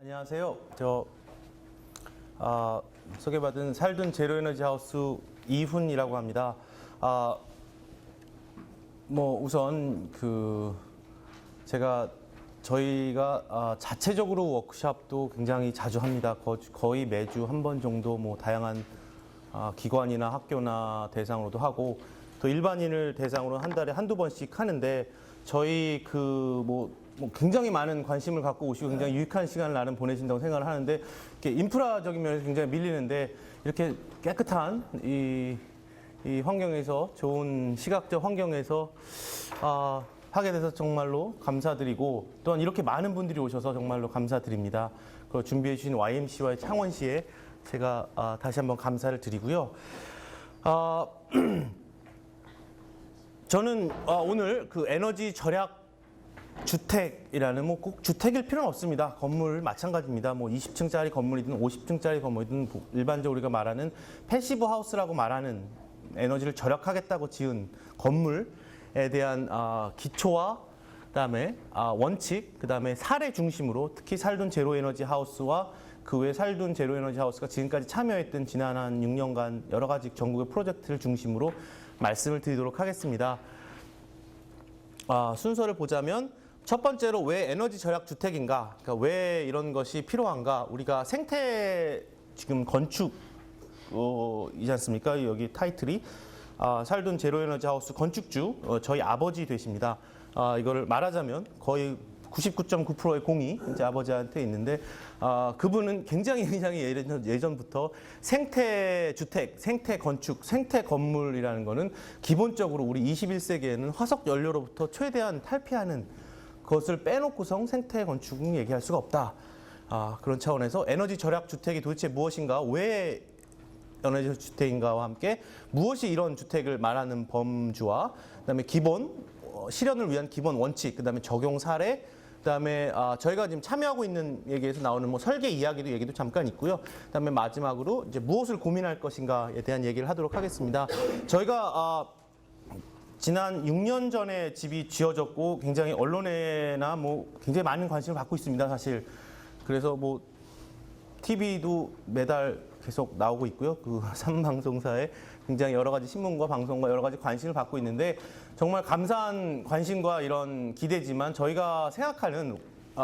안녕하세요. 소개받은 살둔 제로에너지 하우스 이훈이라고 합니다. 우선 저희가 자체적으로 워크숍도 굉장히 자주 합니다. 거의 매주 한 번 정도 다양한 기관이나 학교나 대상으로도 하고, 또 일반인을 대상으로 한 달에 한두 번씩 하는데, 저희 굉장히 많은 관심을 갖고 오시고 굉장히 유익한 시간을 나름 보내신다고 생각을 하는데, 이렇게 인프라적인 면에서 굉장히 밀리는데, 이렇게 깨끗한 이 환경에서, 좋은 시각적 환경에서 하게 돼서 정말로 감사드리고, 또한 이렇게 많은 분들이 오셔서 정말로 감사드립니다. 그리고 준비해 주신 YMC와 창원시에 제가 다시 한번 감사를 드리고요. 저는 오늘 에너지 절약 주택이라는 꼭 주택일 필요는 없습니다. 건물 마찬가지입니다. 20층짜리 건물이든 50층짜리 건물이든 일반적으로 우리가 말하는 패시브 하우스라고 말하는 에너지를 절약하겠다고 지은 건물에 대한 기초와 그다음에 원칙, 그다음에 사례 중심으로, 특히 살둔 제로 에너지 하우스와 그 외 살둔 제로 에너지 하우스가 지금까지 참여했던 지난 한 6년간 여러 가지 전국의 프로젝트를 중심으로 말씀을 드리도록 하겠습니다. 순서를 보자면, 첫 번째로 왜 에너지 절약 주택인가, 그러니까 왜 이런 것이 필요한가, 우리가 생태 지금 건축이지 않습니까? 여기 타이틀이 살둔 제로 에너지 하우스 건축주 저희 아버지 되십니다. 이거를 말하자면 거의 99.9%의 공이 이제 아버지한테 있는데, 그분은 굉장히 예전부터 생태 주택, 생태 건축, 생태 건물이라는 거는 기본적으로 우리 21세기에는 화석 연료로부터 최대한 탈피하는 그것을 빼놓고선 생태 건축은 얘기할 수가 없다. 그런 차원에서 에너지 절약 주택이 도대체 무엇인가, 왜 에너지 주택인가와 함께 무엇이 이런 주택을 말하는 범주와, 그다음에 기본 실현을 위한 기본 원칙, 그다음에 적용 사례, 그다음에 저희가 지금 참여하고 있는 얘기에서 나오는 설계 얘기도 잠깐 있고요. 그다음에 마지막으로 이제 무엇을 고민할 것인가에 대한 얘기를 하도록 하겠습니다. 저희가 지난 6년 전에 집이 지어졌고, 굉장히 언론에나 굉장히 많은 관심을 받고 있습니다, 사실. 그래서 TV도 매달 계속 나오고 있고요. 그 3방송사에 굉장히 여러 가지 신문과 방송과 여러 가지 관심을 받고 있는데, 정말 감사한 관심과 이런 기대지만, 저희가 생각하는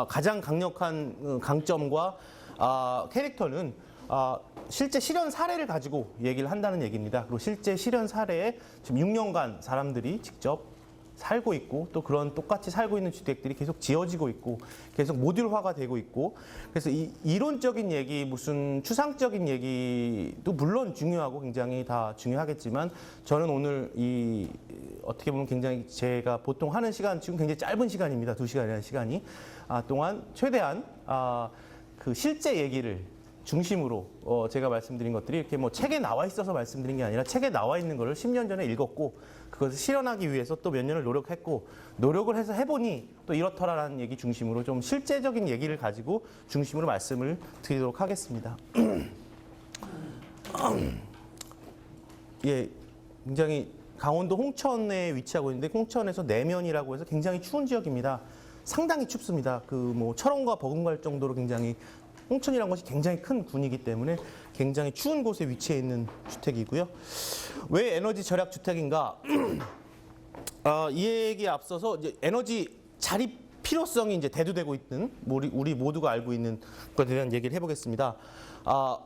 가장 강력한 강점과 캐릭터는 실제 실현 사례를 가지고 얘기를 한다는 얘기입니다. 그리고 실제 실현 사례에 지금 6년간 사람들이 직접 살고 있고, 또 그런 똑같이 살고 있는 주택들이 계속 지어지고 있고, 계속 모듈화가 되고 있고, 그래서 이론적인 얘기, 무슨 추상적인 얘기도 물론 중요하고 굉장히 다 중요하겠지만, 저는 오늘 어떻게 보면 굉장히 제가 보통 하는 시간, 지금 굉장히 짧은 시간입니다. 2시간이라는 시간이. 동안 최대한 그 실제 얘기를 중심으로 제가 말씀드린 것들이 이렇게 책에 나와 있어서 말씀드린 게 아니라, 책에 나와 있는 거를 10년 전에 읽었고, 그것을 실현하기 위해서 또 몇 년을 노력했고, 노력을 해서 해보니 또 이렇더라라는 얘기 중심으로 좀 실제적인 얘기를 가지고 중심으로 말씀을 드리도록 하겠습니다. 예, 굉장히 강원도 홍천에 위치하고 있는데, 홍천에서 내면이라고 해서 굉장히 추운 지역입니다. 상당히 춥습니다. 철원과 버금갈 정도로 굉장히, 홍천이라는 것이 굉장히 큰 군이기 때문에 굉장히 추운 곳에 위치해 있는 주택이고요. 왜 에너지 절약 주택인가? 이 얘기에 앞서서 이제 에너지 자립 필요성이 이제 대두되고 있는, 우리 모두가 알고 있는 것에 대한 얘기를 해보겠습니다.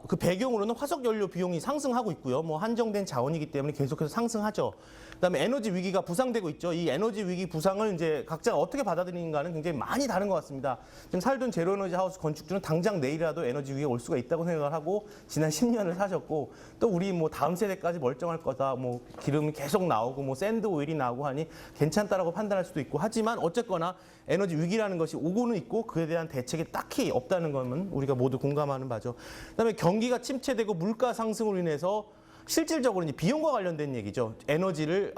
그 배경으로는 화석 연료 비용이 상승하고 있고요. 한정된 자원이기 때문에 계속해서 상승하죠. 그다음에 에너지 위기가 부상되고 있죠. 이 에너지 위기 부상을 이제 각자가 어떻게 받아들이는가는 굉장히 많이 다른 것 같습니다. 지금 살둔 제로 에너지 하우스 건축주는 당장 내일이라도 에너지 위기가 올 수가 있다고 생각을 하고 지난 10년을 사셨고, 또 우리 다음 세대까지 멀쩡할 거다, 기름이 계속 나오고 샌드 오일이 나오고 하니 괜찮다라고 판단할 수도 있고, 하지만 어쨌거나 에너지 위기라는 것이 오고는 있고, 그에 대한 대책이 딱히 없다는 것은 우리가 모두 공감하는 바죠. 그다음에 경기가 침체되고 물가 상승으로 인해서 실질적으로 이제 비용과 관련된 얘기죠. 에너지를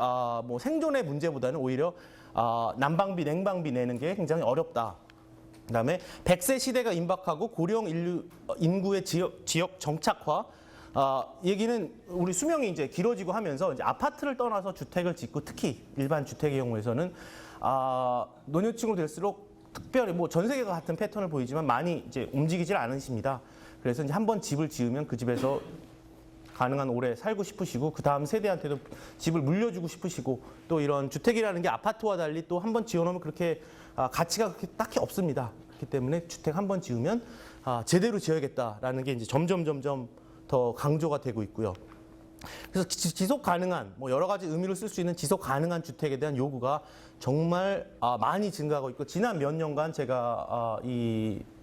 생존의 문제보다는 오히려 난방비, 냉방비 내는 게 굉장히 어렵다. 그다음에 100세 시대가 임박하고 고령 인구의 지역 정착화. 얘기는 우리 수명이 이제 길어지고 하면서 이제 아파트를 떠나서 주택을 짓고, 특히 일반 주택의 경우에서는 노년층으로 될수록 특별히 뭐 전 세계가 같은 패턴을 보이지만 많이 이제 움직이질 않으십니다. 그래서 이제 한번 집을 지으면 그 집에서 가능한 오래 살고 싶으시고 그 다음 세대한테도 집을 물려주고 싶으시고 또 이런 주택이라는 게 아파트와 달리 또 한 번 지어놓으면 그렇게 가치가 그렇게 딱히 없습니다. 그렇기 때문에 주택 한 번 지으면 제대로 지어야겠다라는 게 이제 점점 더 강조가 되고 있고요. 그래서 지속 가능한 뭐 여러 가지 의미로 쓸 수 있는 지속 가능한 주택에 대한 요구가 정말 많이 증가하고 있고 지난 몇 년간 제가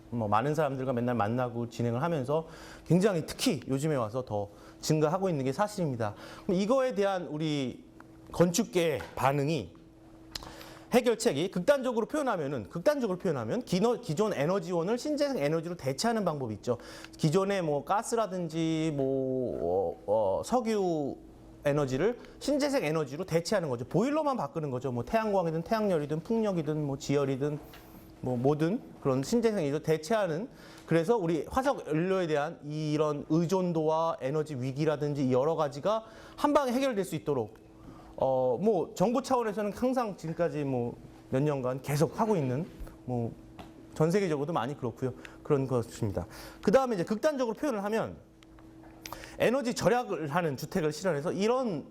뭐 많은 사람들과 맨날 만나고 진행을 하면서 굉장히 특히 요즘에 와서 더 증가하고 있는 게 사실입니다. 그럼 이거에 대한 우리 건축계의 반응이 해결책이 극단적으로 표현하면 기존 에너지원을 신재생 에너지로 대체하는 방법이 있죠. 기존의 뭐 가스라든지 뭐 석유 에너지를 신재생 에너지로 대체하는 거죠. 보일러만 바꾸는 거죠. 뭐 태양광이든 태양열이든 풍력이든 뭐 지열이든 뭐 모든 그런 신재생 에너지로 대체하는. 그래서 우리 화석 연료에 대한 이런 의존도와 에너지 위기라든지 여러 가지가 한 방에 해결될 수 있도록 뭐 정부 차원에서는 항상 지금까지 뭐 몇 년간 계속 하고 있는 뭐 전 세계적으로도 많이 그렇고요. 그런 것입니다. 그 다음에 이제 극단적으로 표현을 하면 에너지 절약을 하는 주택을 실현해서 이런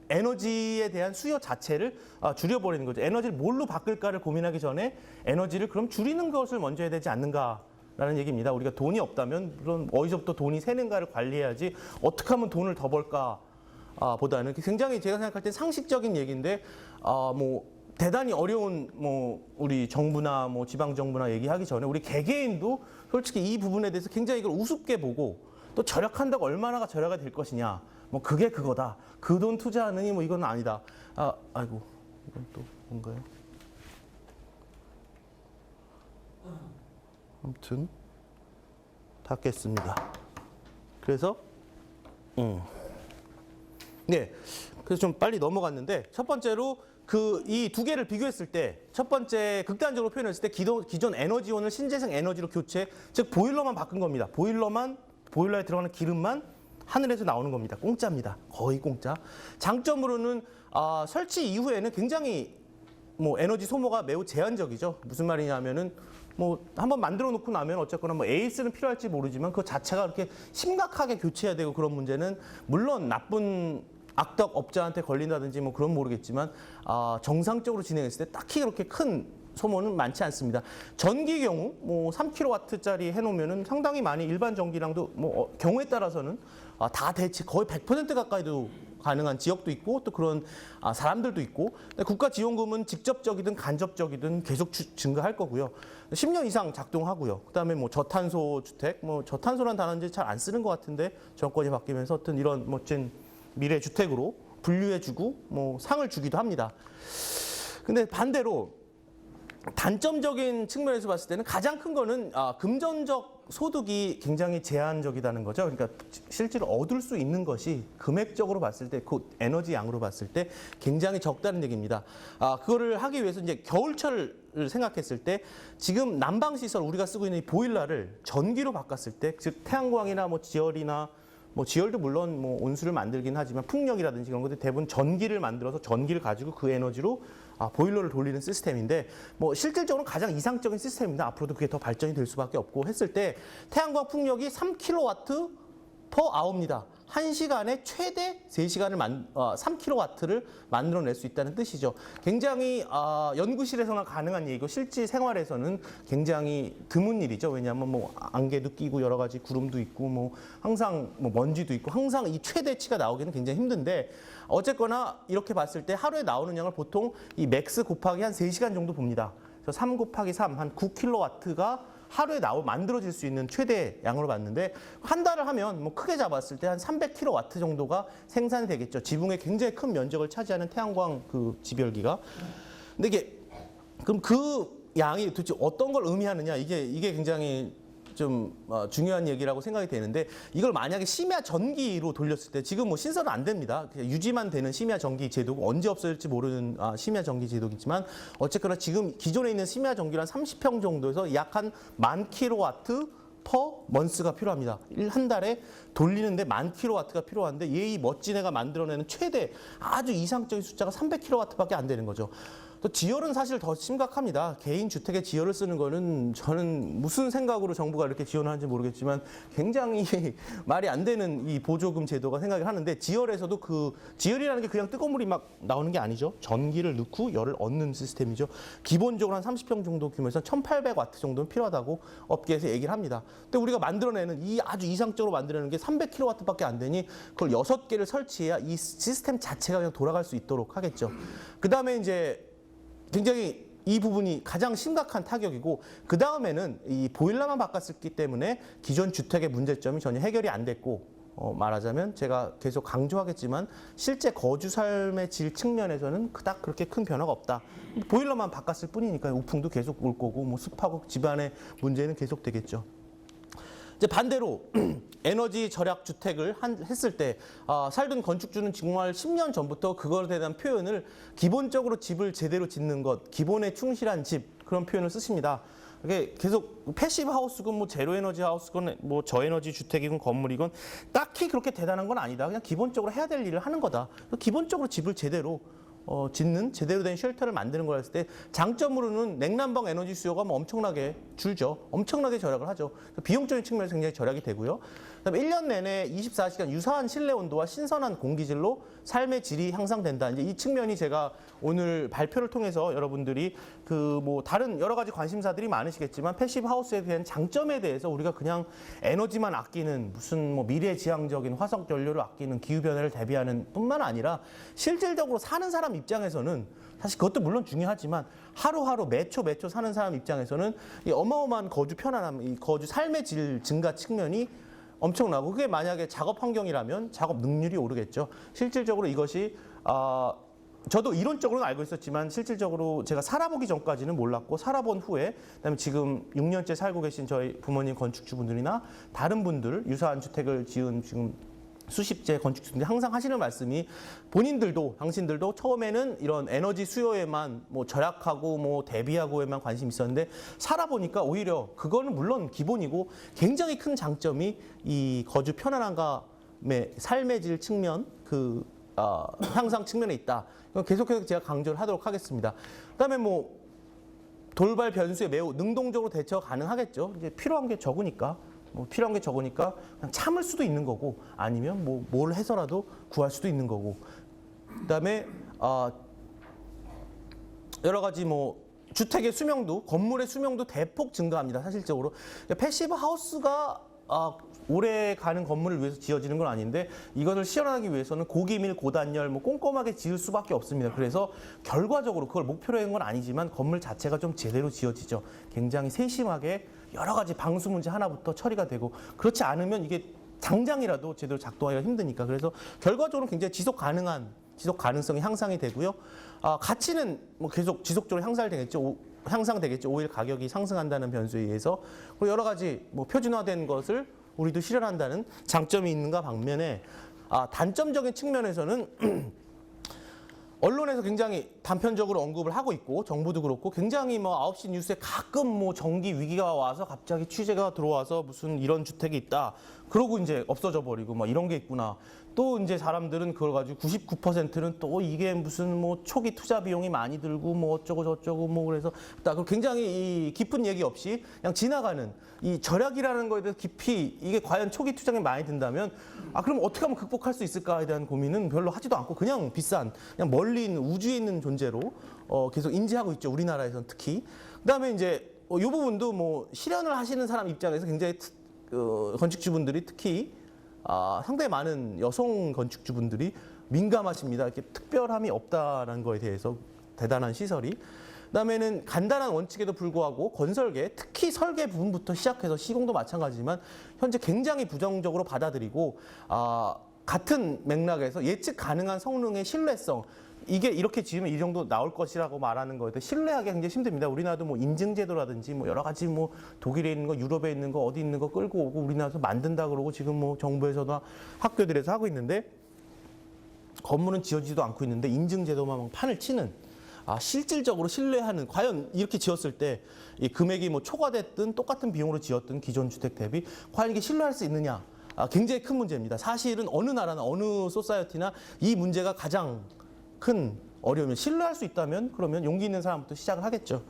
에너지에 대한 수요 자체를 줄여버리는 거죠. 에너지를 뭘로 바꿀까를 고민하기 전에 에너지를 그럼 줄이는 것을 먼저 해야 되지 않는가라는 얘기입니다. 우리가 돈이 없다면 그럼 어디서부터 돈이 새는가를 관리해야지 어떻게 하면 돈을 더 벌까 보다는 굉장히 제가 생각할 때 상식적인 얘기인데 뭐 대단히 어려운 뭐 우리 정부나 뭐 지방 정부나 얘기하기 전에 우리 개개인도 솔직히 이 부분에 대해서 굉장히 이걸 우습게 보고 또 절약한다고 얼마나가 절약이 될 것이냐 뭐 그게 그거다 그 돈 투자하느니 뭐 이건 아니다. 아이고 이건 또 뭔가요? 아무튼 닫겠습니다. 그래서 네, 그래서 좀 빨리 넘어갔는데 첫 번째로 이 두 개를 비교했을 때 첫 번째 극단적으로 표현했을 때 기존 에너지원을 신재생 에너지로 교체, 즉 보일러만 바꾼 겁니다. 보일러에 들어가는 기름만 하늘에서 나오는 겁니다. 공짜입니다. 거의 공짜. 장점으로는 설치 이후에는 굉장히 뭐 에너지 소모가 매우 제한적이죠. 무슨 말이냐면은 뭐 한번 만들어 놓고 나면 어쨌거나 뭐 에이스는 필요할지 모르지만 그 자체가 그렇게 심각하게 교체해야 되고 그런 문제는 물론 나쁜 악덕 업자한테 걸린다든지 뭐 그런 모르겠지만 정상적으로 진행했을 때 딱히 그렇게 큰 소모는 많지 않습니다. 전기 경우 뭐 3kW짜리 해놓으면은 상당히 많이 일반 전기량도 뭐 경우에 따라서는 다 대체 거의 100% 가까이도 가능한 지역도 있고 또 그런 사람들도 있고 국가 지원금은 직접적이든 간접적이든 계속 증가할 거고요. 10년 이상 작동하고요. 그다음에 뭐 저탄소 주택, 뭐 저탄소라는 단어는 이제 잘 안 쓰는 것 같은데 정권이 바뀌면서 어떤 이런 멋진 미래 주택으로 분류해주고 뭐 상을 주기도 합니다. 근데 반대로 단점적인 측면에서 봤을 때는 가장 큰 거는 금전적 소득이 굉장히 제한적이라는 거죠. 그러니까 실제로 얻을 수 있는 것이 금액적으로 봤을 때, 그 에너지 양으로 봤을 때 굉장히 적다는 얘기입니다. 그거를 하기 위해서 이제 겨울철을 생각했을 때 지금 난방시설 우리가 쓰고 있는 이 보일러를 전기로 바꿨을 때, 즉 태양광이나 뭐 지열이나 뭐 지열도 물론 뭐 온수를 만들긴 하지만 풍력이라든지 그런 것들 대부분 전기를 만들어서 전기를 가지고 그 에너지로 보일러를 돌리는 시스템인데 뭐 실질적으로 가장 이상적인 시스템입니다. 앞으로도 그게 더 발전이 될 수밖에 없고 했을 때 태양광 풍력이 3kW per hour입니다. 1시간에 최대 3시간을 3kW를 만들어낼 수 있다는 뜻이죠. 굉장히 연구실에서나 가능한 얘기고 실제 생활에서는 굉장히 드문 일이죠. 왜냐하면 뭐 안개도 끼고 여러 가지 구름도 있고 뭐 항상 뭐 먼지도 있고 항상 이 최대치가 나오기는 굉장히 힘든데 어쨌거나 이렇게 봤을 때 하루에 나오는 양을 보통 이 맥스 곱하기 한 3시간 정도 봅니다. 그래서 3 곱하기 3, 한 9kW가 하루에 만들어질 수 있는 최대 양으로 봤는데 한 달을 하면 뭐 크게 잡았을 때 한 300kW 정도가 생산이 되겠죠. 지붕에 굉장히 큰 면적을 차지하는 태양광 그 지별기가. 근데 이게 그럼 그 양이 도대체 어떤 걸 의미하느냐 이게 굉장히 좀 중요한 얘기라고 생각이 되는데 이걸 만약에 심야 전기로 돌렸을 때 지금 뭐 신설은 안 됩니다. 그냥 유지만 되는 심야 전기 제도고 언제 없어질지 모르는 심야 전기 제도겠지만 어쨌거나 지금 기존에 있는 심야 전기를 한 30평 정도에서 약 한 10,000kW 퍼 먼스가 필요합니다. 한 달에 돌리는데 10,000kW가 필요한데 이 멋진 애가 만들어내는 최대 아주 이상적인 숫자가 300kW밖에 안 되는 거죠. 또 지열은 사실 더 심각합니다. 개인 주택에 지열을 쓰는 거는 저는 무슨 생각으로 정부가 이렇게 지원하는지 모르겠지만 굉장히 말이 안 되는 이 보조금 제도가 생각을 하는데 지열에서도 그 지열이라는 게 그냥 뜨거운 물이 막 나오는 게 아니죠. 전기를 넣고 열을 얻는 시스템이죠. 기본적으로 한 30평 정도 규모에서 1800와트 정도는 필요하다고 업계에서 얘기를 합니다. 근데 우리가 만들어내는 이 아주 이상적으로 만들어내는 게 300kW밖에 안 되니 그걸 6개를 설치해야 이 시스템 자체가 그냥 돌아갈 수 있도록 하겠죠. 그 다음에 이제 굉장히 이 부분이 가장 심각한 타격이고 그 다음에는 이 보일러만 바꿨기 때문에 기존 주택의 문제점이 전혀 해결이 안 됐고 말하자면 제가 계속 강조하겠지만 실제 거주 삶의 질 측면에서는 그닥 그렇게 큰 변화가 없다. 보일러만 바꿨을 뿐이니까 우풍도 계속 올 거고 뭐 습하고 집안의 문제는 계속 되겠죠. 이제 반대로 에너지 절약 주택을 했을 때 살던 건축주는 정말 10년 전부터 그거에 대한 표현을 기본적으로 집을 제대로 짓는 것, 기본에 충실한 집 그런 표현을 쓰십니다. 이게 계속 패시브 하우스건 뭐 제로 에너지 하우스건 뭐 저에너지 주택이건 건물이건 딱히 그렇게 대단한 건 아니다. 그냥 기본적으로 해야 될 일을 하는 거다. 기본적으로 집을 제대로 짓는 제대로 된 쉘터를 만드는 걸 했을 때 장점으로는 냉난방 에너지 수요가 뭐 엄청나게 줄죠. 엄청나게 절약을 하죠. 비용적인 측면에서 굉장히 절약이 되고요. 그다음에 1년 내내 24시간 유사한 실내 온도와 신선한 공기질로 삶의 질이 향상된다. 이제 이 측면이 제가 오늘 발표를 통해서 여러분들이 그 뭐 다른 여러 가지 관심사들이 많으시겠지만 패시브 하우스에 대한 장점에 대해서 우리가 그냥 에너지만 아끼는 무슨 뭐 미래지향적인 화석 연료를 아끼는 기후 변화를 대비하는 뿐만 아니라 실질적으로 사는 사람 입장에서는 사실 그것도 물론 중요하지만 하루하루 매초 사는 사람 입장에서는 이 어마어마한 거주 편안함, 이 거주 삶의 질 증가 측면이 엄청나고 그게 만약에 작업 환경이라면 작업 능률이 오르겠죠. 실질적으로 이것이 저도 이론적으로는 알고 있었지만 실질적으로 제가 살아보기 전까지는 몰랐고 살아본 후에 그다음에 지금 6년째 살고 계신 저희 부모님 건축주분들이나 다른 분들 유사한 주택을 지은 지금 수십째 건축주분들이 항상 하시는 말씀이 본인들도 당신들도 처음에는 이런 에너지 수요에만 뭐 절약하고 뭐 대비하고에만 관심이 있었는데 살아보니까 오히려 그거는 물론 기본이고 굉장히 큰 장점이 이 거주 편안함감의 삶의 질 측면 향상 측면에 있다. 계속해서 제가 강조를 하도록 하겠습니다. 그다음에 뭐 돌발 변수에 매우 능동적으로 대처 가능하겠죠. 이제 필요한 게 적으니까. 그냥 참을 수도 있는 거고 아니면 뭐 뭘 해서라도 구할 수도 있는 거고 그다음에 여러 가지 뭐 주택의 수명도 건물의 수명도 대폭 증가합니다. 사실적으로 패시브 하우스가 오래 가는 건물을 위해서 지어지는 건 아닌데 이것을 실현하기 위해서는 고기밀, 고단열, 뭐 꼼꼼하게 지을 수밖에 없습니다. 그래서 결과적으로 그걸 목표로 한 건 아니지만 건물 자체가 좀 제대로 지어지죠. 굉장히 세심하게 여러 가지 방수 문제 하나부터 처리가 되고 그렇지 않으면 이게 당장이라도 제대로 작동하기가 힘드니까 그래서 결과적으로 굉장히 지속 가능성이 향상이 되고요. 가치는 뭐 계속 지속적으로 향상되겠죠. 오일 가격이 상승한다는 변수에 의해서 그리고 여러 가지 뭐 표준화된 것을 우리도 실현한다는 장점이 있는가 반면에 단점적인 측면에서는 언론에서 굉장히 단편적으로 언급을 하고 있고 정부도 그렇고 굉장히 뭐 9시 뉴스에 가끔 뭐 전기 위기가 와서 갑자기 취재가 들어와서 무슨 이런 주택이 있다. 그러고 이제 없어져 버리고 막 이런 게 있구나. 또 이제 사람들은 그걸 가지고 99%는 또 이게 무슨 뭐 초기 투자 비용이 많이 들고 뭐 어쩌고 저쩌고 뭐 그래서 굉장히 이 깊은 얘기 없이 그냥 지나가는 이 절약이라는 거에 대해서 깊이 이게 과연 초기 투자가 많이 든다면 그럼 어떻게 하면 극복할 수 있을까에 대한 고민은 별로 하지도 않고 그냥 비싼 그냥 멀리 있는 우주에 있는 존재로 계속 인지하고 있죠. 우리나라에서는 특히. 그다음에 이제 이 부분도 뭐 실현을 하시는 사람 입장에서 굉장히 건축주분들이 특히 상당히 많은 여성 건축주분들이 민감하십니다. 이렇게 특별함이 없다는 거에 대해서 대단한 시설이. 그다음에는 간단한 원칙에도 불구하고 건설계, 특히 설계 부분부터 시작해서 시공도 마찬가지지만 현재 굉장히 부정적으로 받아들이고 같은 맥락에서 예측 가능한 성능의 신뢰성 이게 이렇게 지으면 이 정도 나올 것이라고 말하는 거에 대해 신뢰하기 굉장히 힘듭니다. 우리나라도 뭐 인증제도라든지 뭐 여러 가지 뭐 독일에 있는 거, 유럽에 있는 거, 어디 있는 거 끌고 오고 우리나라에서 만든다 그러고 지금 뭐 정부에서도 학교들에서 하고 있는데 건물은 지어지지도 않고 있는데 인증제도만 막 판을 치는 실질적으로 신뢰하는 과연 이렇게 지었을 때 이 금액이 뭐 초과됐든 똑같은 비용으로 지었든 기존 주택 대비 과연 이게 신뢰할 수 있느냐 굉장히 큰 문제입니다. 사실은 어느 나라나 어느 소사이어티나 이 문제가 가장 큰 어려우면 신뢰할 수 있다면 그러면 용기 있는 사람부터 시작을 하겠죠.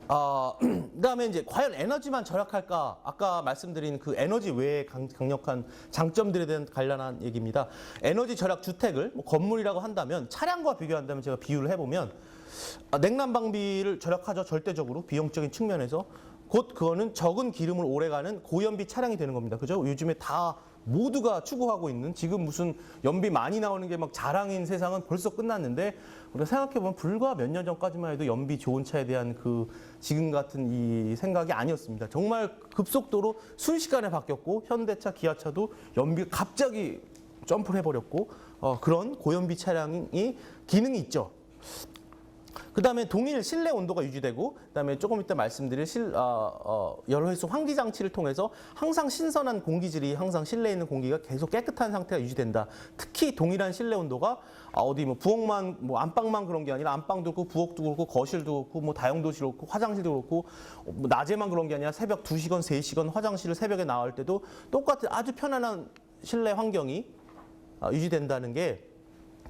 그다음에 이제 과연 에너지만 절약할까? 아까 말씀드린 그 에너지 외에 강력한 장점들에 대한 관련한 얘기입니다. 에너지 절약 주택을 뭐 건물이라고 한다면 차량과 비교한다면 제가 비유를 해보면 냉난방비를 절약하죠. 절대적으로 비용적인 측면에서 곧 그거는 적은 기름을 오래가는 고연비 차량이 되는 겁니다. 그죠? 요즘에 다 모두가 추구하고 있는 지금 무슨 연비 많이 나오는 게 막 자랑인 세상은 벌써 끝났는데 우리가 생각해보면 불과 몇 년 전까지만 해도 연비 좋은 차에 대한 그 지금 같은 이 생각이 아니었습니다. 정말 급속도로 순식간에 바뀌었고 현대차, 기아차도 연비가 갑자기 점프를 해버렸고 그런 고연비 차량이 기능이 있죠. 그 다음에 동일 실내 온도가 유지되고, 그 다음에 조금 이따 말씀드릴 여러 횟수 환기 장치를 통해서 항상 신선한 공기질이 항상 실내에 있는 공기가 계속 깨끗한 상태가 유지된다. 특히 동일한 실내 온도가 어디 뭐 부엌만, 뭐 안방만 그런 게 아니라 안방도 그렇고 부엌도 그렇고 거실도 그렇고 뭐 다용도실 그렇고 화장실도 그렇고 뭐 낮에만 그런 게 아니라 새벽 2시간, 3시간 화장실을 새벽에 나올 때도 똑같은 아주 편안한 실내 환경이 유지된다는 게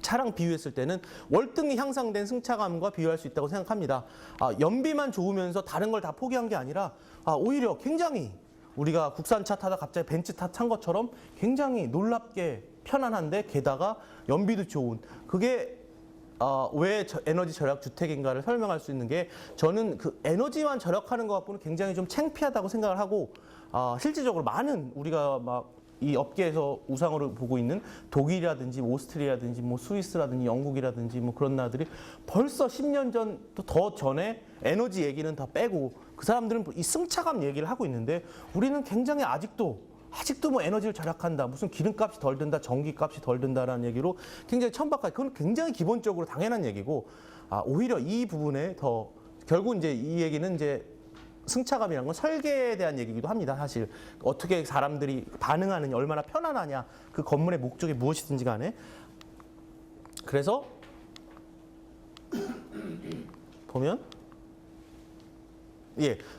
차랑 비유했을 때는 월등히 향상된 승차감과 비교할 수 있다고 생각합니다. 연비만 좋으면서 다른 걸 다 포기한 게 아니라 오히려 굉장히 우리가 국산차 타다 갑자기 벤츠 탄 것처럼 굉장히 놀랍게 편안한데 게다가 연비도 좋은 그게 왜 에너지 절약 주택인가를 설명할 수 있는 게 저는 그 에너지만 절약하는 것 갖고는 굉장히 좀 창피하다고 생각을 하고 실질적으로 많은 우리가 막 이 업계에서 우상으로 보고 있는 독일이라든지 오스트리아라든지 뭐 스위스라든지 영국이라든지 뭐 그런 나라들이 벌써 10년 전 또 더 전에 에너지 얘기는 다 빼고 그 사람들은 이 승차감 얘기를 하고 있는데 우리는 굉장히 아직도 뭐 에너지를 절약한다, 무슨 기름값이 덜 든다, 전기값이 덜 든다라는 얘기로 굉장히 천박하게 그건 굉장히 기본적으로 당연한 얘기고 오히려 이 부분에 더 결국 이제 이 얘기는 이제 승차감이라는 건 설계에 대한 얘기이기도 합니다. 사실 어떻게 사람들이 반응하느냐, 얼마나 편안하냐, 그 건물의 목적이 무엇이든지 간에. 그래서 보면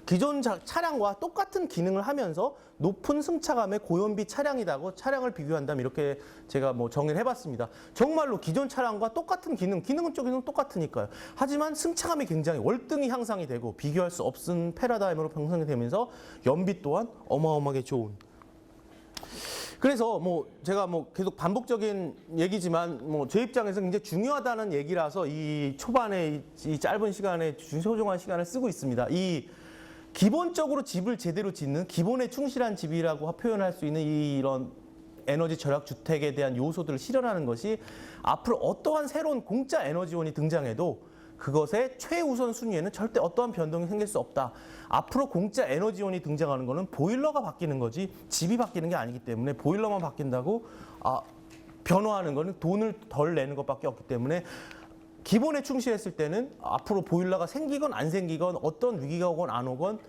기존 차량과 똑같은 기능을 하면서 높은 승차감의 고연비 차량이라고 차량을 비교한다면 이렇게 제가 뭐 정의를 해봤습니다. 정말로 기존 차량과 똑같은 기능은 쪽에는 똑같으니까요. 하지만 승차감이 굉장히 월등히 향상이 되고 비교할 수 없은 패러다임으로 형성이 되면서 연비 또한 어마어마하게 좋은. 그래서 뭐 제가 뭐 계속 반복적인 얘기지만 뭐 제 입장에서 굉장히 중요하다는 얘기라서 이 초반에 이 짧은 시간에 소중한 시간을 쓰고 있습니다. 이 기본적으로 집을 제대로 짓는 기본에 충실한 집이라고 표현할 수 있는 이런 에너지 절약 주택에 대한 요소들을 실현하는 것이 앞으로 어떠한 새로운 공짜 에너지원이 등장해도 그것의 최우선 순위에는 절대 어떠한 변동이 생길 수 없다. 앞으로 공짜 에너지원이 등장하는 것은 보일러가 바뀌는 거지 집이 바뀌는 게 아니기 때문에 보일러만 바뀐다고 변화하는 것은 돈을 덜 내는 것밖에 없기 때문에 기본에 충실했을 때는 앞으로 보일러가 생기건 안 생기건 어떤 위기가 오건 안 오건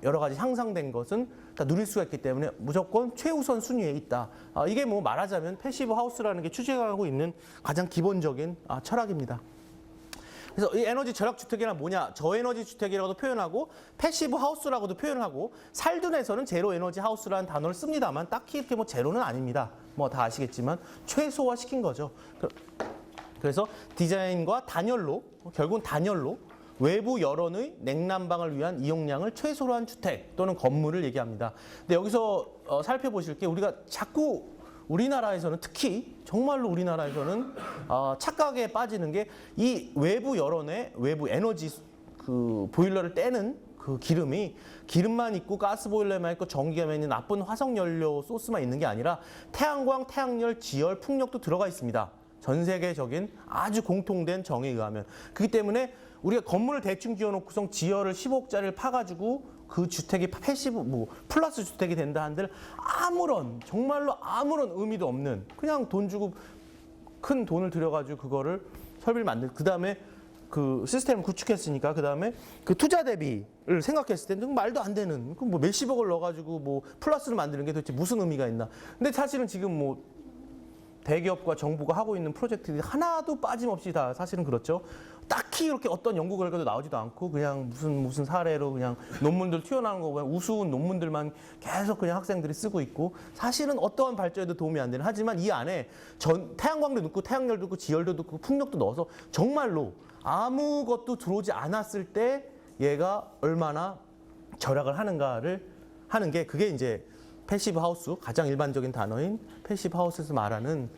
여러 가지 향상된 것은 다 누릴 수가 있기 때문에 무조건 최우선 순위에 있다. 이게 뭐 말하자면 패시브 하우스라는 게 추진하고 있는 가장 기본적인 철학입니다. 그래서 이 에너지 절약 주택이란 뭐냐? 저에너지 주택이라고도 표현하고 패시브 하우스라고도 표현을 하고 살둔에서는 제로 에너지 하우스라는 단어를 씁니다만 딱히 이렇게 뭐 제로는 아닙니다. 뭐 다 아시겠지만 최소화 시킨 거죠. 그래서 디자인과 단열로 결국은 단열로 외부 열원의 냉난방을 위한 이용량을 최소로 한 주택 또는 건물을 얘기합니다. 근데 여기서 살펴보실 게 우리가 자꾸 우리나라에서는 특히 정말로 우리나라에서는 착각에 빠지는 게 이 외부 열원의 외부 에너지 그 보일러를 떼는 그 기름만 있고 가스 보일러만 있고 전기가 있는 나쁜 화석 연료 소스만 있는 게 아니라 태양광, 태양열, 지열, 풍력도 들어가 있습니다. 전 세계적인 아주 공통된 정의에 의하면. 그렇기 때문에 우리가 건물을 대충 지어놓고선 지열을 15억짜리를 파가지고 그 주택이 패시브 플러스 주택이 된다 한들 정말로 아무런 의미도 없는 그냥 돈 주고 큰 돈을 들여가지고 그거를 설비를 그 다음에 그 시스템을 구축했으니까 그 다음에 그 투자 대비를 생각했을 때는 말도 안 되는 뭐 몇십억을 넣어가지고 뭐 플러스를 만드는 게 도대체 무슨 의미가 있나. 근데 사실은 지금 뭐 대기업과 정부가 하고 있는 프로젝트들이 하나도 빠짐없이 다 사실은 그렇죠. 딱히 이렇게 어떤 연구 결과도 나오지도 않고 그냥 무슨 사례로 그냥 논문들 튀어나오는 거 보면 우스운 논문들만 계속 그냥 학생들이 쓰고 있고 사실은 어떠한 발전에도 도움이 안 되는 하지만 이 안에 태양광도 넣고 태양열도 넣고 지열도 넣고 풍력도 넣어서 정말로 아무것도 들어오지 않았을 때 얘가 얼마나 절약을 하는가를 하는 게 그게 이제 패시브 하우스 가장 일반적인 단어인 패시브 하우스에서 말하는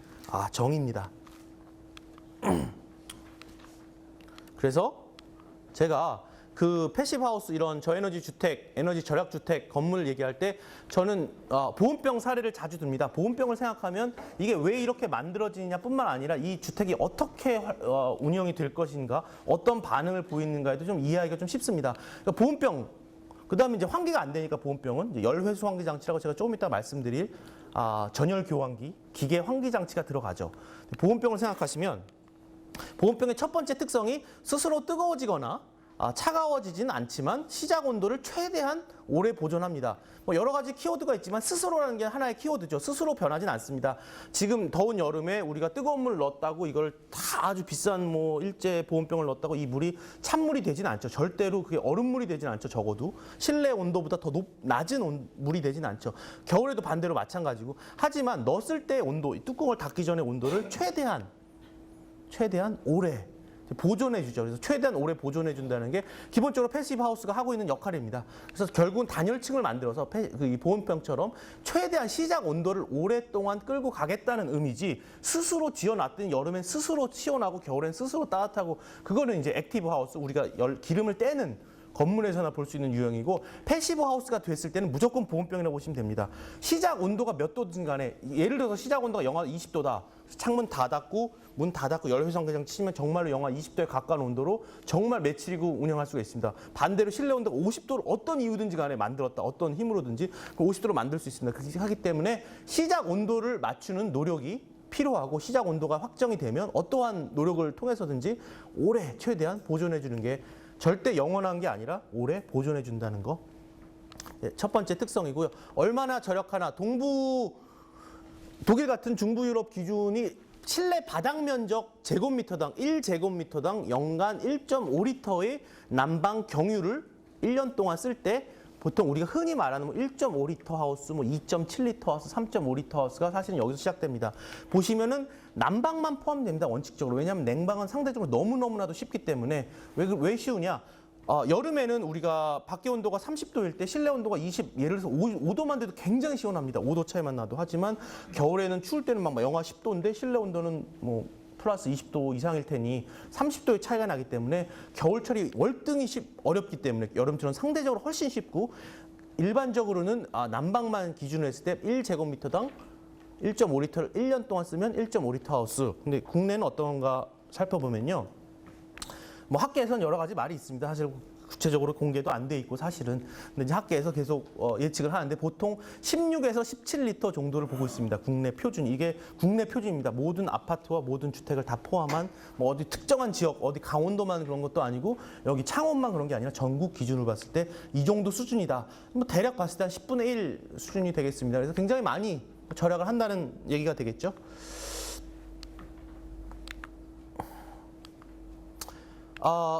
정의입니다. 그래서 제가 그 패시브 하우스 이런 저에너지 주택, 에너지 절약 주택 건물 얘기할 때 저는 보온병 사례를 자주 듭니다. 보온병을 생각하면 이게 왜 이렇게 만들어지느냐뿐만 아니라 이 주택이 어떻게 운영이 될 것인가, 어떤 반응을 보이는가에도 좀 이해하기가 좀 쉽습니다. 그러니까 보온병, 그다음에 이제 환기가 안 되니까 보온병은 이제 열회수 환기 장치라고 제가 조금 이따 말씀드릴 전열 교환기, 기계 환기 장치가 들어가죠. 보온병을 생각하시면 보온병의 첫 번째 특성이 스스로 뜨거워지거나 차가워지진 않지만 시작 온도를 최대한 오래 보존합니다. 뭐 여러 가지 키워드가 있지만 스스로라는 게 하나의 키워드죠. 스스로 변하진 않습니다. 지금 더운 여름에 우리가 뜨거운 물을 넣었다고 이걸 다 아주 비싼 뭐 일제 보온병을 넣었다고 이 물이 찬물이 되진 않죠. 절대로 그게 얼음물이 되진 않죠. 적어도 실내 온도보다 더 낮은 물이 되진 않죠. 겨울에도 반대로 마찬가지고. 하지만 넣었을 때 온도, 뚜껑을 닫기 전에 온도를 최대한 오래 보존해 주죠. 그래서 최대한 오래 보존해 준다는 게 기본적으로 패시브 하우스가 하고 있는 역할입니다. 그래서 결국은 단열층을 만들어서 이 보온병처럼 최대한 시작 온도를 오랫동안 끌고 가겠다는 의미지 스스로 지어놨더니 여름엔 스스로 시원하고 겨울엔 스스로 따뜻하고 그거는 이제 액티브 하우스 우리가 기름을 떼는 건물에서나 볼 수 있는 유형이고 패시브 하우스가 됐을 때는 무조건 보온병이라고 보시면 됩니다. 시작 온도가 몇 도든 간에 예를 들어서 시작 온도가 영하 20도다. 창문 다 닫고 문 다 닫고 열회성계장 치면 정말로 영하 20도에 가까운 온도로 정말 며칠이고 운영할 수가 있습니다. 반대로 실내 온도가 50도를 어떤 이유든지 간에 만들었다. 어떤 힘으로든지 50도로 만들 수 있습니다. 그렇게 하기 때문에 시작 온도를 맞추는 노력이 필요하고 시작 온도가 확정이 되면 어떠한 노력을 통해서든지 오래 최대한 보존해 주는 게 절대 영원한 게 아니라 오래 보존해 준다는 거. 첫 번째 특성이고요. 얼마나 절약하나. 독일 같은 중부 유럽 기준이 실내 바닥 면적 제곱미터당 1제곱미터당 연간 1.5리터의 난방 경유를 1년 동안 쓸 때 보통 우리가 흔히 말하는 1.5리터 하우스, 2.7리터 하우스, 3.5리터 하우스가 사실은 여기서 시작됩니다. 보시면은 난방만 포함됩니다. 원칙적으로. 왜냐하면 냉방은 상대적으로 너무너무나도 쉽기 때문에. 왜 쉬우냐? 여름에는 우리가 밖에 온도가 30도일 때 실내 온도가 예를 들어서 5도만 돼도 굉장히 시원합니다. 5도 차이만 나도. 하지만 겨울에는 추울 때는 막 영하 10도인데 실내 온도는 뭐 플러스 20도 이상일 테니 30도의 차이가 나기 때문에 겨울철이 월등히 어렵기 때문에 여름철은 상대적으로 훨씬 쉽고 일반적으로는 난방만 기준으로 했을 때 1제곱미터당 1.5리터를 1년 동안 쓰면 1.5리터 하우스. 근데 국내는 어떤가 살펴보면요. 뭐 학계에서는 여러 가지 말이 있습니다. 사실 구체적으로 공개도 안 돼 있고 사실은. 근데 이제 학계에서 계속 예측을 하는데 보통 16에서 17리터 정도를 보고 있습니다. 국내 표준. 이게 국내 표준입니다. 모든 아파트와 모든 주택을 다 포함한 뭐 어디 특정한 지역, 어디 강원도만 그런 것도 아니고 여기 창원만 그런 게 아니라 전국 기준으로 봤을 때 이 정도 수준이다. 뭐 대략 봤을 때 한 10분의 1 수준이 되겠습니다. 그래서 굉장히 많이 절약을 한다는 얘기가 되겠죠.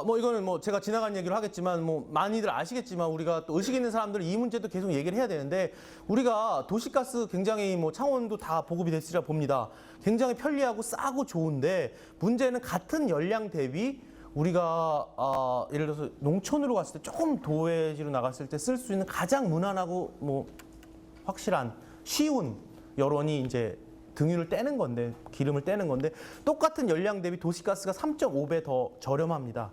뭐 이거는 뭐 제가 지나간 얘기를 하겠지만 뭐 많이들 아시겠지만 우리가 또 의식 있는 사람들은 이 문제도 계속 얘기를 해야 되는데 우리가 도시가스 굉장히 뭐 창원도 다 보급이 됐으리라 봅니다. 굉장히 편리하고 싸고 좋은데 문제는 같은 열량 대비 우리가 예를 들어서 농촌으로 갔을 때 조금 도외지로 나갔을 때 쓸 수 있는 가장 무난하고 뭐 확실한 쉬운 여론이 이제 등유를 떼는 건데 기름을 떼는 건데 똑같은 열량 대비 도시가스가 3.5배 더 저렴합니다.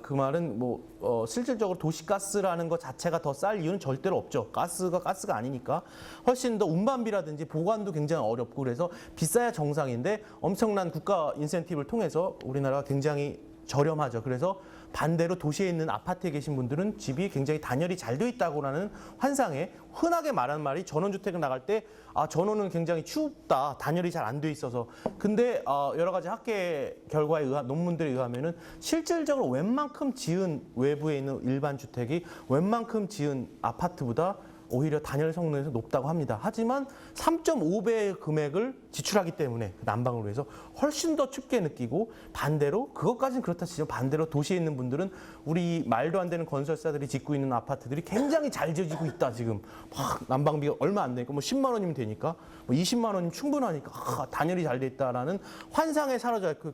그 말은 뭐 실질적으로 도시가스라는 것 자체가 더 쌀 이유는 절대로 없죠. 가스가 아니니까 훨씬 더 운반비라든지 보관도 굉장히 어렵고 그래서 비싸야 정상인데 엄청난 국가 인센티브를 통해서 우리나라가 굉장히 저렴하죠. 그래서 반대로 도시에 있는 아파트에 계신 분들은 집이 굉장히 단열이 잘 되어 있다고라는 환상에 흔하게 말하는 말이 전원주택을 나갈 때 전원은 굉장히 춥다. 단열이 잘 안 돼 있어서. 근데 여러 가지 학계 결과에 의한 논문들에 의하면은 실질적으로 웬만큼 지은 외부에 있는 일반 주택이 웬만큼 지은 아파트보다 오히려 단열 성능에서 높다고 합니다. 하지만 3.5배의 금액을 지출하기 때문에 난방을 위해서 훨씬 더 춥게 느끼고, 반대로 그것까지는 그렇다 치죠. 반대로 도시에 있는 분들은 우리 말도 안 되는 건설사들이 짓고 있는 아파트들이 굉장히 잘 지어지고 있다. 지금 막 난방비가 얼마 안 되니까 뭐 10만 원이면 되니까 뭐 20만 원이면 충분하니까 단열이 잘 돼 있다라는 환상에 사로잡혀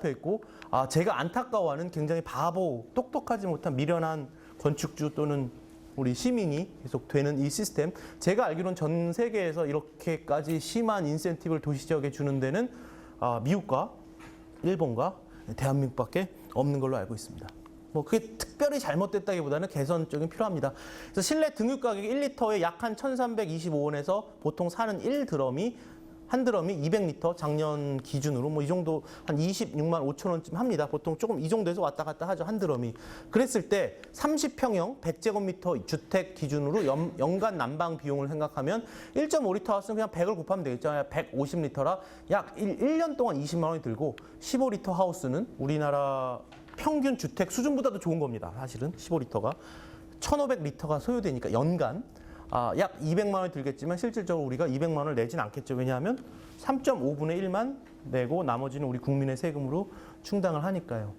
있고, 제가 안타까워하는 굉장히 바보, 똑똑하지 못한 미련한 건축주 또는 우리 시민이 계속 되는 이 시스템, 제가 알기로는 전 세계에서 이렇게까지 심한 인센티브를 도시 지역에 주는 데는 미국과 일본과 대한민국밖에 없는 걸로 알고 있습니다. 뭐 그게 특별히 잘못됐다기보다는 개선적인 필요합니다. 그래서 실내 등유 가격이 1리터에 약 한 1,325원에서 보통 사는 한 드럼이 200리터, 작년 기준으로 뭐 이 정도 한 26만 5천 원쯤 합니다. 보통 조금 이 정도에서 왔다 갔다 하죠, 한 드럼이. 그랬을 때 30평형 100제곱미터 주택 기준으로 연간 난방 비용을 생각하면 1.5리터 하우스는 그냥 100을 곱하면 되겠죠. 150리터라 약 1년 동안 20만 원이 들고, 15리터 하우스는 우리나라 평균 주택 수준보다도 좋은 겁니다. 사실은 15리터가 1,500리터가 소요되니까 연간 약 200만 원이 들겠지만 실질적으로 우리가 200만 원을 내진 않겠죠. 왜냐하면 3.5분의 1만 내고 나머지는 우리 국민의 세금으로 충당을 하니까요.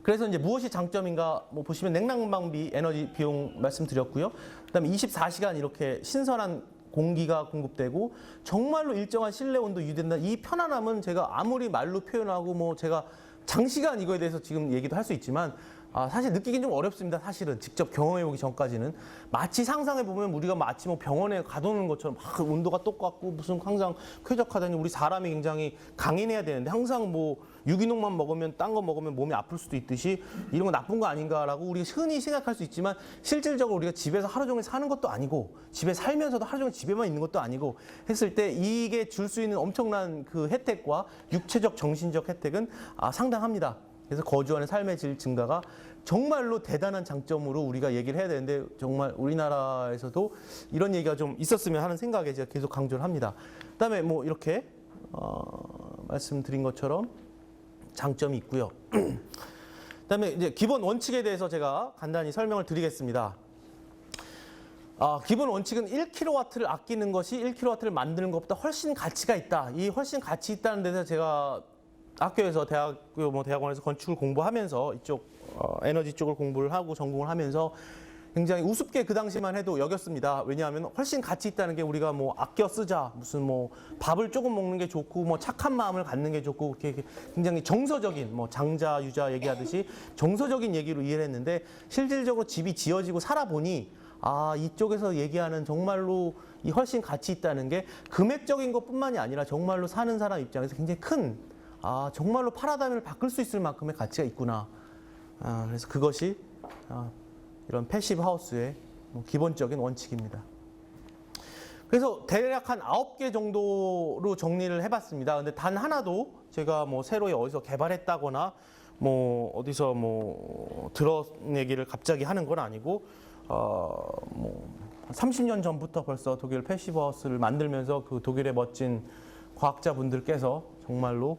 그래서 이제 무엇이 장점인가 뭐 보시면 냉난방비, 에너지 비용 말씀드렸고요. 그다음에 24시간 이렇게 신선한 공기가 공급되고 정말로 일정한 실내 온도 유지된다. 이 편안함은 제가 아무리 말로 표현하고 뭐 제가 장시간 이거에 대해서 지금 얘기도 할 수 있지만 사실 느끼긴 좀 어렵습니다. 사실은 직접 경험해보기 전까지는. 마치 상상해보면 우리가 마치 뭐 병원에 가두는 것처럼 막 온도가 똑같고 무슨 항상 쾌적하다니, 우리 사람이 굉장히 강인해야 되는데 항상 뭐 유기농만 먹으면 딴 거 먹으면 몸이 아플 수도 있듯이 이런 거 나쁜 거 아닌가라고 우리가 흔히 생각할 수 있지만, 실질적으로 우리가 집에서 하루 종일 사는 것도 아니고 집에 살면서도 하루 종일 집에만 있는 것도 아니고 했을 때 이게 줄 수 있는 엄청난 그 혜택과 육체적 정신적 혜택은 상당합니다. 그래서 거주하는 삶의 질 증가가 정말로 대단한 장점으로 우리가 얘기를 해야 되는데, 정말 우리나라에서도 이런 얘기가 좀 있었으면 하는 생각에 제가 계속 강조를 합니다. 그다음에 뭐 이렇게 말씀드린 것처럼 장점이 있고요. 그다음에 이제 기본 원칙에 대해서 제가 간단히 설명을 드리겠습니다. 기본 원칙은 1kW를 아끼는 것이 1kW를 만드는 것보다 훨씬 가치가 있다. 이 훨씬 가치 있다는 데서 제가 학교에서 대학원에서 건축을 공부하면서 이쪽 에너지 쪽을 공부를 하고 전공을 하면서 굉장히 우습게 그 당시만 해도 여겼습니다. 왜냐하면 훨씬 가치 있다는 게 우리가 뭐 아껴 쓰자, 무슨 뭐 밥을 조금 먹는 게 좋고 뭐 착한 마음을 갖는 게 좋고, 이렇게 굉장히 정서적인 뭐 장자 유자 얘기하듯이 정서적인 얘기로 이해를 했는데, 실질적으로 집이 지어지고 살아보니 이쪽에서 얘기하는 정말로 이 훨씬 가치 있다는 게 금액적인 것뿐만이 아니라 정말로 사는 사람 입장에서 굉장히 큰 정말로 파라다임을 바꿀 수 있을 만큼의 가치가 있구나. 그래서 그것이 이런 패시브 하우스의 기본적인 원칙입니다. 그래서 대략 한 9개 정도로 정리를 해봤습니다. 근데 단 하나도 제가 뭐 새로 어디서 개발했다거나 뭐 어디서 뭐 들은 얘기를 갑자기 하는 건 아니고, 뭐 30년 전부터 벌써 독일 패시브 하우스를 만들면서 그 독일의 멋진 과학자분들께서 정말로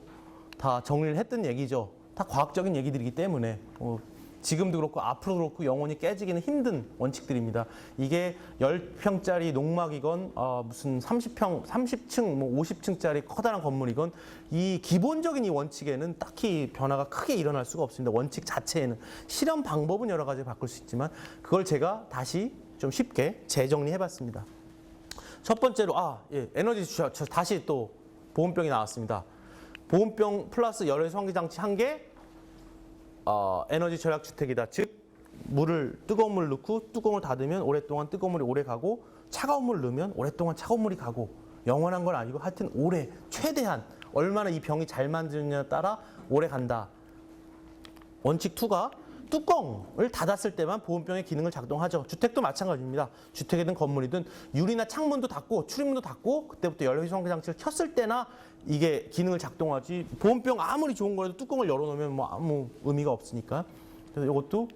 다 정리를 했던 얘기죠. 다 과학적인 얘기들이기 때문에 지금도 그렇고 앞으로 그렇고 영원히 깨지기는 힘든 원칙들입니다. 이게 10평짜리 농막이건 무슨 30층, 뭐 50층짜리 커다란 건물이건 이 기본적인 이 원칙에는 딱히 변화가 크게 일어날 수가 없습니다. 원칙 자체에는. 실험 방법은 여러 가지 바꿀 수 있지만 그걸 제가 다시 좀 쉽게 재정리해봤습니다. 첫 번째로 에너지 다시 또 보온병이 나왔습니다. 보온병 플러스 열외 환기장치 1개, 에너지 절약 주택이다. 즉 물을 뜨거운 물 넣고 뚜껑을 닫으면 오랫동안 뜨거운 물이 오래 가고, 차가운 물 넣으면 오랫동안 차가운 물이 가고, 영원한 건 아니고 하여튼 오래, 최대한 얼마나 이 병이 잘 만드느냐에 따라 오래 간다. 원칙 2가 뚜껑을 닫았을 때만 보온병의 기능을 작동하죠. 주택도 마찬가지입니다. 주택이든 건물이든 유리나 창문도 닫고 출입문도 닫고 그때부터 열외 환기장치를 켰을 때나 이게 기능을 작동하지, 보온병 아무리 좋은 거라도 뚜껑을 열어놓으면 뭐 아무 의미가 없으니까. 그래서 이것도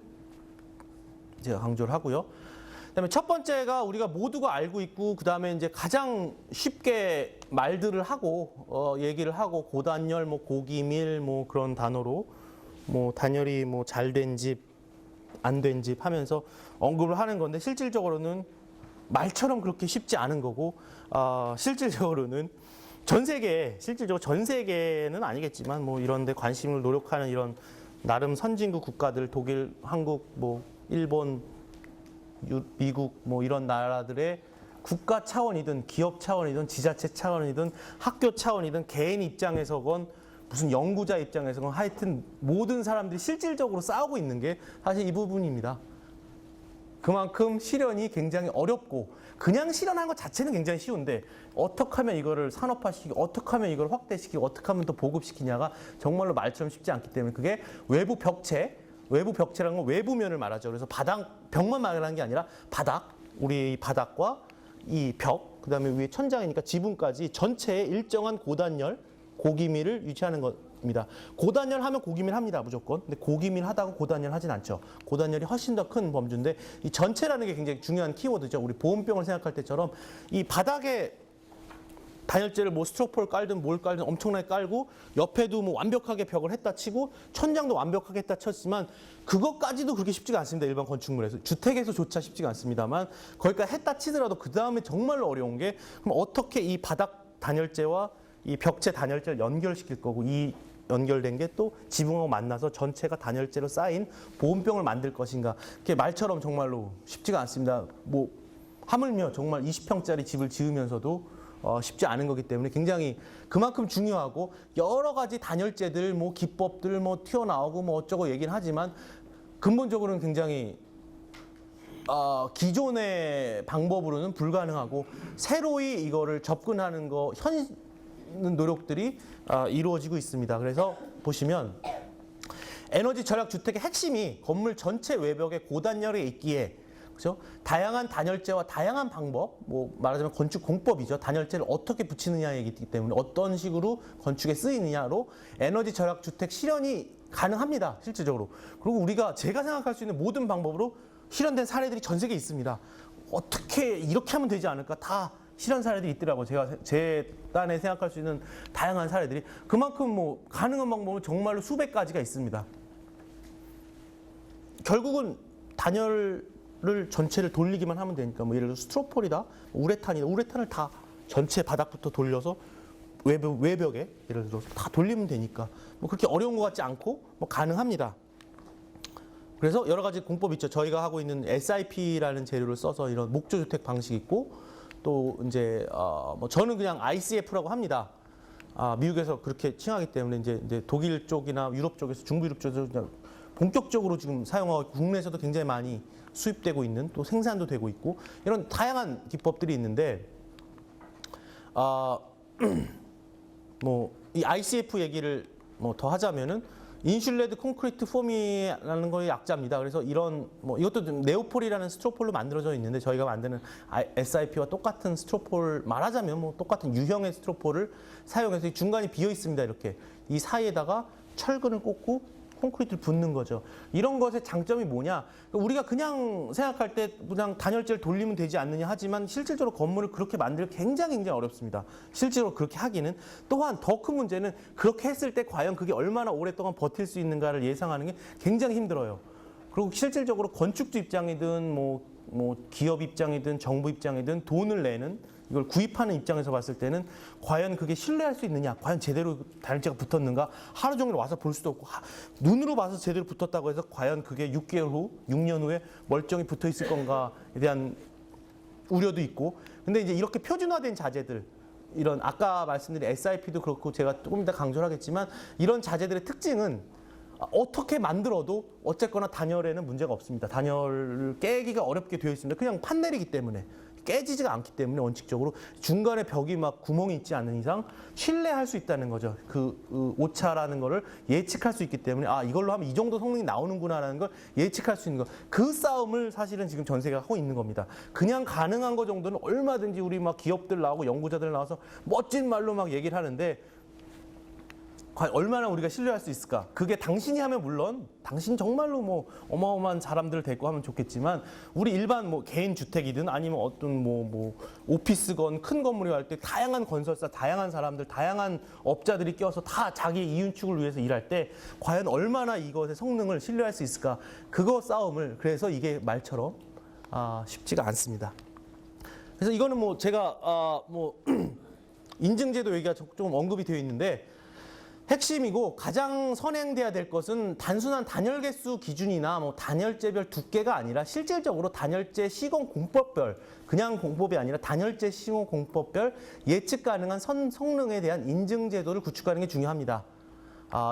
제가 강조를 하고요. 그다음에 첫 번째가 우리가 모두가 알고 있고, 그다음에 이제 가장 쉽게 말들을 하고 얘기를 하고, 고단열, 뭐 고기밀, 뭐 그런 단어로 뭐 단열이 뭐 잘된 집, 안 된 집 하면서 언급을 하는 건데 실질적으로는 말처럼 그렇게 쉽지 않은 거고 실질적으로는 실질적으로 전 세계는 아니겠지만 뭐 이런 데 관심을 노력하는 이런 나름 선진국 국가들 독일, 한국, 뭐 일본, 미국 뭐 이런 나라들의 국가 차원이든 기업 차원이든 지자체 차원이든 학교 차원이든 개인 입장에서건 무슨 연구자 입장에서건 하여튼 모든 사람들이 실질적으로 싸우고 있는 게 사실 이 부분입니다. 그만큼 실현이 굉장히 어렵고 그냥 실현하는 것 자체는 굉장히 쉬운데 어떻게 하면 이거를 산업화시키고 어떻게 하면 이걸 확대시키고 어떻게 하면 더 보급시키냐가 정말로 말처럼 쉽지 않기 때문에 그게 외부 벽체라는 건 외부면을 말하죠. 그래서 벽만 말하는 게 아니라 우리 바닥과 이 벽, 그다음에 위에 천장이니까 지붕까지 전체에 일정한 고단열, 고기밀을 유지하는 겁니다. 고단열 하면 고기밀 합니다, 무조건. 근데 고기밀 하다고 고단열 하진 않죠. 고단열이 훨씬 더 큰 범주인데 이 전체라는 게 굉장히 중요한 키워드죠. 우리 보온병을 생각할 때처럼 이 바닥에 단열재를 뭐 스티로폴 깔든 뭘 깔든 엄청나게 깔고 옆에도 뭐 완벽하게 벽을 했다 치고 천장도 완벽하게 했다 쳤지만 그것까지도 그렇게 쉽지가 않습니다. 일반 건축물에서. 주택에서조차 쉽지가 않습니다만 거기까지 했다 치더라도 그 다음에 정말로 어려운 게 그럼 어떻게 이 바닥 단열재와 이 벽체 단열재를 연결시킬 거고 이 연결된 게 또 지붕하고 만나서 전체가 단열재로 쌓인 보온병을 만들 것인가. 그게 말처럼 정말로 쉽지가 않습니다. 뭐 하물며 정말 20평짜리 집을 지으면서도 쉽지 않은 거기 때문에 굉장히 그만큼 중요하고 여러 가지 단열재들, 뭐 기법들 뭐 튀어나오고 뭐 어쩌고 얘기는 하지만 근본적으로는 굉장히 기존의 방법으로는 불가능하고 새로이 이거를 접근하는 노력들이 이루어지고 있습니다. 그래서 보시면 에너지 절약 주택의 핵심이 건물 전체 외벽에 고단열에 있기에 그렇죠? 다양한 단열재와 다양한 방법, 뭐 말하자면 건축 공법이죠. 단열재를 어떻게 붙이느냐이기 때문에 어떤 식으로 건축에 쓰이느냐로 에너지 절약 주택 실현이 가능합니다. 실질적으로. 그리고 제가 생각할 수 있는 모든 방법으로 실현된 사례들이 전 세계에 있습니다. 어떻게 이렇게 하면 되지 않을까? 다 실현 사례들이 있더라고요. 제 딴에 생각할 수 있는 다양한 사례들이. 그만큼 뭐 가능한 방법은 정말로 수백 가지가 있습니다. 결국은 단열을 전체를 돌리기만 하면 되니까 뭐 예를 들어 스티로폴이다, 우레탄을 다 전체 바닥부터 돌려서 외벽에 예를 들어서 다 돌리면 되니까 뭐 그렇게 어려운 것 같지 않고 뭐 가능합니다. 그래서 여러 가지 공법이 있죠. 저희가 하고 있는 SIP라는 재료를 써서 이런 목조주택 방식이 있고 또 이제 뭐 저는 그냥 ICF라고 합니다. 미국에서 그렇게 칭하기 때문에 이제 독일 쪽이나 유럽 쪽에서 중부 유럽 쪽에서 그냥 본격적으로 지금 사용하고 국내에서도 굉장히 많이 수입되고 있는 또 생산도 되고 있고 이런 다양한 기법들이 있는데 뭐 이 ICF 얘기를 뭐 더 하자면은 인슐레드 콘크리트 폼이라는 거의 약자입니다. 그래서 이런 뭐 이것도 네오폴이라는 스티로폴로 만들어져 있는데 저희가 만드는 SIP와 똑같은 스티로폴 말하자면 뭐 똑같은 유형의 스티로폴을 사용해서 이 중간이 비어 있습니다. 이렇게 이 사이에다가 철근을 꽂고 콘크리트를 붓는 거죠. 이런 것의 장점이 뭐냐? 우리가 그냥 생각할 때 그냥 단열재를 돌리면 되지 않느냐 하지만 실질적으로 건물을 그렇게 만들기 굉장히 어렵습니다. 실제로 그렇게 하기는. 또한 더 큰 문제는 그렇게 했을 때 과연 그게 얼마나 오랫동안 버틸 수 있는가를 예상하는 게 굉장히 힘들어요. 그리고 실질적으로 건축주 입장이든 뭐 기업 입장이든 정부 입장이든 돈을 내는 이걸 구입하는 입장에서 봤을 때는 과연 그게 신뢰할 수 있느냐, 과연 제대로 단열재가 붙었는가, 하루 종일 와서 볼 수도 없고 눈으로 봐서 제대로 붙었다고 해서 과연 그게 6개월 후, 6년 후에 멀쩡히 붙어 있을 건가에 대한 우려도 있고. 근데 이제 이렇게 표준화된 자재들, 이런 아까 말씀드린 SIP도 그렇고 제가 조금 이따 강조를 하겠지만 이런 자재들의 특징은 어떻게 만들어도 어쨌거나 단열에는 문제가 없습니다. 단열을 깨기가 어렵게 되어 있습니다. 그냥 판넬이기 때문에. 깨지지가 않기 때문에 원칙적으로 중간에 벽이 막 구멍이 있지 않는 이상 신뢰할 수 있다는 거죠. 그 오차라는 거를 예측할 수 있기 때문에 이걸로 하면 이 정도 성능이 나오는구나라는 걸 예측할 수 있는 거. 그 싸움을 사실은 지금 전 세계가 하고 있는 겁니다. 그냥 가능한 거 정도는 얼마든지 우리 막 기업들 나오고 연구자들 나와서 멋진 말로 막 얘기를 하는데 과연 얼마나 우리가 신뢰할 수 있을까? 그게 당신이 하면 물론 당신 정말로 뭐 어마어마한 사람들을 데리고 하면 좋겠지만 우리 일반 뭐 개인 주택이든 아니면 어떤 뭐 오피스건 큰 건물이 할 때 다양한 건설사, 다양한 사람들, 다양한 업자들이 껴서 다 자기 이윤축을 위해서 일할 때 과연 얼마나 이것의 성능을 신뢰할 수 있을까? 그거 싸움을 그래서 이게 말처럼 쉽지가 않습니다. 그래서 이거는 뭐 제가 인증제도 얘기가 조금 언급이 되어 있는데 핵심이고 가장 선행돼야 될 것은 단순한 단열 개수 기준이나 뭐 단열재별 두께가 아니라 실질적으로 단열재 시공 공법별 그냥 공법이 아니라 단열재 시공 공법별 예측 가능한 성능에 대한 인증 제도를 구축하는 게 중요합니다.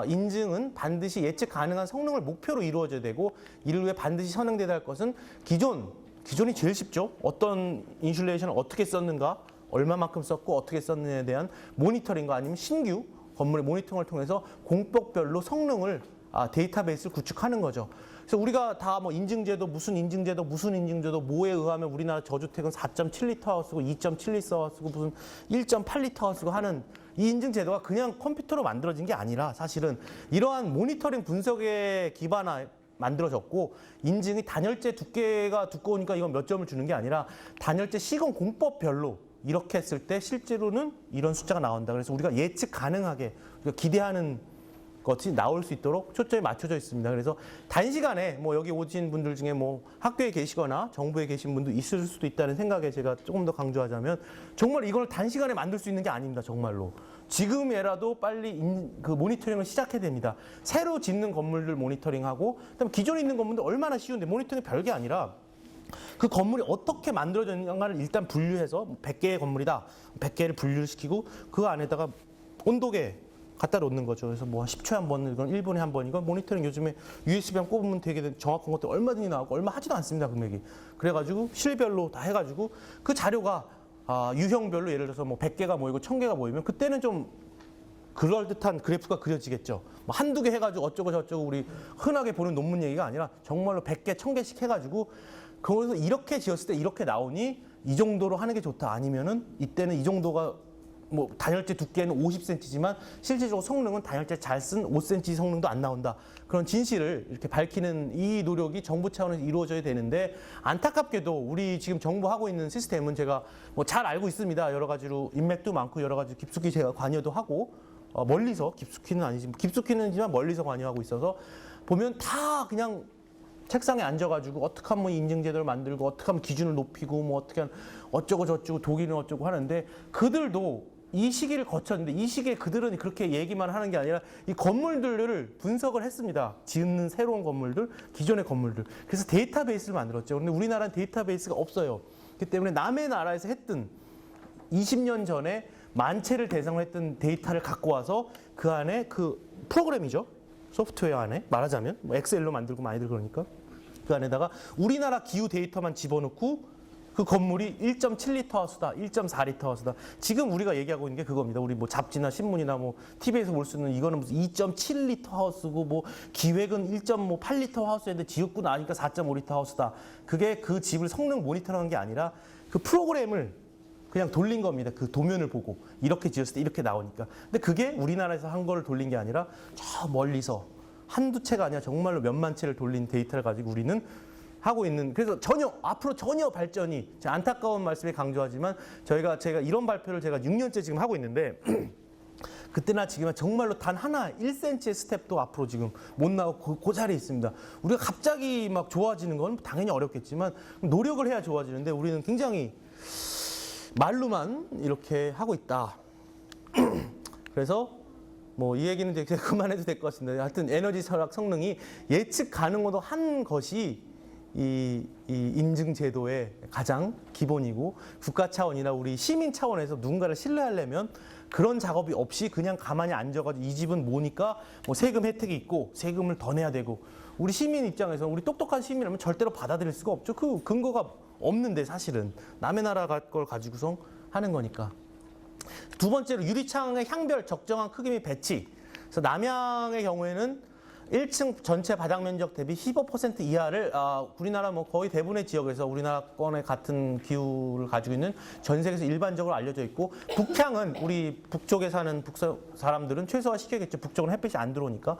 인증은 반드시 예측 가능한 성능을 목표로 이루어져야 되고 이를 위해 반드시 선행돼야 할 것은 기존이 제일 쉽죠. 어떤 인슐레이션을 어떻게 썼는가, 얼마만큼 썼고 어떻게 썼느냐에 대한 모니터링과 아니면 신규 건물의 모니터링을 통해서 공법별로 성능을 데이터베이스를 구축하는 거죠. 그래서 우리가 다 뭐 인증제도 무슨 인증제도 뭐에 의하면 우리나라 저주택은 4.7리터 하우스고 2.7리터 하우스고 무슨 1.8리터 하우스고 하는 이 인증제도가 그냥 컴퓨터로 만들어진 게 아니라 사실은 이러한 모니터링 분석에 기반한 만들어졌고 인증이 단열재 두께가 두꺼우니까 이건 몇 점을 주는 게 아니라 단열재 시공 공법별로 이렇게 했을 때 실제로는 이런 숫자가 나온다. 그래서 우리가 예측 가능하게 우리가 기대하는 것이 나올 수 있도록 초점이 맞춰져 있습니다. 그래서 단시간에 뭐 여기 오신 분들 중에 뭐 학교에 계시거나 정부에 계신 분도 있을 수도 있다는 생각에 제가 조금 더 강조하자면 정말 이걸 단시간에 만들 수 있는 게 아닙니다. 정말로. 지금이라도 빨리 그 모니터링을 시작해야 됩니다. 새로 짓는 건물들 모니터링하고 그다음에 기존에 있는 건물들 얼마나 쉬운데 모니터링이 별게 아니라 그 건물이 어떻게 만들어졌는가를 일단 분류해서 100개의 건물이다. 100개를 분류를 시키고 그 안에다가 온도계 갖다 놓는 거죠. 그래서 뭐 10초에 한 번, 이건 1분에 한 번, 이건 모니터링 요즘에 USB만 꼽으면 되게 정확한 것도 얼마든지 나오고 얼마 하지도 않습니다. 금액이. 그래가지고 실별로 다 해가지고 그 자료가 유형별로 예를 들어서 뭐 100개가 모이고 1000개가 모이면 그때는 좀 그럴듯한 그래프가 그려지겠죠. 뭐 한두 개 해가지고 어쩌고 저쩌고 우리 흔하게 보는 논문 얘기가 아니라 정말로 100개, 1000개씩 해가지고 그래서 이렇게 지었을 때 이렇게 나오니 이 정도로 하는 게 좋다. 아니면은 이때는 이 정도가 뭐 단열재 두께는 50cm지만 실질적으로 성능은 단열재 잘 쓴 5cm 성능도 안 나온다. 그런 진실을 이렇게 밝히는 이 노력이 정부 차원에서 이루어져야 되는데 안타깝게도 우리 지금 정부 하고 있는 시스템은 제가 뭐 잘 알고 있습니다. 여러 가지로 인맥도 많고 여러 가지 깊숙이 제가 관여도 하고 멀리서 깊숙이는 아니지만 깊숙이는지만 멀리서 관여하고 있어서 보면 다 그냥 책상에 앉아가지고 어떻게 하면 인증제도를 만들고 어떻게 하면 기준을 높이고 뭐 어떻게 하면 어쩌고 저쩌고 독일은 어쩌고 하는데 그들도 이 시기를 거쳤는데 이 시기에 그들은 그렇게 얘기만 하는 게 아니라 이 건물들을 분석을 했습니다. 짓는 새로운 건물들, 기존의 건물들. 그래서 데이터베이스를 만들었죠. 그런데 우리나라는 데이터베이스가 없어요. 그렇기 때문에 남의 나라에서 했던 20년 전에 만 채를 대상으로 했던 데이터를 갖고 와서 그 안에 그 프로그램이죠. 소프트웨어 안에 말하자면 뭐 엑셀로 만들고 많이들 그러니까 그 안에다가 우리나라 기후 데이터만 집어넣고 그 건물이 1.7리터 하우스다, 1.4리터 하우스다. 지금 우리가 얘기하고 있는 게 그겁니다. 우리 뭐 잡지나 신문이나 뭐 TV에서 볼 수 있는 이거는 무슨 2.7리터 하우스고 뭐 기획은 1.8리터 하우스인데 지역구 나니까 4.5리터 하우스다. 그게 그 집을 성능 모니터하는 게 아니라 그 프로그램을 그냥 돌린 겁니다. 그 도면을 보고 이렇게 지었을 때 이렇게 나오니까. 근데 그게 우리나라에서 한 거를 돌린 게 아니라 저 멀리서 한두 채가 아니라 정말로 몇만 채를 돌린 데이터를 가지고 우리는 하고 있는. 그래서 앞으로 전혀 발전이 안타까운 말씀에 강조하지만 제가 이런 발표를 제가 6년째 지금 하고 있는데 그때나 지금은 정말로 단 하나 1cm의 스텝도 앞으로 지금 못 나오고 그 자리에 있습니다. 우리가 갑자기 막 좋아지는 건 당연히 어렵겠지만 노력을 해야 좋아지는데 우리는 굉장히 말로만 이렇게 하고 있다. 그래서 뭐 이 얘기는 이제 그만해도 될 것 같습니다. 하여튼 에너지 절약 성능이 예측 가능도 한 것이 이 인증 제도의 가장 기본이고 국가 차원이나 우리 시민 차원에서 누군가를 신뢰하려면 그런 작업이 없이 그냥 가만히 앉아가지고 이 집은 뭐니까 뭐 세금 혜택이 있고 세금을 더 내야 되고 우리 시민 입장에서 우리 똑똑한 시민이라면 절대로 받아들일 수가 없죠. 그 근거가 없는데 사실은 남의 나라 걸 가지고서 하는 거니까. 두 번째로 유리창의 향별 적정한 크기 및 배치. 그래서 남향의 경우에는 1층 전체 바닥 면적 대비 15% 이하를 우리나라 뭐 거의 대부분의 지역에서 우리나라권의 같은 기후를 가지고 있는 전 세계에서 일반적으로 알려져 있고, 북향은 우리 북쪽에 사는 사람들은 최소화 시켜야겠죠. 북쪽은 햇빛이 안 들어오니까.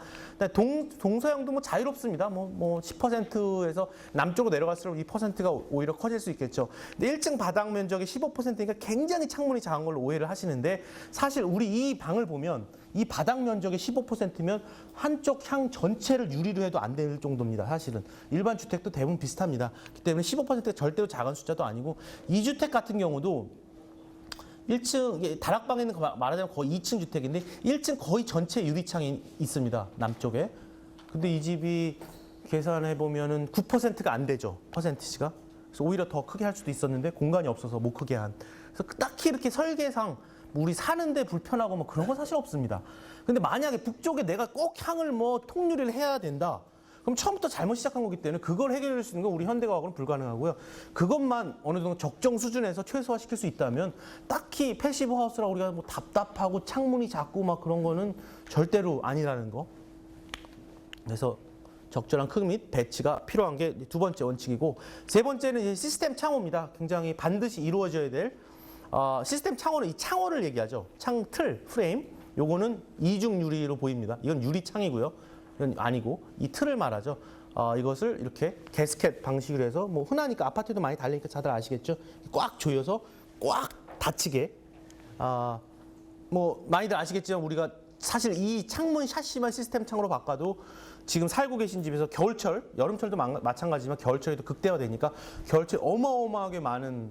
동서양도 뭐 자유롭습니다. 뭐 10%에서 남쪽으로 내려갈수록 이 퍼센트가 오히려 커질 수 있겠죠. 근데 1층 바닥 면적이 15%니까 굉장히 창문이 작은 걸로 오해를 하시는데, 사실 우리 이 방을 보면 이 바닥 면적의 15%면 한쪽 향 전체를 유리로 해도 안 될 정도입니다. 사실은 일반 주택도 대부분 비슷합니다. 그렇기 때문에 15%가 절대로 작은 숫자도 아니고, 2주택 같은 경우도 1층 다락방에 있는 거 말하자면 거의 2층 주택인데 1층 거의 전체 유리창이 있습니다. 남쪽에. 근데 이 집이 계산해 보면은 9%가 안 되죠. 퍼센티지가. 그래서 오히려 더 크게 할 수도 있었는데 공간이 없어서 못 크게 한. 그래서 딱히 이렇게 설계상 우리 사는데 불편하고 뭐 그런 건 사실 없습니다. 근데 만약에 북쪽에 내가 꼭 향을 뭐 통유리를 해야 된다. 그럼 처음부터 잘못 시작한 거기 때문에 그걸 해결할 수 있는 건 우리 현대과학으로는 불가능하고요. 그것만 어느 정도 적정 수준에서 최소화시킬 수 있다면 딱히 패시브 하우스라고 우리가 뭐 답답하고 창문이 작고 막 그런 거는 절대로 아니라는 거. 그래서 적절한 크기 및 배치가 필요한 게 두 번째 원칙이고, 세 번째는 이제 시스템 창호입니다. 굉장히 반드시 이루어져야 될 시스템 창호는 이 창호를 얘기하죠. 창틀, 프레임. 요거는 이중 유리로 보입니다. 이건 유리창이고요. 이건 아니고 이 틀을 말하죠. 이것을 이렇게 게스켓 방식으로 해서 뭐 흔하니까 아파트도 많이 달리니까 다들 아시겠죠. 꽉 조여서 꽉 닫히게. 뭐 많이들 아시겠지만 우리가 사실 이 창문 샤시만 시스템 창으로 바꿔도 지금 살고 계신 집에서 겨울철, 여름철도 마찬가지지만 겨울철에도 극대화되니까 겨울철 어마어마하게 많은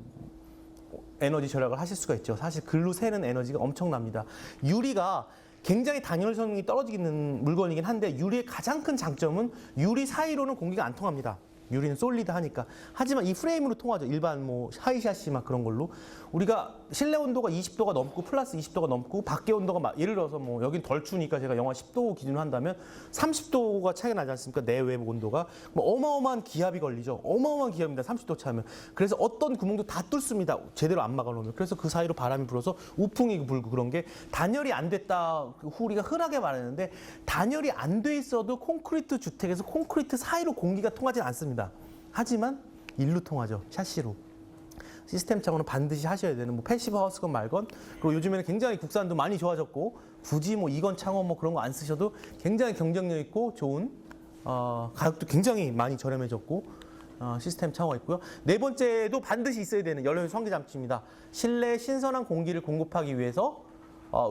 에너지 절약을 하실 수가 있죠. 사실 글로 새는 에너지가 엄청납니다. 유리가 굉장히 단열성이 떨어지는 물건이긴 한데, 유리의 가장 큰 장점은 유리 사이로는 공기가 안 통합니다. 유리는 솔리드하니까. 하지만 이 프레임으로 통하죠. 일반 뭐 하이샤시 막 그런 걸로. 우리가 실내 온도가 20도가 넘고 플러스 20도가 넘고 밖에 온도가 막 예를 들어서 뭐 여긴 덜 추우니까 제가 영하 10도 기준으로 한다면 30도가 차이가 나지 않습니까? 내외부 온도가. 뭐 어마어마한 기압이 걸리죠. 어마어마한 기압입니다. 30도 차면. 그래서 어떤 구멍도 다 뚫습니다. 제대로 안 막아놓으면. 그래서 그 사이로 바람이 불어서 우풍이 불고 그런 게 단열이 안 됐다. 우리가 흔하게 말하는데, 단열이 안 돼 있어도 콘크리트 주택에서 콘크리트 사이로 공기가 통하지 않습니다. 하지만 일로 통하죠. 샤시로. 시스템 창호는 반드시 하셔야 되는, 뭐 패시브 하우스건 말건. 그리고 요즘에는 굉장히 국산도 많이 좋아졌고, 굳이 뭐 이건 창호 뭐 그런 거 안 쓰셔도 굉장히 경쟁력 있고 좋은, 가격도 굉장히 많이 저렴해졌고, 시스템 창호가 있고요. 네 번째도 반드시 있어야 되는 연료 환기 장치입니다. 실내 신선한 공기를 공급하기 위해서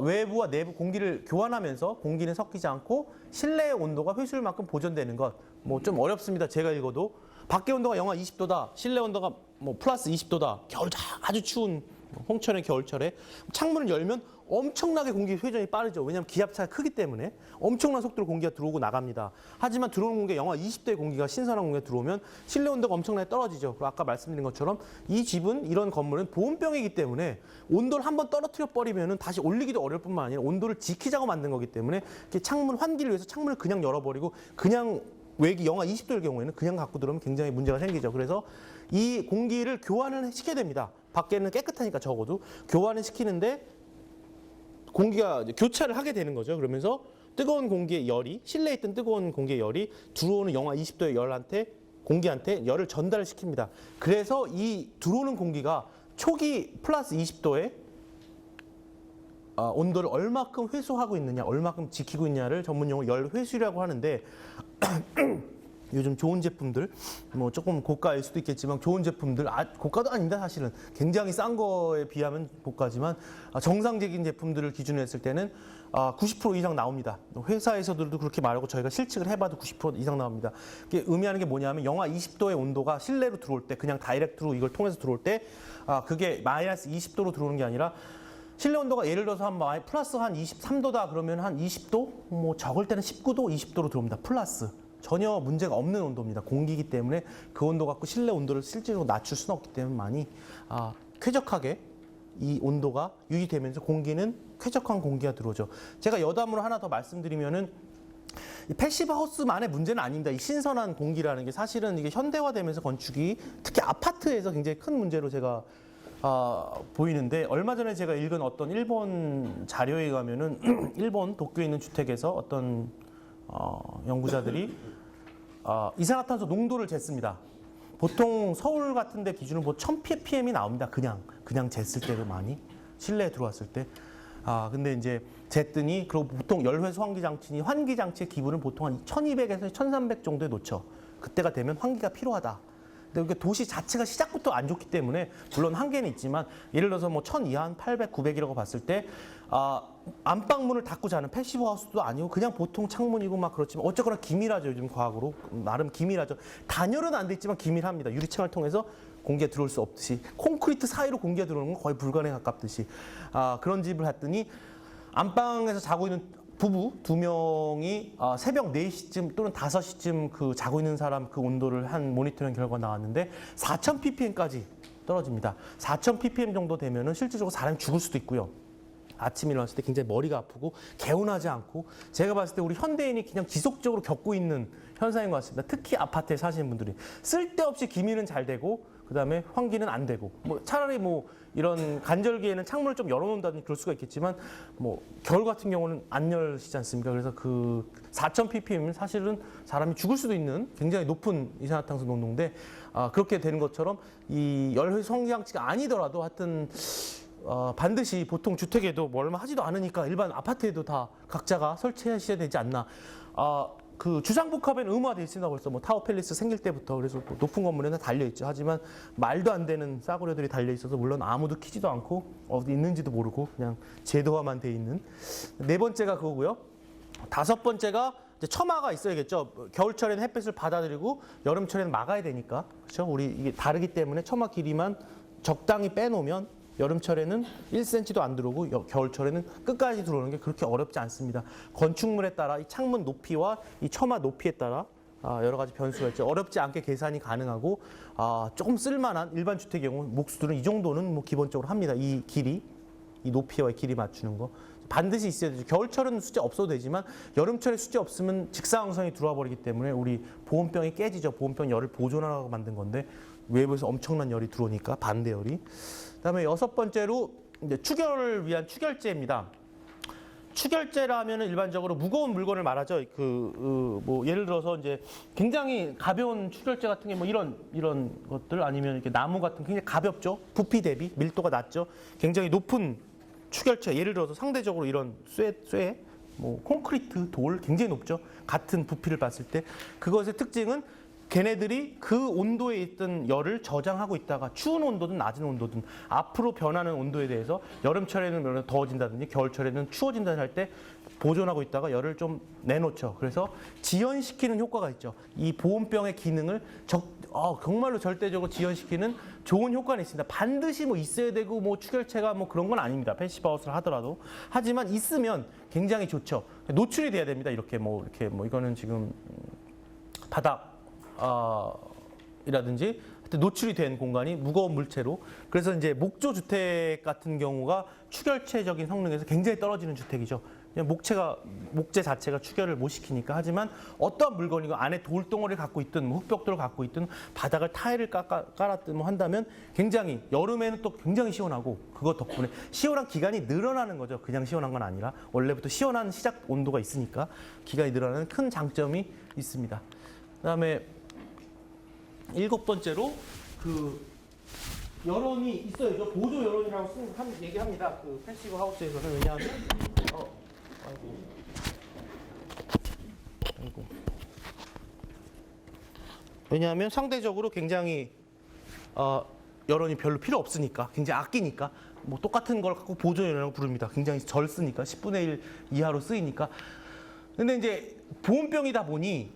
외부와 내부 공기를 교환하면서 공기는 섞이지 않고 실내의 온도가 회수율만큼 보존되는 것. 뭐 좀 어렵습니다. 제가 읽어도. 밖에 온도가 영하 20도다. 실내 온도가 뭐 플러스 20도다. 겨울 아주 추운 홍천의 겨울철에 창문을 열면 엄청나게 공기 회전이 빠르죠. 왜냐하면 기압차가 크기 때문에 엄청난 속도로 공기가 들어오고 나갑니다. 하지만 들어오는 공기가 영하 20도의 공기가 신선한 공기가 들어오면 실내 온도가 엄청나게 떨어지죠. 그리고 아까 말씀드린 것처럼 이 집은, 이런 건물은 보온병이기 때문에 온도를 한번 떨어뜨려 버리면 다시 올리기도 어려울 뿐만 아니라 온도를 지키자고 만든 거기 때문에 창문 환기를 위해서 창문을 그냥 열어버리고 그냥 외기 영하 20도일 경우에는 그냥 갖고 들어오면 굉장히 문제가 생기죠. 그래서 이 공기를 교환을 시켜야 됩니다. 밖에는 깨끗하니까 적어도 교환을 시키는데 공기가 교차를 하게 되는 거죠. 그러면서 뜨거운 공기의 열이, 실내에 있던 뜨거운 공기의 열이 들어오는 영하 20도의 공기한테 열을 전달을 시킵니다. 그래서 이 들어오는 공기가 초기 플러스 20도에 온도를 얼마큼 회수하고 있느냐, 얼마큼 지키고 있냐를 전문용어로 열 회수라고 하는데, 요즘 좋은 제품들, 뭐 조금 고가일 수도 있겠지만 좋은 제품들, 고가도 아닙니다. 사실은 굉장히 싼 거에 비하면 고가지만 정상적인 제품들을 기준으로 했을 때는 90% 이상 나옵니다. 회사에서들도 그렇게 말하고 저희가 실측을 해봐도 90% 이상 나옵니다. 이게 의미하는 게 뭐냐면 영하 20도의 온도가 실내로 들어올 때, 그냥 다이렉트로 이걸 통해서 들어올 때 그게 마이너스 20도로 들어오는 게 아니라, 실내 온도가 예를 들어서 한 플러스 한 23도다 그러면 한 20도, 뭐 적을 때는 19도, 20도로 들어옵니다. 플러스. 전혀 문제가 없는 온도입니다. 공기이기 때문에 그 온도 갖고 실내 온도를 실질적으로 낮출 수는 없기 때문에 많이 쾌적하게 이 온도가 유지되면서 공기는 쾌적한 공기가 들어오죠. 제가 여담으로 하나 더 말씀드리면은, 이 패시브 하우스만의 문제는 아닙니다. 이 신선한 공기라는 게 사실은 이게 현대화되면서 건축이 특히 아파트에서 굉장히 큰 문제로 제가 보이는데, 얼마 전에 제가 읽은 어떤 일본 자료에 가면은 일본 도쿄에 있는 주택에서 어떤 연구자들이 이산화탄소 농도를 쟀습니다. 보통 서울 같은 데 기준으로 뭐 1000ppm이 나옵니다. 그냥 쟀을 때도 많이 실내에 들어왔을 때. 근데 이제 쟀더니 그리고 보통 열회수 환기장치니 환기장치의 기분을 보통 한 1200에서 1300 정도에 놓죠. 그때가 되면 환기가 필요하다. 근데 그러니까 도시 자체가 시작부터 안 좋기 때문에 물론 한계는 있지만 예를 들어서 뭐 1000 이하, 800, 900이라고 봤을 때 안방문을 닫고 자는 패시브 하우스도 아니고 그냥 보통 창문이고 막 그렇지만 어쨌거나 기밀하죠. 요즘 과학으로 나름 기밀하죠. 단열은 안 돼 있지만 기밀합니다. 유리창을 통해서 공기가 들어올 수 없듯이 콘크리트 사이로 공기가 들어오는 건 거의 불가능에 가깝듯이 그런 집을 했더니 안방에서 자고 있는 부부 2명이 새벽 4시쯤 또는 5시쯤 그 자고 있는 사람 그 온도를 한 모니터링 결과 나왔는데 4000ppm까지 떨어집니다. 4000ppm 정도 되면은 실질적으로 사람이 죽을 수도 있고요. 아침에 일어났을 때 굉장히 머리가 아프고 개운하지 않고 제가 봤을 때 우리 현대인이 그냥 지속적으로 겪고 있는 현상인 것 같습니다. 특히 아파트에 사시는 분들이 쓸데없이 기미는 잘 되고 그다음에 환기는 안 되고 뭐 차라리 뭐 이런 간절기에는 창문을 좀 열어놓는다든지 그럴 수가 있겠지만 뭐 겨울 같은 경우는 안 열시지 않습니까? 그래서 그 4000ppm은 사실은 사람이 죽을 수도 있는 굉장히 높은 이산화탄소 농도인데 그렇게 되는 것처럼 이 열회수 환기장치가 아니더라도 하여튼 반드시 보통 주택에도 뭐 얼마 하지도 않으니까 일반 아파트에도 다 각자가 설치하셔야 되지 않나. 그 주상복합에는 의무화되어 있습니다. 벌써 뭐 타워팰리스 생길 때부터 그래서 뭐 높은 건물에는 달려 있죠. 하지만 말도 안 되는 싸구려들이 달려 있어서 물론 아무도 키지도 않고 어디 있는지도 모르고 그냥 제도화만 돼 있는. 네 번째가 그거고요. 다섯 번째가 이제 처마가 있어야겠죠. 겨울철에는 햇빛을 받아들이고 여름철에는 막아야 되니까 그렇죠. 우리 이게 다르기 때문에 처마 길이만 적당히 빼놓으면. 여름철에는 1cm도 안 들어오고 겨울철에는 끝까지 들어오는 게 그렇게 어렵지 않습니다. 건축물에 따라 이 창문 높이와 이 처마 높이에 따라 여러 가지 변수가 있죠. 어렵지 않게 계산이 가능하고 조금 쓸만한 일반 주택의 경우 목수들은 이 정도는 뭐 기본적으로 합니다. 이 길이, 이 높이와 길이 맞추는 거. 반드시 있어야 되죠. 겨울철은 수제 없어도 되지만 여름철에 수제 없으면 직사광선이 들어와 버리기 때문에 우리 보온병이 깨지죠. 보온병 열을 보존하라고 만든 건데 외부에서 엄청난 열이 들어오니까 반대 열이. 그다음에 여섯 번째로 이제 추결을 위한 추결제입니다. 추결제라면은 일반적으로 무거운 물건을 말하죠. 뭐 예를 들어서 이제 굉장히 가벼운 추결제 같은 게 뭐 이런 것들 아니면 이렇게 나무 같은 굉장히 가볍죠. 부피 대비 밀도가 낮죠. 굉장히 높은 추결제 예를 들어서 상대적으로 이런 쇠 뭐 콘크리트 돌 굉장히 높죠. 같은 부피를 봤을 때 그것의 특징은 걔네들이 그 온도에 있던 열을 저장하고 있다가 추운 온도든 낮은 온도든 앞으로 변하는 온도에 대해서 여름철에는 더워진다든지 겨울철에는 추워진다든지 할 때 보존하고 있다가 열을 좀 내놓죠. 그래서 지연시키는 효과가 있죠. 이 보온병의 기능을 정말로 절대적으로 지연시키는 좋은 효과는 있습니다. 반드시 뭐 있어야 되고 뭐 추결체가 뭐 그런 건 아닙니다. 패시브 하우스를 하더라도. 하지만 있으면 굉장히 좋죠. 노출이 돼야 됩니다. 이렇게 뭐 이거는 지금 바닥 이라든지 노출이 된 공간이 무거운 물체로 그래서 이제 목조 주택 같은 경우가 추결체적인 성능에서 굉장히 떨어지는 주택이죠. 그냥 목재 자체가 추결을 못 시키니까 하지만 어떠한 물건이고 안에 돌덩어리를 갖고 있든 뭐 흙벽돌을 갖고 있든 바닥을 타일을 깔았든 뭐 한다면 굉장히 여름에는 또 굉장히 시원하고 그것 덕분에 시원한 기간이 늘어나는 거죠. 그냥 시원한 건 아니라 원래부터 시원한 시작 온도가 있으니까 기간이 늘어나는 큰 장점이 있습니다. 그다음에 일곱 번째로 그 여론이 있어야죠. 보조 여론이라고 얘기합니다. 그 패시브 하우스에서는 왜냐하면 왜냐하면 상대적으로 굉장히 여론이 별로 필요 없으니까 굉장히 아끼니까 뭐 똑같은 걸 갖고 보조 여론이라고 부릅니다. 굉장히 덜 쓰니까 10분의 1 이하로 쓰이니까. 근데 이제 보온병이다 보니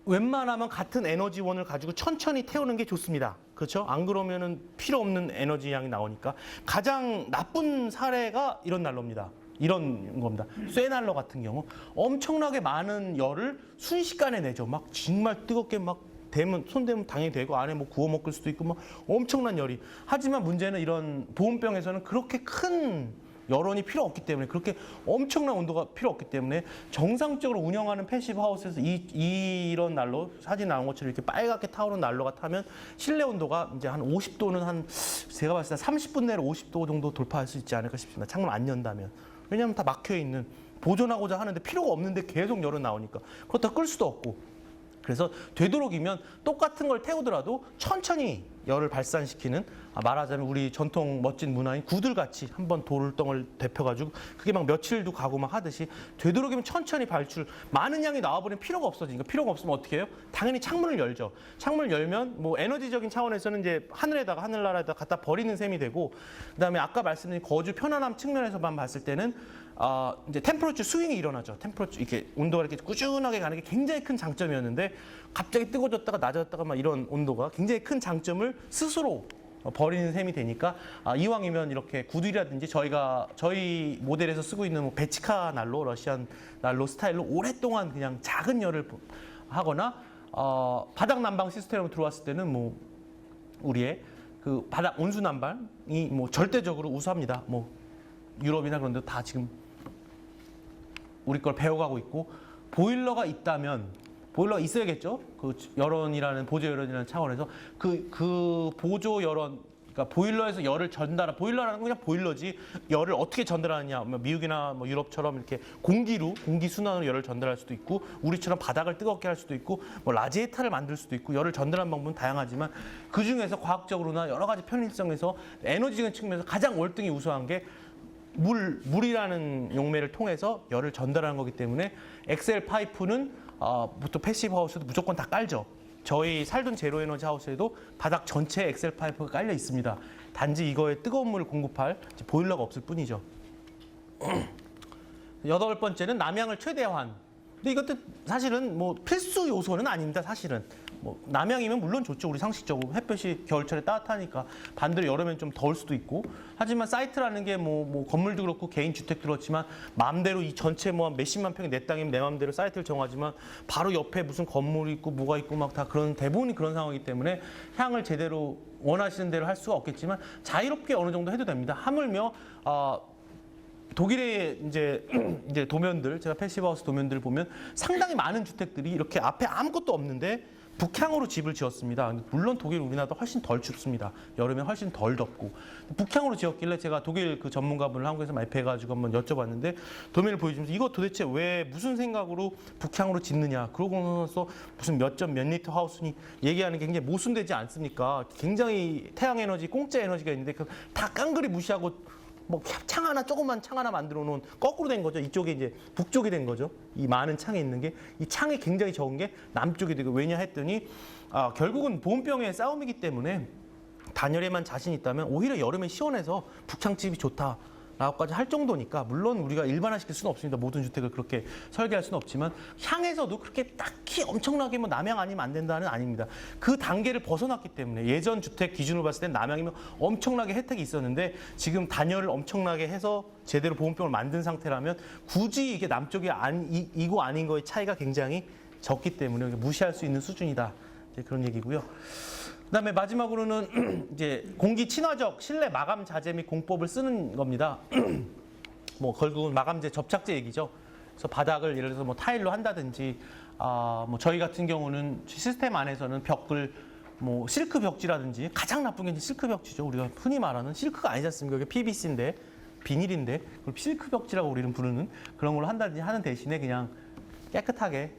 웬만하면 같은 에너지원을 가지고 천천히 태우는 게 좋습니다. 그렇죠? 안 그러면은 필요 없는 에너지 양이 나오니까 가장 나쁜 사례가 이런 난로입니다. 이런 겁니다. 쇠난로 같은 경우 엄청나게 많은 열을 순식간에 내죠. 막 정말 뜨겁게 막 손 대면 당연히 되고 안에 뭐 구워 먹을 수도 있고 막 엄청난 열이. 하지만 문제는 이런 보온병에서는 그렇게 큰 여론이 필요 없기 때문에 그렇게 엄청난 온도가 필요 없기 때문에 정상적으로 운영하는 패시브 하우스에서 이런 난로 사진 나온 것처럼 이렇게 빨갛게 타오르는 난로가 타면 실내 온도가 이제 한 50도는 한 제가 봤을 때 30분 내로 50도 정도 돌파할 수 있지 않을까 싶습니다. 창문 안 연다면. 왜냐하면 다 막혀 있는 보존하고자 하는데 필요가 없는데 계속 열은 나오니까 그렇다고 끌 수도 없고. 그래서 되도록이면 똑같은 걸 태우더라도 천천히 열을 발산시키는, 말하자면 우리 전통 멋진 문화인 구들같이 한번 돌덩을 데펴가지고 그게 막 며칠도 가고 막 하듯이 되도록이면 천천히 발출, 많은 양이 나와버리면 필요가 없어지니까, 필요가 없으면 어떻게 해요? 당연히 창문을 열죠. 창문을 열면 뭐 에너지적인 차원에서는 이제 하늘나라에다 갖다 버리는 셈이 되고, 그다음에 아까 말씀드린 거주 편안함 측면에서만 봤을 때는 이제 템퍼러처 스윙이 일어나죠. 템퍼러처 이렇게 온도가 이렇게 꾸준하게 가는 게 굉장히 큰 장점이었는데 갑자기 뜨거워졌다가 낮아졌다가 막 이런 온도가 굉장히 큰 장점을 스스로 버리는 셈이 되니까, 이왕이면 이렇게 구들이라든지 저희 모델에서 쓰고 있는 뭐 베치카 난로, 러시안 난로 스타일로 오랫동안 그냥 작은 열을 하거나, 바닥 난방 시스템으로 들어왔을 때는 뭐 우리의 그 바닥 온수 난방이 뭐 절대적으로 우수합니다. 뭐 유럽이나 그런 데 다 지금 우리 걸 배워가고 있고, 보일러가 있다면 보일러가 있어야겠죠. 그 열원이라는 보조 열원이라는 차원에서 그 보조 열원, 그러니까 보일러에서 열을 보일러라는 건 그냥 보일러지, 열을 어떻게 전달하느냐, 미국이나 뭐 유럽처럼 이렇게 공기 순환으로 열을 전달할 수도 있고, 우리처럼 바닥을 뜨겁게 할 수도 있고, 뭐 라지에이터를 만들 수도 있고, 열을 전달하는 방법은 다양하지만 그 중에서 과학적으로나 여러 가지 편의성에서 에너지적인 측면에서 가장 월등히 우수한 게 물이라는 용매를 통해서 열을 전달하는 거기 때문에, 엑셀 파이프는 보통 패시브 하우스도 무조건 다 깔죠. 저희 살돈 제로 에너지 하우스에도 바닥 전체에 엑셀 파이프가 깔려 있습니다. 단지 이거에 뜨거운 물을 공급할 보일러가 없을 뿐이죠. 8번째는 남양을 최대화한. 근데 이것도 사실은 뭐 필수 요소는 아닙니다. 사실은 뭐 남양이면 물론 좋죠. 우리 상식적으로 햇볕이 겨울철에 따뜻하니까 반대로 여름엔 좀 더울 수도 있고. 하지만 사이트라는 게 뭐 건물도 그렇고 개인 주택도 그렇지만 마음대로 이 전체 뭐 몇십만 평이 내 땅이면 내 마음대로 사이트를 정하지만 바로 옆에 무슨 건물이 있고 뭐가 있고 막 다 그런 대부분이 그런 상황이기 때문에 향을 제대로 원하시는 대로 할 수가 없겠지만 자유롭게 어느 정도 해도 됩니다. 하물며 독일의 이제 도면들, 제가 패시브하우스 도면들을 보면 상당히 많은 주택들이 이렇게 앞에 아무것도 없는데 북향으로 집을 지었습니다. 물론 독일, 우리나라도 훨씬 덜 춥습니다. 여름에 훨씬 덜 덥고. 북향으로 지었길래 제가 독일 그 전문가분을 한국에서 많이 뵈가지고 한번 여쭤봤는데, 도면을 보여주면서 이거 도대체 왜 무슨 생각으로 북향으로 짓느냐. 그러고 나서 무슨 몇 리터 하우스니 얘기하는 게 굉장히 모순되지 않습니까? 굉장히 태양에너지, 공짜 에너지가 있는데 다 깡그리 무시하고 뭐 조그만 창 하나 만들어 놓은, 거꾸로 된 거죠. 이쪽에 이제 북쪽이 된 거죠. 이 많은 창에 있는 게, 이 창이 굉장히 적은 게 남쪽이 되고, 왜냐 했더니 결국은 보온병의 싸움이기 때문에 단열에만 자신이 있다면 오히려 여름에 시원해서 북창집이 좋다 라고까지 할 정도니까, 물론 우리가 일반화시킬 수는 없습니다. 모든 주택을 그렇게 설계할 수는 없지만 향에서도 그렇게 딱히 엄청나게 뭐 남양 아니면 안 된다는 아닙니다. 그 단계를 벗어났기 때문에, 예전 주택 기준으로 봤을 땐 남양이면 엄청나게 혜택이 있었는데 지금 단열을 엄청나게 해서 제대로 보온병을 만든 상태라면 굳이 이게 남쪽이 이고 아닌 거의 차이가 굉장히 적기 때문에 무시할 수 있는 수준이다. 이제 그런 얘기고요. 그다음에 마지막으로는 이제 공기 친화적 실내 마감 자재 및 공법을 쓰는 겁니다. 뭐 결국은 마감재 접착제 얘기죠. 그래서 바닥을 예를 들어서 뭐 타일로 한다든지, 뭐 저희 같은 경우는 시스템 안에서는 벽을 뭐 실크 벽지라든지, 가장 나쁜 게 이제 실크 벽지죠. 우리가 흔히 말하는 실크가 아니지 않습니까? 이게 PVC인데, 비닐인데 그걸 실크 벽지라고 우리는 부르는 그런 걸 한다든지 하는 대신에 그냥 깨끗하게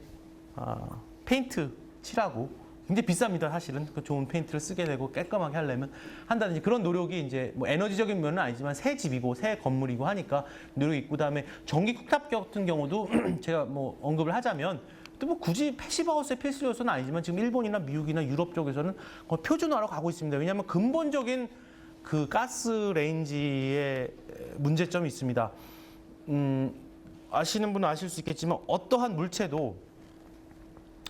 페인트 칠하고, 굉장히 비쌉니다. 사실은 그 좋은 페인트를 쓰게 되고 깔끔하게 하려면 한다든지, 그런 노력이 이제 뭐 에너지적인 면은 아니지만 새 집이고 새 건물이고 하니까 노력이 있고, 그다음에 전기 쿡탑 같은 경우도 제가 뭐 언급을 하자면, 또 뭐 굳이 패시브하우스의 필수 요소는 아니지만 지금 일본이나 미국이나 유럽 쪽에서는 거의 표준화로 가고 있습니다. 왜냐하면 근본적인 그 가스 레인지의 문제점이 있습니다. 아시는 분은 아실 수 있겠지만 어떠한 물체도,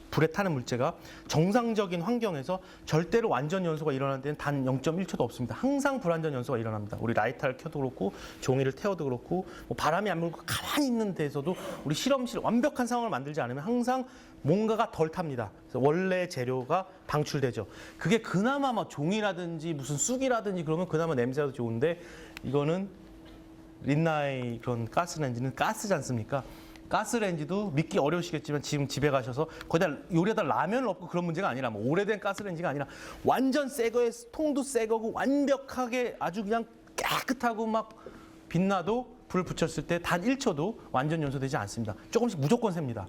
불에 타는 물체가 정상적인 환경에서 절대로 완전 연소가 일어나는 데는 단 0.1초도 없습니다. 항상 불완전 연소가 일어납니다. 우리 라이터를 켜도 그렇고 종이를 태워도 그렇고, 뭐 바람이 안 불고 가만히 있는 데서도 우리 실험실 완벽한 상황을 만들지 않으면 항상 뭔가가 덜 탑니다. 그래서 원래 재료가 방출되죠. 그게 그나마 뭐 종이라든지 무슨 쑥이라든지 그러면 그나마 냄새가 좋은데, 이거는 린나의 그런 가스레인지는 가스지 않습니까? 가스레인지도 믿기 어려우시겠지만 지금 집에 가셔서 거기다 요리하다 라면을 넣고 그런 문제가 아니라, 뭐 오래된 가스레인지가 아니라 완전 새 거에 통도 새 거고 완벽하게 아주 그냥 깨끗하고 막 빛나도 불을 붙였을 때 단 1초도 완전 연소되지 않습니다. 조금씩 무조건 셉니다.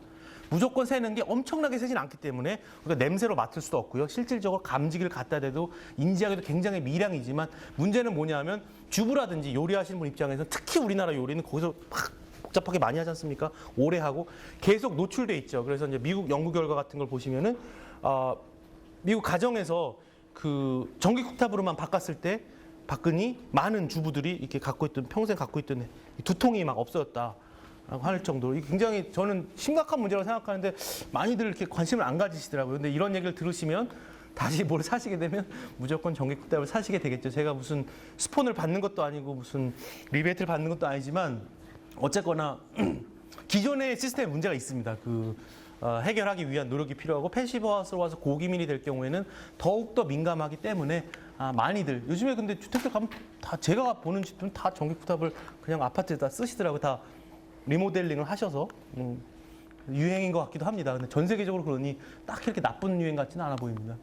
무조건 새는 게 엄청나게 새진 않기 때문에 우리가 냄새로 맡을 수도 없고요. 실질적으로 감지기를 갖다 대도 인지하기도 굉장히 미량이지만 문제는 뭐냐면 주부라든지 요리하시는 분 입장에서 특히 우리나라 요리는 거기서 막 복잡하게 많이 하지 않습니까? 오래 하고 계속 노출돼 있죠. 그래서 이제 미국 연구 결과 같은 걸 보시면은 미국 가정에서 그 전기 쿡탑으로만 바꿨을 때 봤더니 많은 주부들이 이렇게 평생 갖고 있던 두통이 막 없어졌다. 라고 할 정도로 굉장히 저는 심각한 문제라고 생각하는데 많이들 이렇게 관심을 안 가지시더라고요. 근데 이런 얘기를 들으시면 다시 뭘 사시게 되면 무조건 전기 쿡탑을 사시게 되겠죠. 제가 무슨 스폰을 받는 것도 아니고 무슨 리베이트를 받는 것도 아니지만 어쨌거나 기존의 시스템에 문제가 있습니다. 해결하기 위한 노력이 필요하고 패시브하우스로 와서 고기민이 될 경우에는 더욱더 민감하기 때문에 많이들 요즘에 근데 주택들 가면 다 제가 보는 집들은 다 전기 쿡탑을 그냥 아파트에다 쓰시더라고요. 다 리모델링을 하셔서 유행인 것 같기도 합니다. 근데 전 세계적으로 그러니 딱 이렇게 나쁜 유행 같지는 않아 보입니다.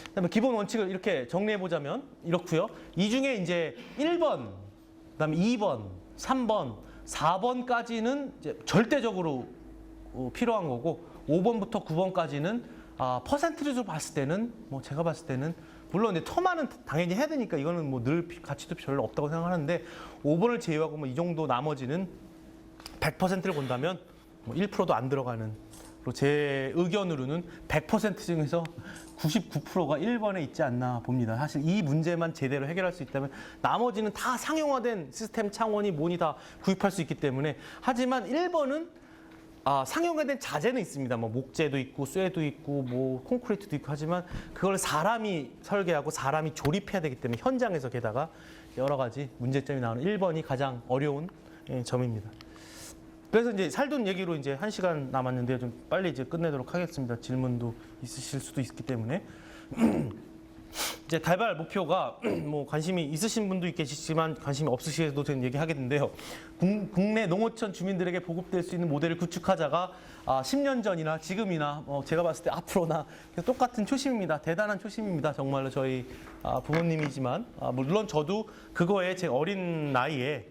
그다음에 기본 원칙을 이렇게 정리해 보자면 이렇고요. 이 중에 이제 1번, 그다음에 2번, 3번, 4번까지는 이제 절대적으로 필요한 거고 5번부터 9번까지는 퍼센트리로 봤을 때는 뭐 제가 봤을 때는 물론 이제 터만은 당연히 해야 되니까 이거는 뭐 늘 가치도 별로 없다고 생각하는데 5번을 제외하고 뭐 이 정도 나머지는 100%를 본다면 뭐 1%도 안 들어가는 제 의견으로는 100% 중에서 99%가 1번에 있지 않나 봅니다. 사실 이 문제만 제대로 해결할 수 있다면 나머지는 다 상용화된 시스템 창원이 뭐니 다 구입할 수 있기 때문에 하지만 1번은 상용화된 자재는 있습니다. 뭐 목재도 있고 쇠도 있고 뭐 콘크리트도 있고 하지만 그걸 사람이 설계하고 사람이 조립해야 되기 때문에 현장에서 게다가 여러 가지 문제점이 나오는 1번이 가장 어려운 점입니다. 그래서 이제 살돈 얘기로 이제 1시간 남았는데 좀 빨리 이제 끝내도록 하겠습니다. 질문도 있으실 수도 있기 때문에. 이제 달발 목표가 뭐 관심이 있으신 분도 있겠지만 관심이 없으시게도 저는 얘기하겠는데요. 국내 농어촌 주민들에게 보급될 수 있는 모델을 구축하자가 10년 전이나 지금이나 제가 봤을 때 앞으로나 똑같은 초심입니다. 대단한 초심입니다. 정말로 저희 부모님이지만 물론 저도 그거에 제 어린 나이에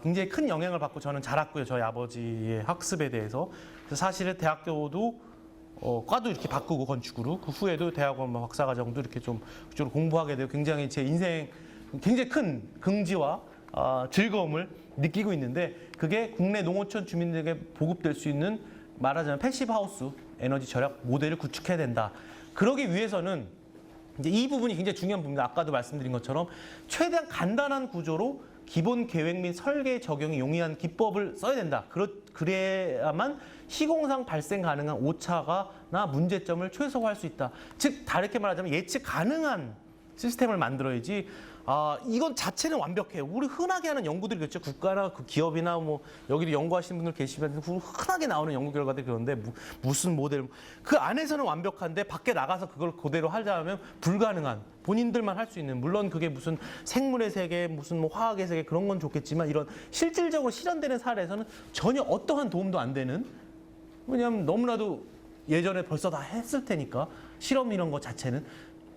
굉장히 큰 영향을 받고 저는 자랐고요. 저희 아버지의 학습에 대해서. 그래서 사실은 대학교도 과도 이렇게 바꾸고 건축으로 그 후에도 대학원 박사과정도 이렇게 좀 그쪽으로 공부하게 되고 굉장히 제 인생 굉장히 큰 긍지와 즐거움을 느끼고 있는데 그게 국내 농어촌 주민들에게 보급될 수 있는 말하자면 패시브 하우스 에너지 절약 모델을 구축해야 된다. 그러기 위해서는 이제 이 부분이 굉장히 중요한 부분입니다. 아까도 말씀드린 것처럼 최대한 간단한 구조로 기본 계획 및 설계 적용이 용이한 기법을 써야 된다. 그래야만 시공상 발생 가능한 오차나 문제점을 최소화할 수 있다. 즉 다르게 말하자면 예측 가능한 시스템을 만들어야지 이건 자체는 완벽해요. 우리 흔하게 하는 연구들이 그렇죠. 국가나 그 기업이나 뭐 여기도 연구하시는 분들 계시면 흔하게 나오는 연구 결과들이 그런데 무슨 모델 그 안에서는 완벽한데 밖에 나가서 그걸 그대로 하자면 불가능한 본인들만 할 수 있는 물론 그게 무슨 생물의 세계 무슨 뭐 화학의 세계 그런 건 좋겠지만 이런 실질적으로 실현되는 사례에서는 전혀 어떠한 도움도 안 되는 왜냐하면 너무나도 예전에 벌써 다 했을 테니까 실험 이런 것 자체는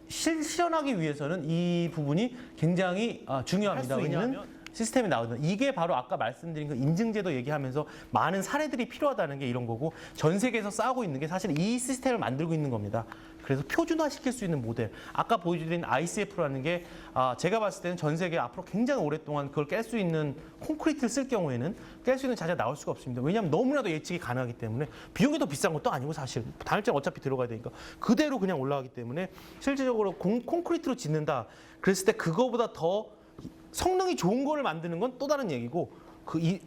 실현하기 위해서는 이 부분이 굉장히 중요합니다. 왜냐하면 시스템이 나오거든요. 이게 바로 아까 말씀드린 그 인증제도 얘기하면서 많은 사례들이 필요하다는 게 이런 거고 전 세계에서 싸우고 있는 게 사실 이 시스템을 만들고 있는 겁니다. 그래서 표준화시킬 수 있는 모델. 아까 보여드린 ICF라는 게 제가 봤을 때는 전 세계 앞으로 굉장히 오랫동안 그걸 깰 수 있는 콘크리트를 쓸 경우에는 깰 수 있는 자재가 나올 수가 없습니다. 왜냐하면 너무나도 예측이 가능하기 때문에 비용이 더 비싼 것도 아니고 사실 단일자는 어차피 들어가야 되니까 그대로 그냥 올라가기 때문에 실질적으로 콘크리트로 짓는다. 그랬을 때 그거보다 더 성능이 좋은 거를 만드는 건 또 다른 얘기고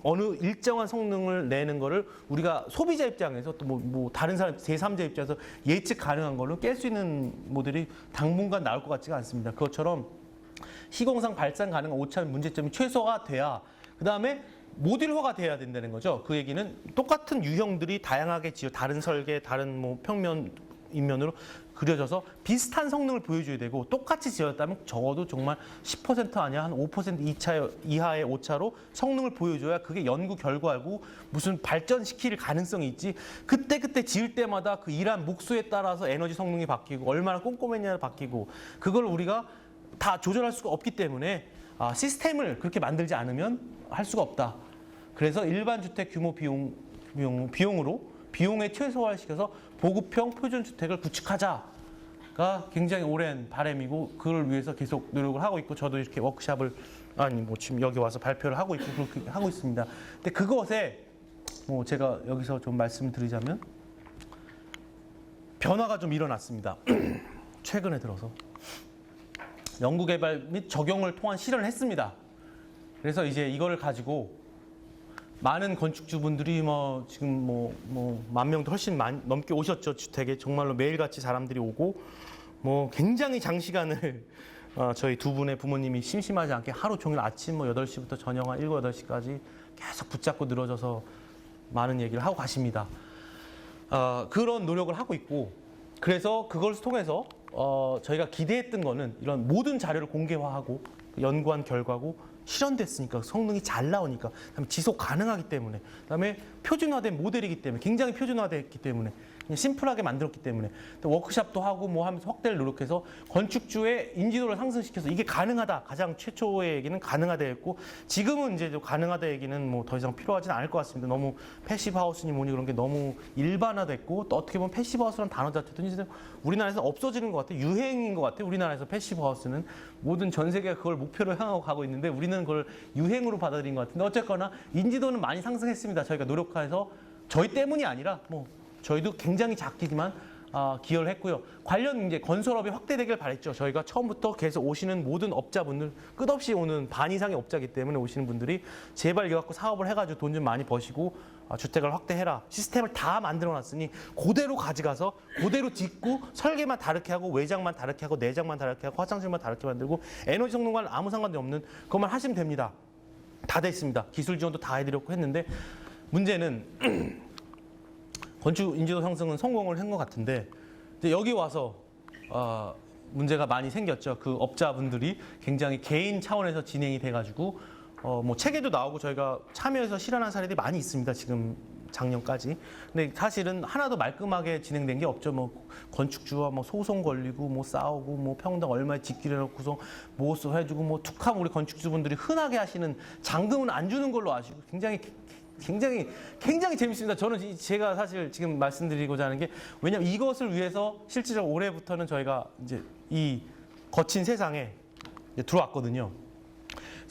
어느 일정한 성능을 내는 거를 우리가 소비자 입장에서 또 뭐 다른 사람 제3자 입장에서 예측 가능한 걸로 깰 수 있는 모델이 당분간 나올 것 같지가 않습니다. 그것처럼 시공상 발생 가능한 오차 문제점이 최소화가 돼야 그다음에 모듈화가 돼야 된다는 거죠. 그 얘기는 똑같은 유형들이 다양하게 다른 설계, 다른 뭐 평면 인면으로 그려져서 비슷한 성능을 보여줘야 되고 똑같이 지었다면 적어도 정말 10% 아니야 한 5% 이하의 오차로 성능을 보여줘야 그게 연구 결과고 무슨 발전시킬 가능성이 있지 그때 지을 때마다 그 일한 목수에 따라서 에너지 성능이 바뀌고 얼마나 꼼꼼했냐가 바뀌고 그걸 우리가 다 조절할 수가 없기 때문에 시스템을 그렇게 만들지 않으면 할 수가 없다. 그래서 일반 주택 규모 비용에 최소화시켜서 보급형 표준주택을 구축하자가 굉장히 오랜 바람이고 그걸 위해서 계속 노력을 하고 있고 저도 이렇게 워크샵을 지금 여기 와서 발표를 하고 있고 그렇게 하고 있습니다. 근데 그것에 제가 여기서 좀 말씀드리자면 변화가 좀 일어났습니다. 최근에 들어서 연구개발 및 적용을 통한 실현을 했습니다. 그래서 이제 이거를 가지고 많은 건축주분들이 지금 10,000명도 훨씬 넘게 오셨죠. 주택에 정말로 매일같이 사람들이 오고 굉장히 장시간을 저희 두 분의 부모님이 심심하지 않게 하루 종일 아침 8시부터 저녁 한 7, 8시까지 계속 붙잡고 늘어져서 많은 얘기를 하고 가십니다. 그런 노력을 하고 있고 그래서 그걸 통해서 저희가 기대했던 거는 이런 모든 자료를 공개화하고 연구한 결과고 실현됐으니까 성능이 잘 나오니까 그다음에 지속 가능하기 때문에 그다음에 표준화된 모델이기 때문에 굉장히 표준화됐기 때문에 그냥 심플하게 만들었기 때문에 또 워크샵도 하고 하면서 확대를 노력해서 건축주의 인지도를 상승시켜서 이게 가능하다. 가장 최초의 얘기는 가능하다였고 지금은 이제 가능하다 얘기는 더 이상 필요하지는 않을 것 같습니다. 너무 패시브 하우스니 뭐니 그런 게 너무 일반화됐고 또 어떻게 보면 패시브 하우스라는 단어 자체도 이제 우리나라에서 없어지는 것 같아요. 유행인 것 같아요. 우리나라에서 패시브 하우스는 모든 전 세계가 그걸 목표로 향하고 가고 있는데 우리는 그걸 유행으로 받아들인 것 같은데 어쨌거나 인지도는 많이 상승했습니다. 저희가 노력해서 저희 때문이 아니라 저희도 굉장히 작지만 기여를 했고요. 관련 이제 건설업이 확대되길 바랬죠. 저희가 처음부터 계속 오시는 모든 업자분들 끝없이 오는 반 이상의 업자이기 때문에 오시는 분들이 제발 이거 갖고 사업을 해가지고 돈 좀 많이 버시고 주택을 확대해라. 시스템을 다 만들어놨으니 그대로 가져가서 그대로 짓고 설계만 다르게 하고 외장만 다르게 하고 내장만 다르게 하고 화장실만 다르게 만들고 에너지 성능과는 아무 상관이 없는 그것만 하시면 됩니다. 다 됐습니다. 기술 지원도 다 해드렸고 했는데 문제는 건축 인지도 형성은 성공을 한 것 같은데 이제 여기 와서 문제가 많이 생겼죠. 그 업자분들이 굉장히 개인 차원에서 진행이 돼가지고 책에도 나오고 저희가 참여해서 실현한 사례들이 많이 있습니다. 지금 작년까지. 근데 사실은 하나도 말끔하게 진행된 게 없죠. 건축주와 소송 걸리고 싸우고 평당 얼마에 짓기로 해놓고서 모수 해주고 툭하면 우리 건축주분들이 흔하게 하시는 잔금은 안 주는 걸로 아시고 굉장히 재밌습니다. 저는 제가 사실 지금 말씀드리고자 하는 게 왜냐하면 이것을 위해서 실질적으로 올해부터는 저희가 이제 이 거친 세상에 들어왔거든요.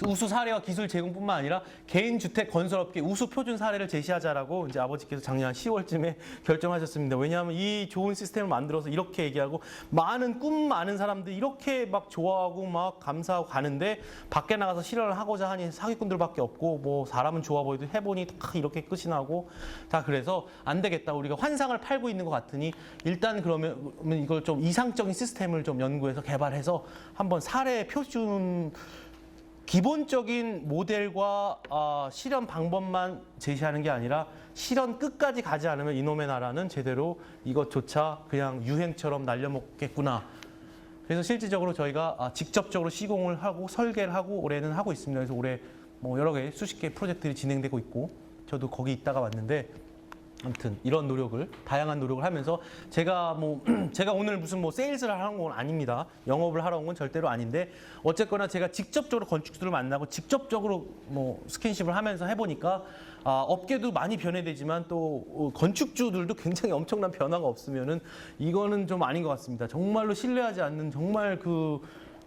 우수 사례와 기술 제공뿐만 아니라 개인 주택 건설업계 우수 표준 사례를 제시하자라고 이제 아버지께서 작년 10월쯤에 결정하셨습니다. 왜냐하면 이 좋은 시스템을 만들어서 이렇게 얘기하고 꿈 많은 사람들이 이렇게 좋아하고 감사하고 가는데 밖에 나가서 실현을 하고자 하니 사기꾼들밖에 없고 사람은 좋아 보이도 해보니 다 이렇게 끝이 나고 그래서 안 되겠다. 우리가 환상을 팔고 있는 것 같으니 일단 그러면 이걸 좀 이상적인 시스템을 좀 연구해서 개발해서 한번 사례 표준 기본적인 모델과 실현 방법만 제시하는 게 아니라 실현 끝까지 가지 않으면 이놈의 나라는 제대로 이것조차 그냥 유행처럼 날려먹겠구나. 그래서 실질적으로 저희가 직접적으로 시공을 하고 설계를 하고 올해는 하고 있습니다. 그래서 올해 여러 개 수십 개 프로젝트들이 진행되고 있고 저도 거기 있다가 왔는데 아무튼 이런 노력을 다양한 노력을 하면서 제가 오늘 무슨 세일즈를 하는 건 아닙니다. 영업을 하러 온 건 절대로 아닌데 어쨌거나 제가 직접적으로 건축주를 만나고 직접적으로 스킨십을 하면서 해보니까 업계도 많이 변해되지만 또 건축주들도 굉장히 엄청난 변화가 없으면은 이거는 좀 아닌 것 같습니다. 정말로 신뢰하지 않는 정말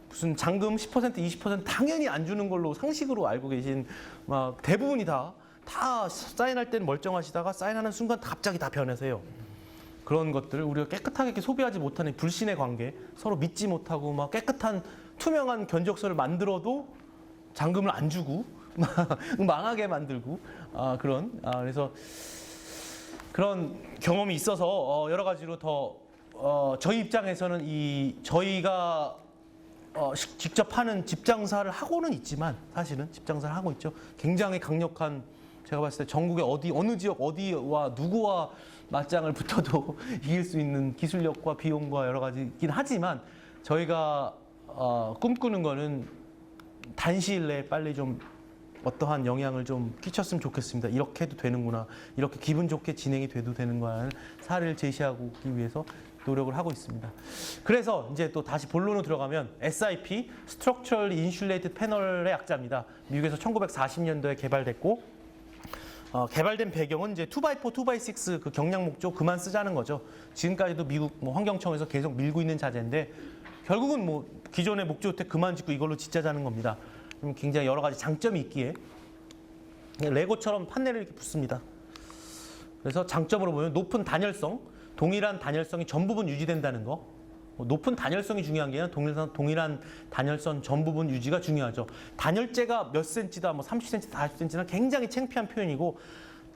무슨 잔금 10%, 20% 당연히 안 주는 걸로 상식으로 알고 계신 대부분이 다 사인할 때는 멀쩡하시다가 사인하는 순간 갑자기 다 변해서요. 그런 것들을 우리가 깨끗하게 이렇게 소비하지 못하는 불신의 관계, 서로 믿지 못하고 깨끗한 투명한 견적서를 만들어도 잔금을 안 주고 망하게 만들고 그래서 그런 경험이 있어서 여러 가지로 더 저희 입장에서는 저희가 직접 하는 집장사를 하고는 있지만 사실은 집장사를 하고 있죠. 굉장히 강력한 제가 봤을 때 전국의 어느 지역 어디와 누구와 맞짱을 붙어도 이길 수 있는 기술력과 비용과 여러 가지긴 하지만 저희가 꿈꾸는 거는 단시일 내에 빨리 좀 어떠한 영향을 좀 끼쳤으면 좋겠습니다. 이렇게 해도 되는구나. 이렇게 기분 좋게 진행이 돼도 되는 거라는 사례를 제시하기 위해서 노력을 하고 있습니다. 그래서 이제 또 다시 본론으로 들어가면 SIP, Structurally Insulated Panel의 약자입니다. 미국에서 1940년도에 개발됐고 개발된 배경은 이제 2x4, 2x6 그 경량 목조 그만 쓰자는 거죠. 지금까지도 미국 뭐 환경청에서 계속 밀고 있는 자재인데 결국은 뭐 기존의 목조주택 그만 짓고 이걸로 짓자자는 겁니다. 굉장히 여러 가지 장점이 있기에 레고처럼 판넬을 이렇게 붙습니다. 그래서 장점으로 보면 높은 단열성, 동일한 단열성이 전 부분 유지된다는 거. 높은 단열성이 중요한 게 아니라 동일한 단열성 전 부분 유지가 중요하죠. 단열재가 몇 센치다, 뭐 30cm, 40cm는 굉장히 창피한 표현이고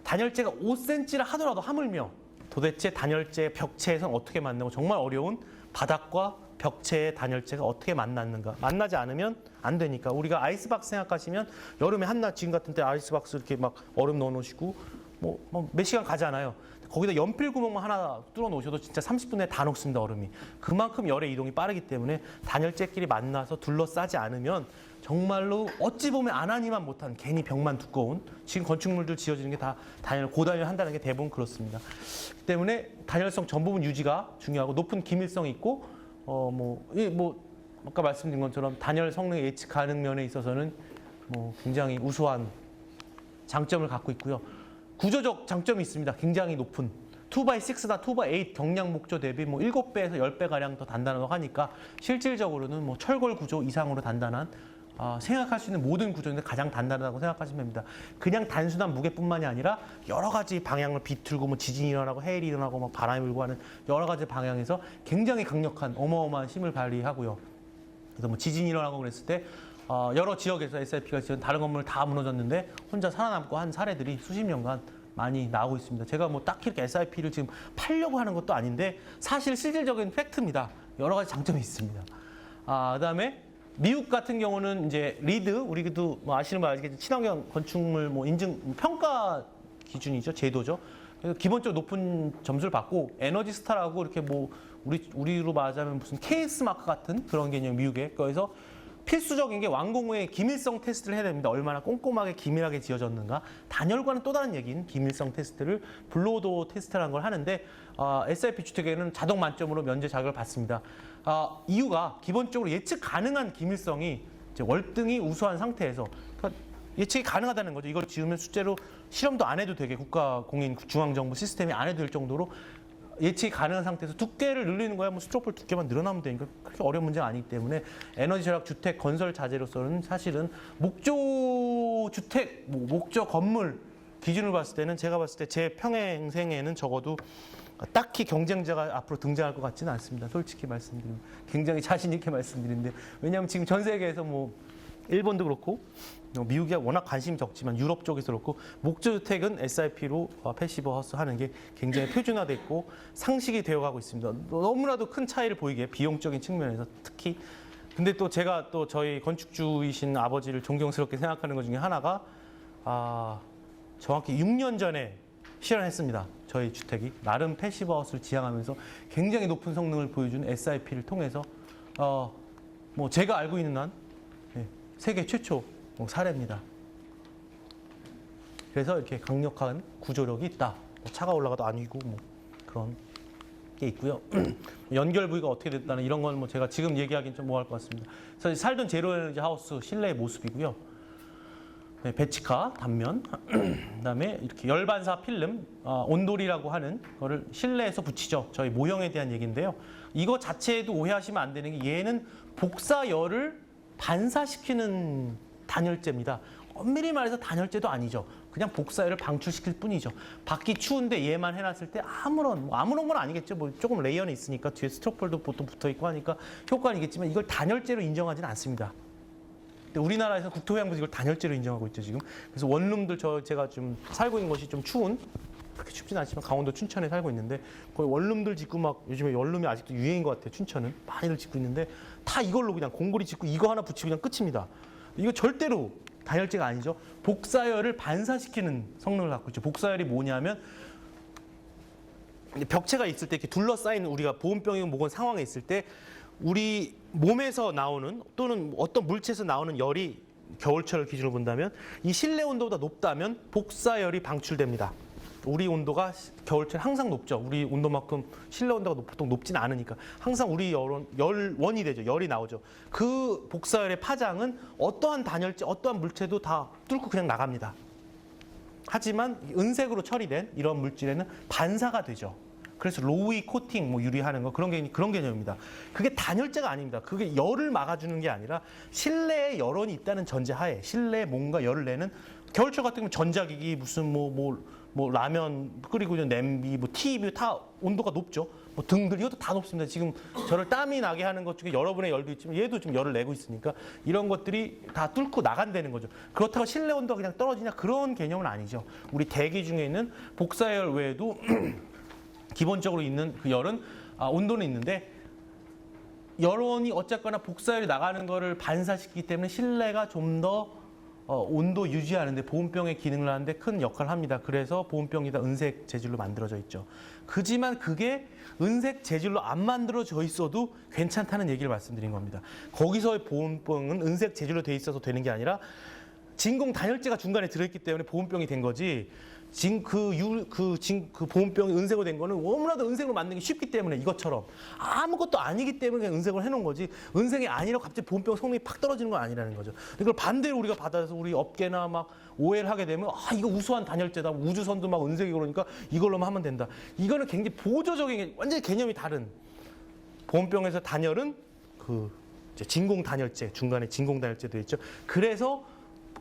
단열재가 5cm라 하더라도 하물며 도대체 단열재 벽체에서는 어떻게 만나고 정말 어려운 바닥과 벽체의 단열재가 어떻게 만났는가. 만나지 않으면 안 되니까. 우리가 아이스박스 생각하시면 여름에 한낮 지금 같은 때 아이스박스 이렇게 막 얼음 넣어 놓으시고 뭐 몇 시간 가잖아요. 거기다 연필 구멍만 하나 뚫어 놓으셔도 진짜 30분 내에 다 녹습니다, 얼음이. 그만큼 열의 이동이 빠르기 때문에 단열재끼리 만나서 둘러싸지 않으면 정말로 어찌 보면 안 하니만 못한 괜히 벽만 두꺼운 지금 건축물들 지어지는 게 다 고단열 한다는 게 대부분 그렇습니다. 그 때문에 단열성 전 부분 유지가 중요하고 높은 기밀성이 있고 아까 말씀드린 것처럼 단열 성능 예측 가능 면에 있어서는 굉장히 우수한 장점을 갖고 있고요. 구조적 장점이 있습니다. 굉장히 높은 2x6다 2x8 경량 목조 대비 7배에서 10배가량 더 단단하다고 하니까 실질적으로는 철골 구조 이상으로 단단한 생각할 수 있는 모든 구조인데 가장 단단하다고 생각하시면 됩니다. 그냥 단순한 무게뿐만이 아니라 여러 가지 방향을 비틀고 지진이 일어나고 해일이 일어나고 바람이 불고 하는 여러 가지 방향에서 굉장히 강력한 어마어마한 힘을 발휘하고요. 그래서 지진이 일어나고 그랬을 때 여러 지역에서 SIP가 지은 다른 건물 다 무너졌는데 혼자 살아남고 한 사례들이 수십 년간 많이 나오고 있습니다. 제가 딱히 이렇게 SIP를 지금 팔려고 하는 것도 아닌데 사실 실질적인 팩트입니다. 여러 가지 장점이 있습니다. 그다음에 미국 같은 경우는 이제 리드, 우리도 아시는 분 아시겠지만 친환경 건축물 인증 평가 기준이죠, 제도죠. 그래서 기본적으로 높은 점수를 받고 에너지 스타라고 이렇게 우리로 말하자면 무슨 KS 마크 같은 그런 개념 미국에. 그래서 필수적인 게 완공 후에 기밀성 테스트를 해야 됩니다. 얼마나 꼼꼼하게 기밀하게 지어졌는가. 단열과는 또 다른 얘기인 기밀성 테스트를 블로우도어 테스트라는 걸 하는데 SIP 주택에는 자동 만점으로 면제 자격을 받습니다. 이유가 기본적으로 예측 가능한 기밀성이 이제 월등히 우수한 상태에서 그러니까 예측이 가능하다는 거죠. 이걸 지으면 실제로 실험도 안 해도 되게 국가공인 중앙정부 시스템이 안 해도 될 정도로 예측이 가능한 상태에서 두께를 늘리는 거야. 스트로폴 두께만 늘어나면 되니까 그렇게 어려운 문제가 아니기 때문에 에너지 절약 주택 건설 자재로서는 사실은 목조 주택, 목조 건물 기준을 봤을 때는 제가 봤을 때 제 평행생에는 적어도 딱히 경쟁자가 앞으로 등장할 것 같지는 않습니다. 솔직히 말씀드리면 굉장히 자신 있게 말씀드리는데 왜냐하면 지금 전 세계에서 일본도 그렇고 미국이 워낙 관심이 적지만 유럽 쪽에서 그렇고 목조주택은 SIP로 패시브 하우스 하는 게 굉장히 표준화돼 있고 상식이 되어가고 있습니다. 너무나도 큰 차이를 보이게 비용적인 측면에서 특히 근데 또 제가 또 저희 건축주이신 아버지를 존경스럽게 생각하는 것 중에 하나가 정확히 6년 전에 실현했습니다. 저희 주택이 나름 패시브 하우스를 지향하면서 굉장히 높은 성능을 보여준 SIP를 통해서 제가 알고 있는 한 세계 최초 사례입니다. 그래서 이렇게 강력한 구조력이 있다. 차가 올라가도 안 휘고 그런 게 있고요. 연결 부위가 어떻게 됐다는 이런 건 제가 지금 얘기하기는 좀 뭐할 것 같습니다. 그래서 살던 제로 에너지 하우스 실내의 모습이고요. 배치카 단면, 그다음에 이렇게 열반사 필름, 온돌이라고 하는 거를 실내에서 붙이죠. 저희 모형에 대한 얘기인데요. 이거 자체에도 오해하시면 안 되는 게 얘는 복사열을 반사시키는 단열재입니다. 엄밀히 말해서 단열재도 아니죠. 그냥 복사열을 방출시킬 뿐이죠. 밖이 추운데 얘만 해놨을 때 아무런 건 아니겠죠. 조금 레이어는 있으니까 뒤에 스트로폴도 보통 붙어 있고 하니까 효과는 있겠지만 이걸 단열재로 인정하지는 않습니다. 근데 우리나라에서 국토해양부에서 이걸 단열재로 인정하고 있죠 지금. 그래서 원룸들 제가 좀 살고 있는 곳이 좀 추운. 그렇게 춥진 않지만 강원도 춘천에 살고 있는데 거기 원룸들 짓고 요즘에 원룸이 아직도 유행인 것 같아요. 춘천은 많이들 짓고 있는데 다 이걸로 그냥 공고리 짓고 이거 하나 붙이고 그냥 끝입니다. 이거 절대로 단열재가 아니죠. 복사열을 반사시키는 성능을 갖고 있죠. 복사열이 뭐냐면 벽체가 있을 때 이렇게 둘러싸인 우리가 보온병이건 뭐건 상황에 있을 때 우리 몸에서 나오는 또는 어떤 물체에서 나오는 열이 겨울철을 기준으로 본다면 이 실내 온도보다 높다면 복사열이 방출됩니다. 우리 온도가 겨울철 항상 높죠. 우리 온도만큼 실내 온도가 보통 높지는 않으니까 항상 우리 열원이 되죠. 열이 나오죠. 그 복사열의 파장은 어떠한 단열재, 어떠한 물체도 다 뚫고 그냥 나갑니다. 하지만 은색으로 처리된 이런 물질에는 반사가 되죠. 그래서 로우이 코팅, 뭐 유리하는 거 그런 개념입니다. 그게 단열재가 아닙니다. 그게 열을 막아주는 게 아니라 실내에 열원이 있다는 전제하에 실내에 뭔가 열을 내는 겨울철 같은 경우 전자기기 무슨 뭐 라면 끓이고 있는 냄비, 뭐 TV 다 온도가 높죠. 뭐 등들 이것도 다 높습니다. 지금 저를 땀이 나게 하는 것 중에 여러분의 열도 있지만 얘도 좀 열을 내고 있으니까 이런 것들이 다 뚫고 나간다는 거죠. 그렇다고 실내 온도가 그냥 떨어지냐 그런 개념은 아니죠. 우리 대기 중에 있는 복사열 외에도 기본적으로 있는 그 열은 온도는 있는데 열원이 어쨌거나 복사열이 나가는 거를 반사시키기 때문에 실내가 좀 더 온도 유지하는데 보온병의 기능을 하는데 큰 역할을 합니다. 그래서 보온병이 다 은색 재질로 만들어져 있죠. 그지만 그게 은색 재질로 안 만들어져 있어도 괜찮다는 얘기를 말씀드린 겁니다. 거기서의 보온병은 은색 재질로 돼 있어서 되는 게 아니라 진공 단열재가 중간에 들어있기 때문에 보온병이 된 거지. 그 보온병이 은색으로 된 거는 너무나도 은색으로 만드는 게 쉽기 때문에 이것처럼 아무것도 아니기 때문에 그냥 은색을 해놓은 거지 은색이 아니라고 갑자기 보온병 성능이 팍 떨어지는 건 아니라는 거죠. 이걸 반대로 우리가 받아서 우리 업계나 막 오해를 하게 되면 이거 우수한 단열재다 우주선도 막 은색이 그러니까 이걸로만 하면 된다. 이거는 굉장히 보조적인 완전히 개념이 다른 보온병에서 단열은 이제 진공 단열재 중간에 진공 단열재 되어 있죠. 그래서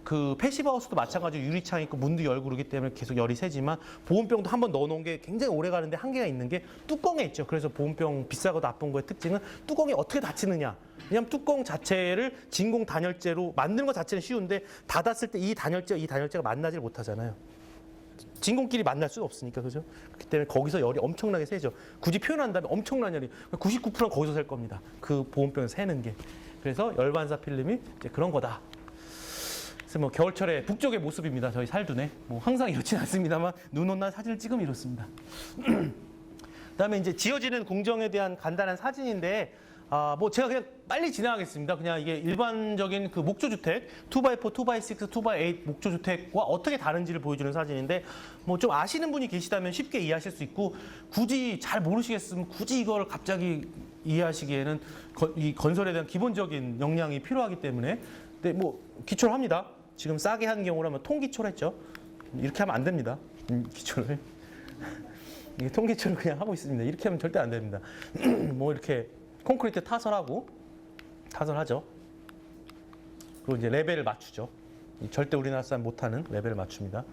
그 패시브하우스도 마찬가지로 유리창이 있고 문도 열고 그러기 때문에 계속 열이 새지만 보온병도 한번 넣어놓은 게 굉장히 오래 가는데 한계가 있는 게 뚜껑에 있죠. 그래서 보온병 비싸고 나쁜 거의 특징은 뚜껑이 어떻게 닫히느냐. 왜냐하면 뚜껑 자체를 진공 단열재로 만드는 것 자체는 쉬운데 닫았을 때 이 단열재가 만나질 못하잖아요. 진공끼리 만날 수는 없으니까 그죠? 그렇기 때문에 거기서 열이 엄청나게 새죠. 굳이 표현한다면 엄청난 열이 99%는 거기서 셀 겁니다. 그 보온병에서 새는 게. 그래서 열반사 필름이 이제 그런 거다. 그래서 뭐 겨울철에 북쪽의 모습입니다. 저희 살둔에 뭐 항상 이렇진 않습니다만 눈 온 날 사진을 찍으면 이렇습니다. 그다음에 이제 지어지는 공정에 대한 간단한 사진인데 뭐 제가 그냥 빨리 지나가겠습니다. 그냥 이게 일반적인 그 목조주택 2x4, 2x6, 2x8 목조주택과 어떻게 다른지를 보여주는 사진인데 뭐 좀 아시는 분이 계시다면 쉽게 이해하실 수 있고 굳이 잘 모르시겠으면 굳이 이걸 갑자기 이해하시기에는 이 건설에 대한 기본적인 역량이 필요하기 때문에 근데 뭐 기초를 합니다. 지금 싸게 한 경우라면 통기초를 했죠. 이렇게 하면 안 됩니다. 기초를. 이게 통기초를 그냥 하고 있습니다. 이렇게 하면 절대 안 됩니다. 뭐 이렇게 콘크리트 타설하죠. 그리고 이제 레벨을 맞추죠. 절대 우리나라 사람 못하는 레벨을 맞춥니다.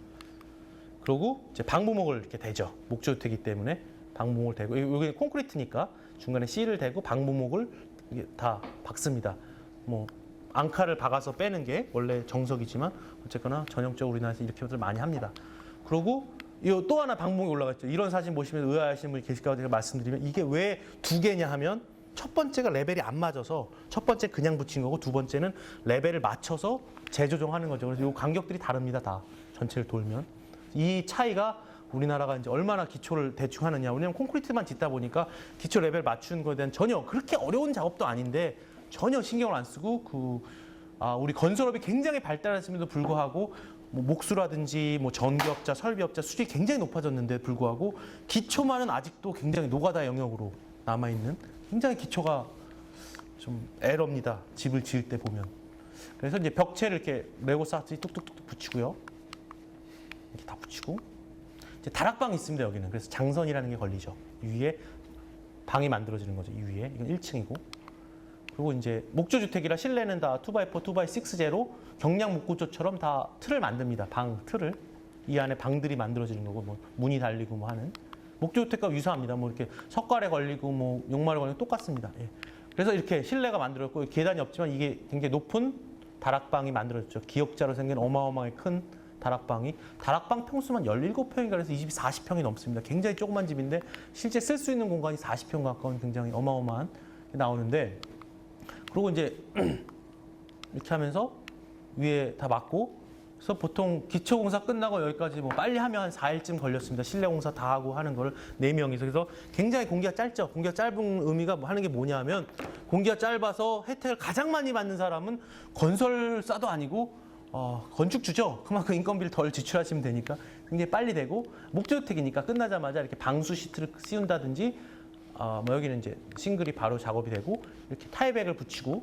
그리고 이제 방부목을 이렇게 대죠. 목조주택이기 때문에 방부목을 대고 여기는 콘크리트니까 중간에 실을 대고 방부목을 이게 다 박습니다. 뭐 앙카를 박아서 빼는 게 원래 정석이지만 어쨌거나 전형적으로 우리나라에서 이렇게들 많이 합니다. 그리고 또 하나 방법이 올라갔죠. 이런 사진 보시면 의아하시는 분이 계실까 제가 말씀드리면 이게 왜 두 개냐 하면 첫 번째가 레벨이 안 맞아서 첫 번째 그냥 붙인 거고 두 번째는 레벨을 맞춰서 재조정하는 거죠. 그래서 이 간격들이 다릅니다. 다 전체를 돌면 이 차이가 우리나라가 이제 얼마나 기초를 대충 하느냐. 왜냐하면 콘크리트만 짓다 보니까 기초 레벨 맞추는 거에 대한 전혀 그렇게 어려운 작업도 아닌데 전혀 신경을 안 쓰고 우리 건설업이 굉장히 발달했음에도 불구하고 뭐 목수라든지 뭐 전기업자, 설비업자 수준이 굉장히 높아졌는데 불구하고 기초만은 아직도 굉장히 노가다 영역으로 남아 있는 굉장히 기초가 좀 에러입니다. 집을 지을 때 보면. 그래서 이제 벽체를 이렇게 레고 쌓듯이 뚝뚝뚝 붙이고요. 이렇게 다 붙이고 이제 다락방이 있습니다. 여기는. 그래서 장선이라는 게 걸리죠. 위에 방이 만들어지는 거죠. 이 위에. 이건 1층이고. 그리고 이제 목조주택이라 실내는 다 2x4, 2x6제로 경량 목구조처럼 다 틀을 만듭니다. 방 틀을. 이 안에 방들이 만들어지는 거고 뭐 문이 달리고 뭐 하는. 목조주택과 유사합니다. 뭐 이렇게 석가래 걸리고 뭐 용마래 걸리고 똑같습니다. 예. 그래서 이렇게 실내가 만들어졌고 계단이 없지만 이게 굉장히 높은 다락방이 만들어졌죠. 기역자로 생긴 어마어마하게 큰 다락방 평수만 17평인가 그래서 이 집이 40평이 넘습니다. 굉장히 조그만 집인데 실제 쓸 수 있는 공간이 40평 가까운 굉장히 어마어마한 게 나오는데 그리고 이제 이렇게 하면서 위에 다 맞고 그래서 보통 기초공사 끝나고 여기까지 뭐 빨리 하면 한 4일쯤 걸렸습니다. 실내공사 다 하고 하는 거를 4명이서. 그래서 굉장히 공기가 짧죠. 공기가 짧은 의미가 하는 게 뭐냐 하면 공기가 짧아서 혜택을 가장 많이 받는 사람은 건설사도 아니고 건축주죠. 그만큼 인건비를 덜 지출하시면 되니까 굉장히 빨리 되고, 목조주택이니까 끝나자마자 이렇게 방수 시트를 씌운다든지, 뭐 여기는 이제 싱글이 바로 작업이 되고, 이렇게 타이백을 붙이고,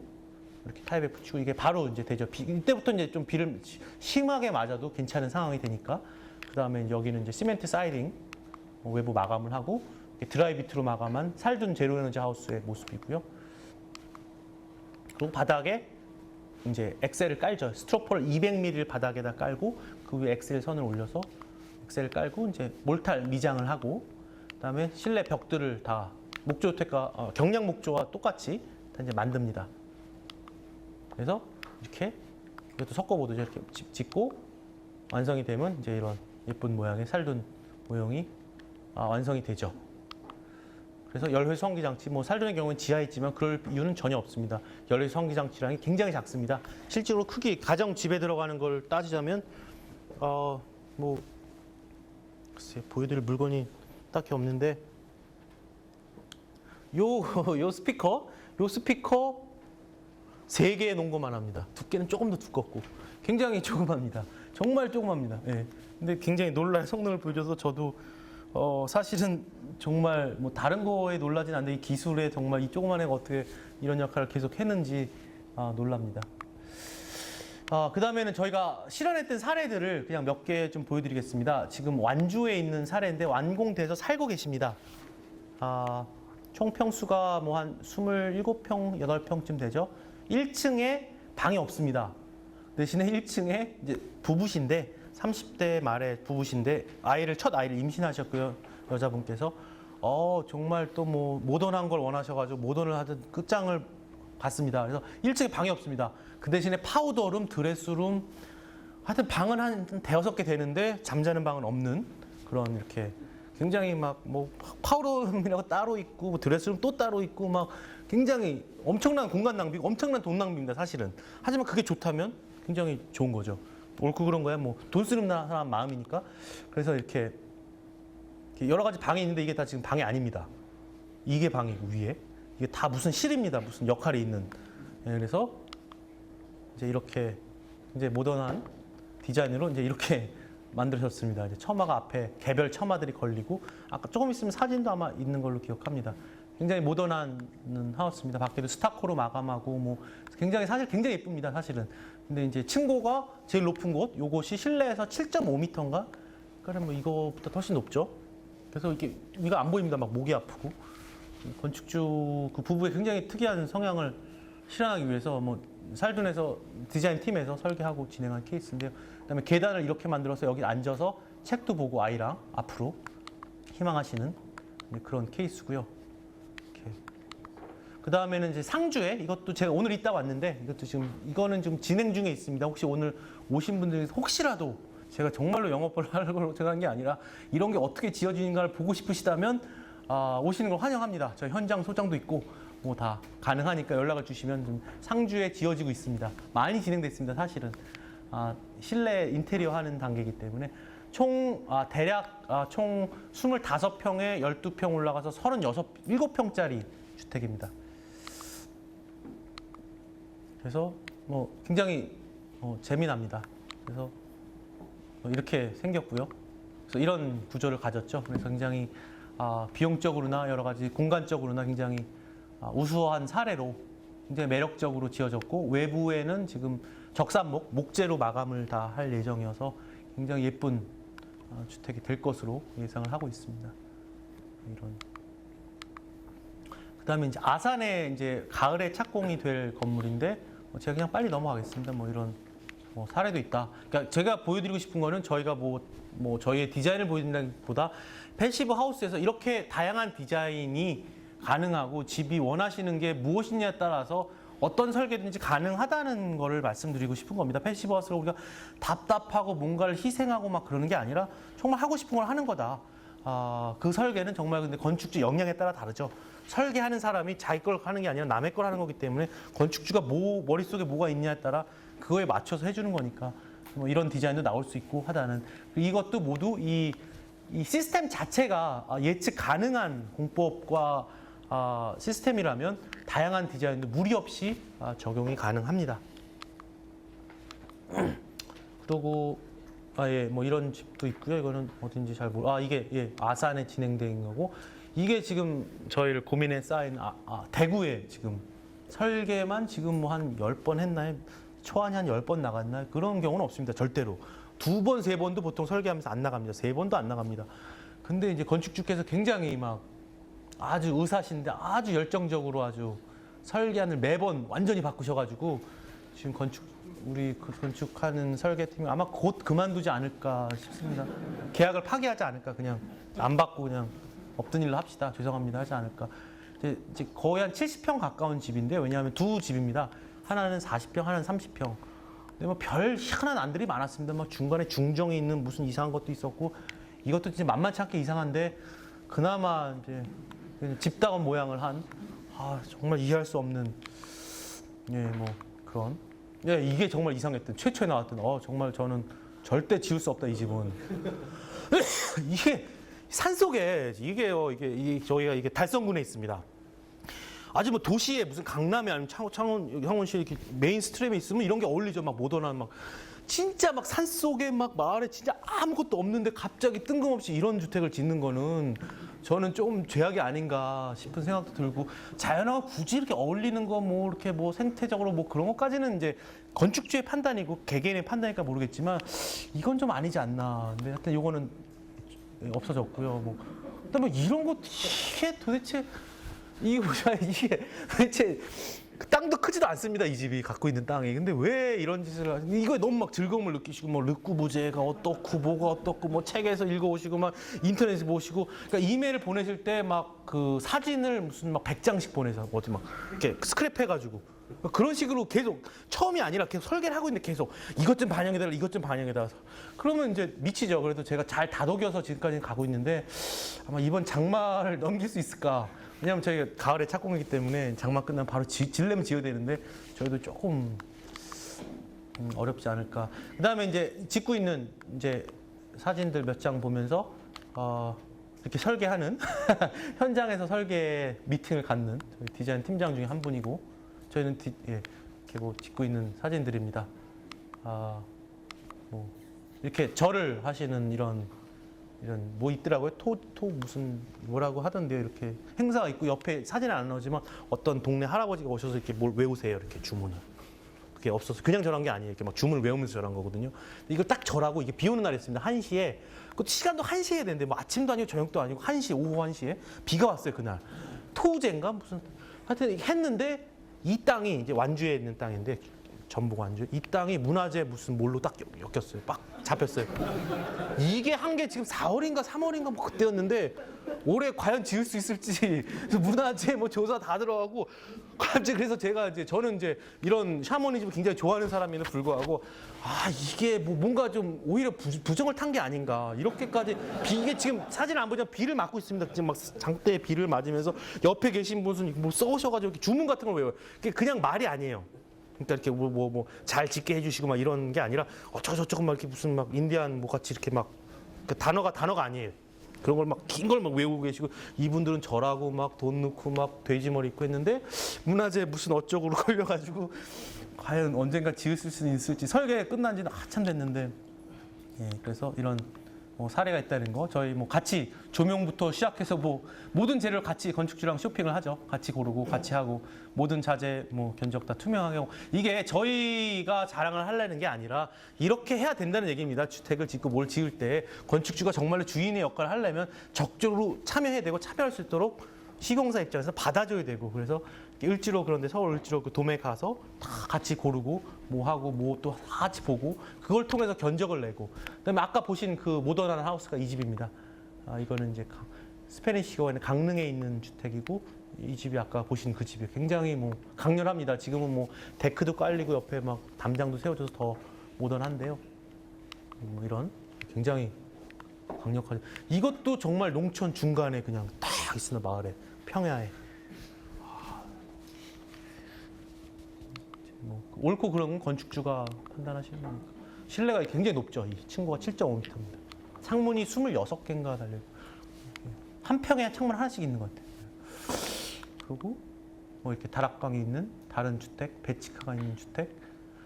이렇게 타이백 붙이고 이게 바로 이제 되죠. 이때부터 이제 좀 비를 심하게 맞아도 괜찮은 상황이 되니까. 그 다음에 여기는 이제 시멘트 사이딩 외부 마감을 하고, 드라이 비트로 마감한 살둔 제로 에너지 하우스의 모습이고요. 그리고 바닥에 이제 엑셀을 깔죠. 스트로폴 200mm를 바닥에다 깔고 그 위에 엑셀 선을 올려서 엑셀을 깔고 이제 몰탈 미장을 하고, 그다음에 실내 벽들을 다 목조주택과 경량 목조와 똑같이 다 이제 만듭니다. 그래서 이렇게 이것도 석고보드죠. 이렇게 짓고 완성이 되면 이제 이런 예쁜 모양의 살둔 모형이 완성이 되죠. 그래서 열회 수환기 장치, 뭐 살둔의 경우는 지하에 있지만 그럴 이유는 전혀 없습니다. 열회 수환기 장치량이 굉장히 작습니다. 실제로 크기 가정 집에 들어가는 걸 따지자면 뭐 글쎄 보여드릴 물건이 딱히 없는데 요 스피커 3개에 놓은 것만 합니다. 두께는 조금 더 두껍고 굉장히 조그맣니다. 정말 조그맣니다. 예. 근데 굉장히 놀랄 성능을 보여줘서 저도 사실은 정말 뭐 다른 거에 놀라진 않는데 이 기술에 정말 이 조그만 애가 어떻게 이런 역할을 계속 했는지 놀랍니다. 그 다음에는 저희가 실현했던 사례들을 그냥 몇 개 좀 보여드리겠습니다. 지금 완주에 있는 사례인데 완공돼서 살고 계십니다. 총 평수가 뭐 한 27평, 8평쯤 되죠. 1층에 방이 없습니다. 대신에 1층에 이제 부부신데 30대 말에 부부신데 첫 아이를 임신하셨고요. 여자분께서 정말 또 뭐 모던한 걸 원하셔가지고 모던을 하던 끝장을 봤습니다. 그래서 1층에 방이 없습니다. 그 대신에 파우더룸, 드레스룸, 하여튼 방은 한 5개 되는데 잠자는 방은 없는 그런 이렇게 굉장히 막 뭐 파우더룸이라고 따로 있고 뭐 드레스룸 또 따로 있고 막 굉장히 엄청난 공간 낭비고 엄청난 돈 낭비입니다. 사실은. 하지만 그게 좋다면 굉장히 좋은 거죠. 옳고 그런 거야. 뭐 돈 쓰는 사람 마음이니까. 그래서 이렇게 여러 가지 방이 있는데 이게 다 지금 방이 아닙니다. 이게 방이고 위에 이게 다 무슨 실입니다. 무슨 역할이 있는. 그래서 이제 이렇게 이제 모던한 디자인으로 이제 이렇게 만드셨습니다. 이제 처마가 앞에 개별 처마들이 걸리고 아까 조금 있으면 사진도 아마 있는 걸로 기억합니다. 굉장히 모던한 하우스입니다. 밖에도 스타코로 마감하고 뭐 굉장히 사실 굉장히 예쁩니다. 사실은. 근데 이제 층고가 제일 높은 곳, 요것이 실내에서 7.5m인가? 그러니까 뭐 이거보다 훨씬 높죠. 그래서 이게 위가 안 보입니다. 막 목이 아프고. 건축주 그 부부의 굉장히 특이한 성향을 실현하기 위해서 뭐 살둔에서 디자인 팀에서 설계하고 진행한 케이스인데요. 그다음에 계단을 이렇게 만들어서 여기 앉아서 책도 보고 아이랑 앞으로 희망하시는 그런 케이스고요. 그 다음에는 이제 상주에 이것도 제가 오늘 이따 왔는데 이거는 좀 진행 중에 있습니다. 혹시 오늘 오신 분들 혹시라도 제가 정말로 영업을 하려고 생각한 게 아니라 이런 게 어떻게 지어지는가를 보고 싶으시다면 오시는 걸 환영합니다. 저희 현장 소장도 있고 뭐 다 가능하니까 연락을 주시면 좀 상주에 지어지고 있습니다. 많이 진행됐습니다. 사실은 실내 인테리어 하는 단계이기 때문에 대략 총 25평에 12평 올라가서 7평짜리 주택입니다. 그래서 뭐 굉장히 재미납니다. 그래서 이렇게 생겼고요. 그래서 이런 구조를 가졌죠. 그래서 굉장히 비용적으로나 여러 가지 공간적으로나 굉장히 우수한 사례로 굉장히 매력적으로 지어졌고 외부에는 지금 적산목, 목재로 마감을 다 할 예정이어서 굉장히 예쁜 주택이 될 것으로 예상을 하고 있습니다. 이런. 그다음에 이제 아산에 이제 가을에 착공이 될 건물인데 제가 그냥 빨리 넘어가겠습니다. 뭐 이런 사례도 있다. 그러니까 제가 보여드리고 싶은 거는 저희가 뭐 저희의 디자인을 보여드린다기보다 패시브 하우스에서 이렇게 다양한 디자인이 가능하고 집이 원하시는 게 무엇이냐에 따라서 어떤 설계든지 가능하다는 거를 말씀드리고 싶은 겁니다. 패시브 하우스로 우리가 답답하고 뭔가를 희생하고 막 그러는 게 아니라 정말 하고 싶은 걸 하는 거다. 그 설계는 정말 근데 건축주 역량에 따라 다르죠. 설계하는 사람이 자기 걸 하는 게 아니라 남의 걸 하는 거기 때문에 건축주가 머릿속에 뭐가 있냐에 따라 그거에 맞춰서 해주는 거니까 뭐 이런 디자인도 나올 수 있고 하다는 이것도 모두 이 시스템 자체가 예측 가능한 공법과 시스템이라면 다양한 디자인도 무리 없이 적용이 가능합니다. 그리고 예, 뭐 이런 집도 있고요. 이거는 어딘지 잘 모르. 이게 예, 아산에 진행된 거고 이게 지금 저희를 고민에 쌓인 대구에 지금 설계만 지금 뭐 한 10번 했나요? 초안이 한 10번 나갔나요? 그런 경우는 없습니다. 절대로. 2번, 3번도 보통 설계하면서 안 나갑니다. 3번도 안 나갑니다. 근데 이제 건축주께서 굉장히 막 아주 의사신데 아주 열정적으로 아주 설계안을 매번 완전히 바꾸셔가지고 지금 우리 건축하는 설계팀이 아마 곧 그만두지 않을까 싶습니다. 계약을 파기하지 않을까 그냥 안 받고 그냥 없던 일로 합시다. 죄송합니다 하지 않을까. 이제 거의 한 70평 가까운 집인데 왜냐하면 두 집입니다. 하나는 40평, 하나는 30평. 근데 뭐 별 희한한 안들이 많았습니다. 막 중간에 중정이 있는 무슨 이상한 것도 있었고 이것도 진짜 만만치 않게 이상한데 그나마 이제 집다운 모양을 한 정말 이해할 수 없는 예 뭐 그런 예 이게 정말 이상했던 최초에 나왔던 정말 저는 절대 지울 수 없다 이 집은 이게 산속에 이게 저희가 이게 달성군에 있습니다. 아주 뭐 도시에 무슨 강남에 아니면 창원시 이렇게 메인 스트림에 있으면 이런 게 어울리죠. 막 모던한 막 진짜 막 산속에 막 마을에 진짜 아무것도 없는데 갑자기 뜬금없이 이런 주택을 짓는 거는 저는 좀 죄악이 아닌가 싶은 생각도 들고 자연하고 굳이 이렇게 어울리는 거 뭐 이렇게 뭐 생태적으로 뭐 그런 것까지는 이제 건축주의 판단이고 개개인의 판단이니까 모르겠지만 이건 좀 아니지 않나. 근데 하여튼 요거는 없어졌고요. 뭐 그다음에 이런 거 이게 도대체 이게 도대체 땅도 크지도 않습니다. 이 집이 갖고 있는 땅이. 근데 왜 이런 짓을 하시는지 이거에 너무 막 즐거움을 느끼시고 뭐 르꾸부제가 어떻고 뭐가 어떻고 뭐 책에서 읽어오시고 막 인터넷에 보시고 그러니까 이메일 보내실 때 막 그 사진을 무슨 막 100장씩 보내서 어디 막 이렇게 스크랩해가지고 그런 식으로 계속 처음이 아니라 계속 설계를 하고 있는데 계속 이것 좀 반영해달라 이것 좀 반영해달라 그러면 이제 미치죠. 그래도 제가 잘 다독여서 지금까지 가고 있는데 아마 이번 장마를 넘길 수 있을까. 왜냐하면 저희가 가을에 착공이기 때문에 장마 끝나면 바로 질려면 지어야 되는데 저희도 조금 어렵지 않을까. 그다음에 이제 짓고 있는 이제 사진들 몇 장 보면서 이렇게 설계하는 현장에서 설계 미팅을 갖는 저희 디자인 팀장 중에 한 분이고 저희는 이렇게 뭐 짓고 있는 사진들입니다. 뭐 이렇게 절을 하시는 이런 뭐 있더라고요. 토 무슨 뭐라고 하던데요. 이렇게 행사가 있고 옆에 사진은 안 나오지만 어떤 동네 할아버지가 오셔서 이렇게 뭘 외우세요. 이렇게 주문을. 그게 없어서 그냥 절한 게 아니에요. 이렇게 막 주문을 외우면서 절한 거거든요. 이걸 딱 절하고 이게 비 오는 날이었습니다. 1시에. 그 시간도 1시에 되는데 뭐 아침도 아니고 저녁도 아니고 1시, 오후 1시에 비가 왔어요. 그날. 토우제인가 무슨 하여튼 했는데 이 땅이 이제 완주에 있는 땅인데 전북 완주 이 땅이 문화재 무슨 뭘로 딱 엮였어요. 빡 잡혔어요. 이게 한 게 지금 4월인가 3월인가 뭐 그때였는데 올해 과연 지을 수 있을지 문화재 뭐 조사 다 들어가고 갑자기 그래서 제가 이제 저는 이제 이런 샤머니즘을 굉장히 좋아하는 사람임에도 불구하고 이게 뭐 뭔가 좀 오히려 부정을 탄 게 아닌가 이렇게까지 이게 지금 사진 안 보지만 비를 맞고 있습니다. 지금 막 장대에 비를 맞으면서 옆에 계신 분은 뭐 써오셔가지고 이렇게 주문 같은 걸 외워요. 그게 그냥 말이 아니에요. 그러니까 이렇게 뭐 잘 짓게 해주시고 막 이런 게 아니라 저쪽 막 이렇게 무슨 막 인디안 뭐 같이 이렇게 막 그 단어가 아니에요. 그런 걸 막 긴 걸 막 외우고 계시고 이분들은 절하고 막 돈 넣고 막 돼지머리 입고 했는데 문화재 무슨 어쩌고로 걸려가지고 과연 언젠가 지을 수 있을지 설계 끝난 지는 한참 됐는데 그래서 이런 사례가 있다는 거 저희 뭐 같이 조명부터 시작해서 뭐 모든 재료를 같이 건축주랑 쇼핑을 하죠. 같이 고르고 같이 하고 모든 자재 뭐 견적 다 투명하게 하고 이게 저희가 자랑을 하려는 게 아니라 이렇게 해야 된다는 얘기입니다. 주택을 짓고 뭘 지을 때 건축주가 정말로 주인의 역할을 하려면 적극적으로 참여해야 되고 참여할 수 있도록 시공사 입장에서 받아줘야 되고 그래서 을지로 그런데 서울 을지로 그 도매 가서 다 같이 고르고 뭐 하고 뭐 또 같이 보고 그걸 통해서 견적을 내고 그다음에 아까 보신 그 모던한 하우스가 이 집입니다. 이거는 이제 스페니시거에 있는 강릉에 있는 주택이고 이 집이 아까 보신 그 집이 굉장히 뭐 강렬합니다. 지금은 뭐 데크도 깔리고 옆에 막 담장도 세워져서 더 모던한데요. 뭐 이런 굉장히 강력하죠. 이것도 정말 농촌 중간에 그냥 딱 있습니다. 마을에 평야에. 뭐 옳고 그름은 건축주가 판단하시는 거니까. 실내가 굉장히 높죠. 이 친구가 7.5m입니다. 창문이 26개인가 달려. 한 평에 창문 하나씩 있는 것 같아요. 그리고 뭐 이렇게 다락방이 있는 다른 주택, 배치카가 있는 주택.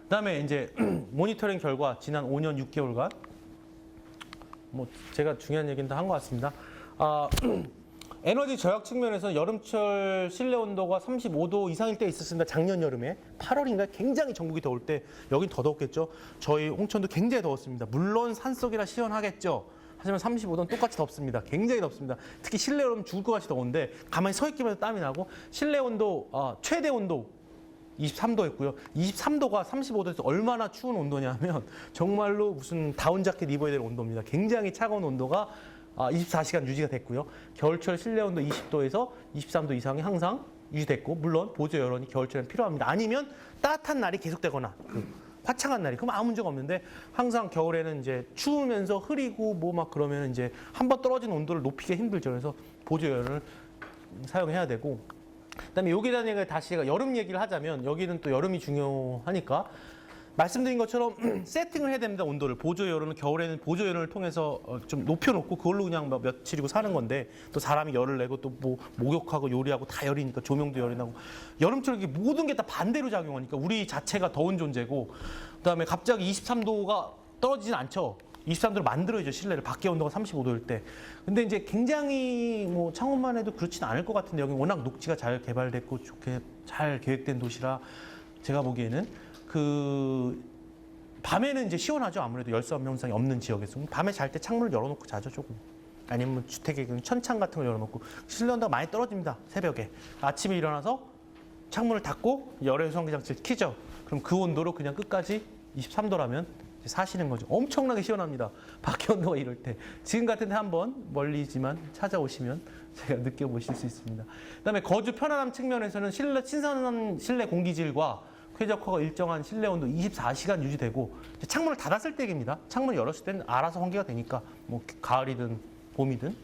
그다음에 이제 모니터링 결과 지난 5년 6개월간 뭐 제가 중요한 얘기는 다 한 것 같습니다. 에너지 절약 측면에서는 여름철 실내 온도가 35도 이상일 때 있었습니다. 작년 여름에 8월인가 굉장히 전국이 더울 때 여긴 더 더웠겠죠. 저희 홍천도 굉장히 더웠습니다. 물론 산속이라 시원하겠죠. 하지만 35도는 똑같이 덥습니다. 굉장히 덥습니다. 특히 실내 여름 죽을 것 같이 더운데 가만히 서 있기만 해도 땀이 나고 실내 온도 최대 온도 23도였고요. 23도가 35도에서 얼마나 추운 온도냐면 정말로 무슨 다운 자켓 입어야 될 온도입니다. 굉장히 차가운 온도가 24시간 유지가 됐고요. 겨울철 실내 온도 20도에서 23도 이상이 항상 유지됐고 물론 보조 여론이 겨울철엔 필요합니다. 아니면 따뜻한 날이 계속되거나 화창한 날이 그럼 아무 문제가 없는데 항상 겨울에는 이제 추우면서 흐리고 뭐 막 그러면 이제 한번 떨어진 온도를 높이기 힘들죠. 그래서 보조 여론을 사용해야 되고 그다음에 여기에 대한 얘기를 다시 제가 여름 얘기를 하자면 여기는 또 여름이 중요하니까 말씀드린 것처럼 세팅을 해야 됩니다. 온도를. 보조 여론은 겨울에는 보조 여론을 통해서 좀 높여놓고 그걸로 그냥 막 며칠이고 사는 건데 또 사람이 열을 내고 또 뭐 목욕하고 요리하고 다 열이니까 조명도 열이 나고 여름철 이게 모든 게 다 반대로 작용하니까 우리 자체가 더운 존재고 그다음에 갑자기 23도가 떨어지진 않죠. 23도를 만들어야죠. 실내를. 밖에 온도가 35도일 때. 근데 이제 굉장히 뭐 창원만 해도 그렇진 않을 것 같은데 여기 워낙 녹지가 잘 개발됐고 좋게 잘 계획된 도시라 제가 보기에는 밤에는 이제 시원하죠. 아무래도 열섬 현상이 없는 지역에서. 밤에 잘 때 창문을 열어놓고 자죠, 조금. 아니면 주택에 천창 같은 걸 열어놓고. 실내 온도가 많이 떨어집니다, 새벽에. 아침에 일어나서 창문을 닫고 열외 수성기장치를 켜죠. 그럼 그 온도로 그냥 끝까지 23도라면 사시는 거죠. 엄청나게 시원합니다. 밖에 온도가 이럴 때. 지금 같은 데 한번 멀리지만 찾아오시면 제가 느껴보실 수 있습니다. 그다음에 거주 편안함 측면에서는 신선한 실내 공기질과 쾌적화가 일정한 실내 온도 24시간 유지되고 창문을 닫았을 때입니다. 창문을 열었을 때는 알아서 환기가 되니까 뭐 가을이든 봄이든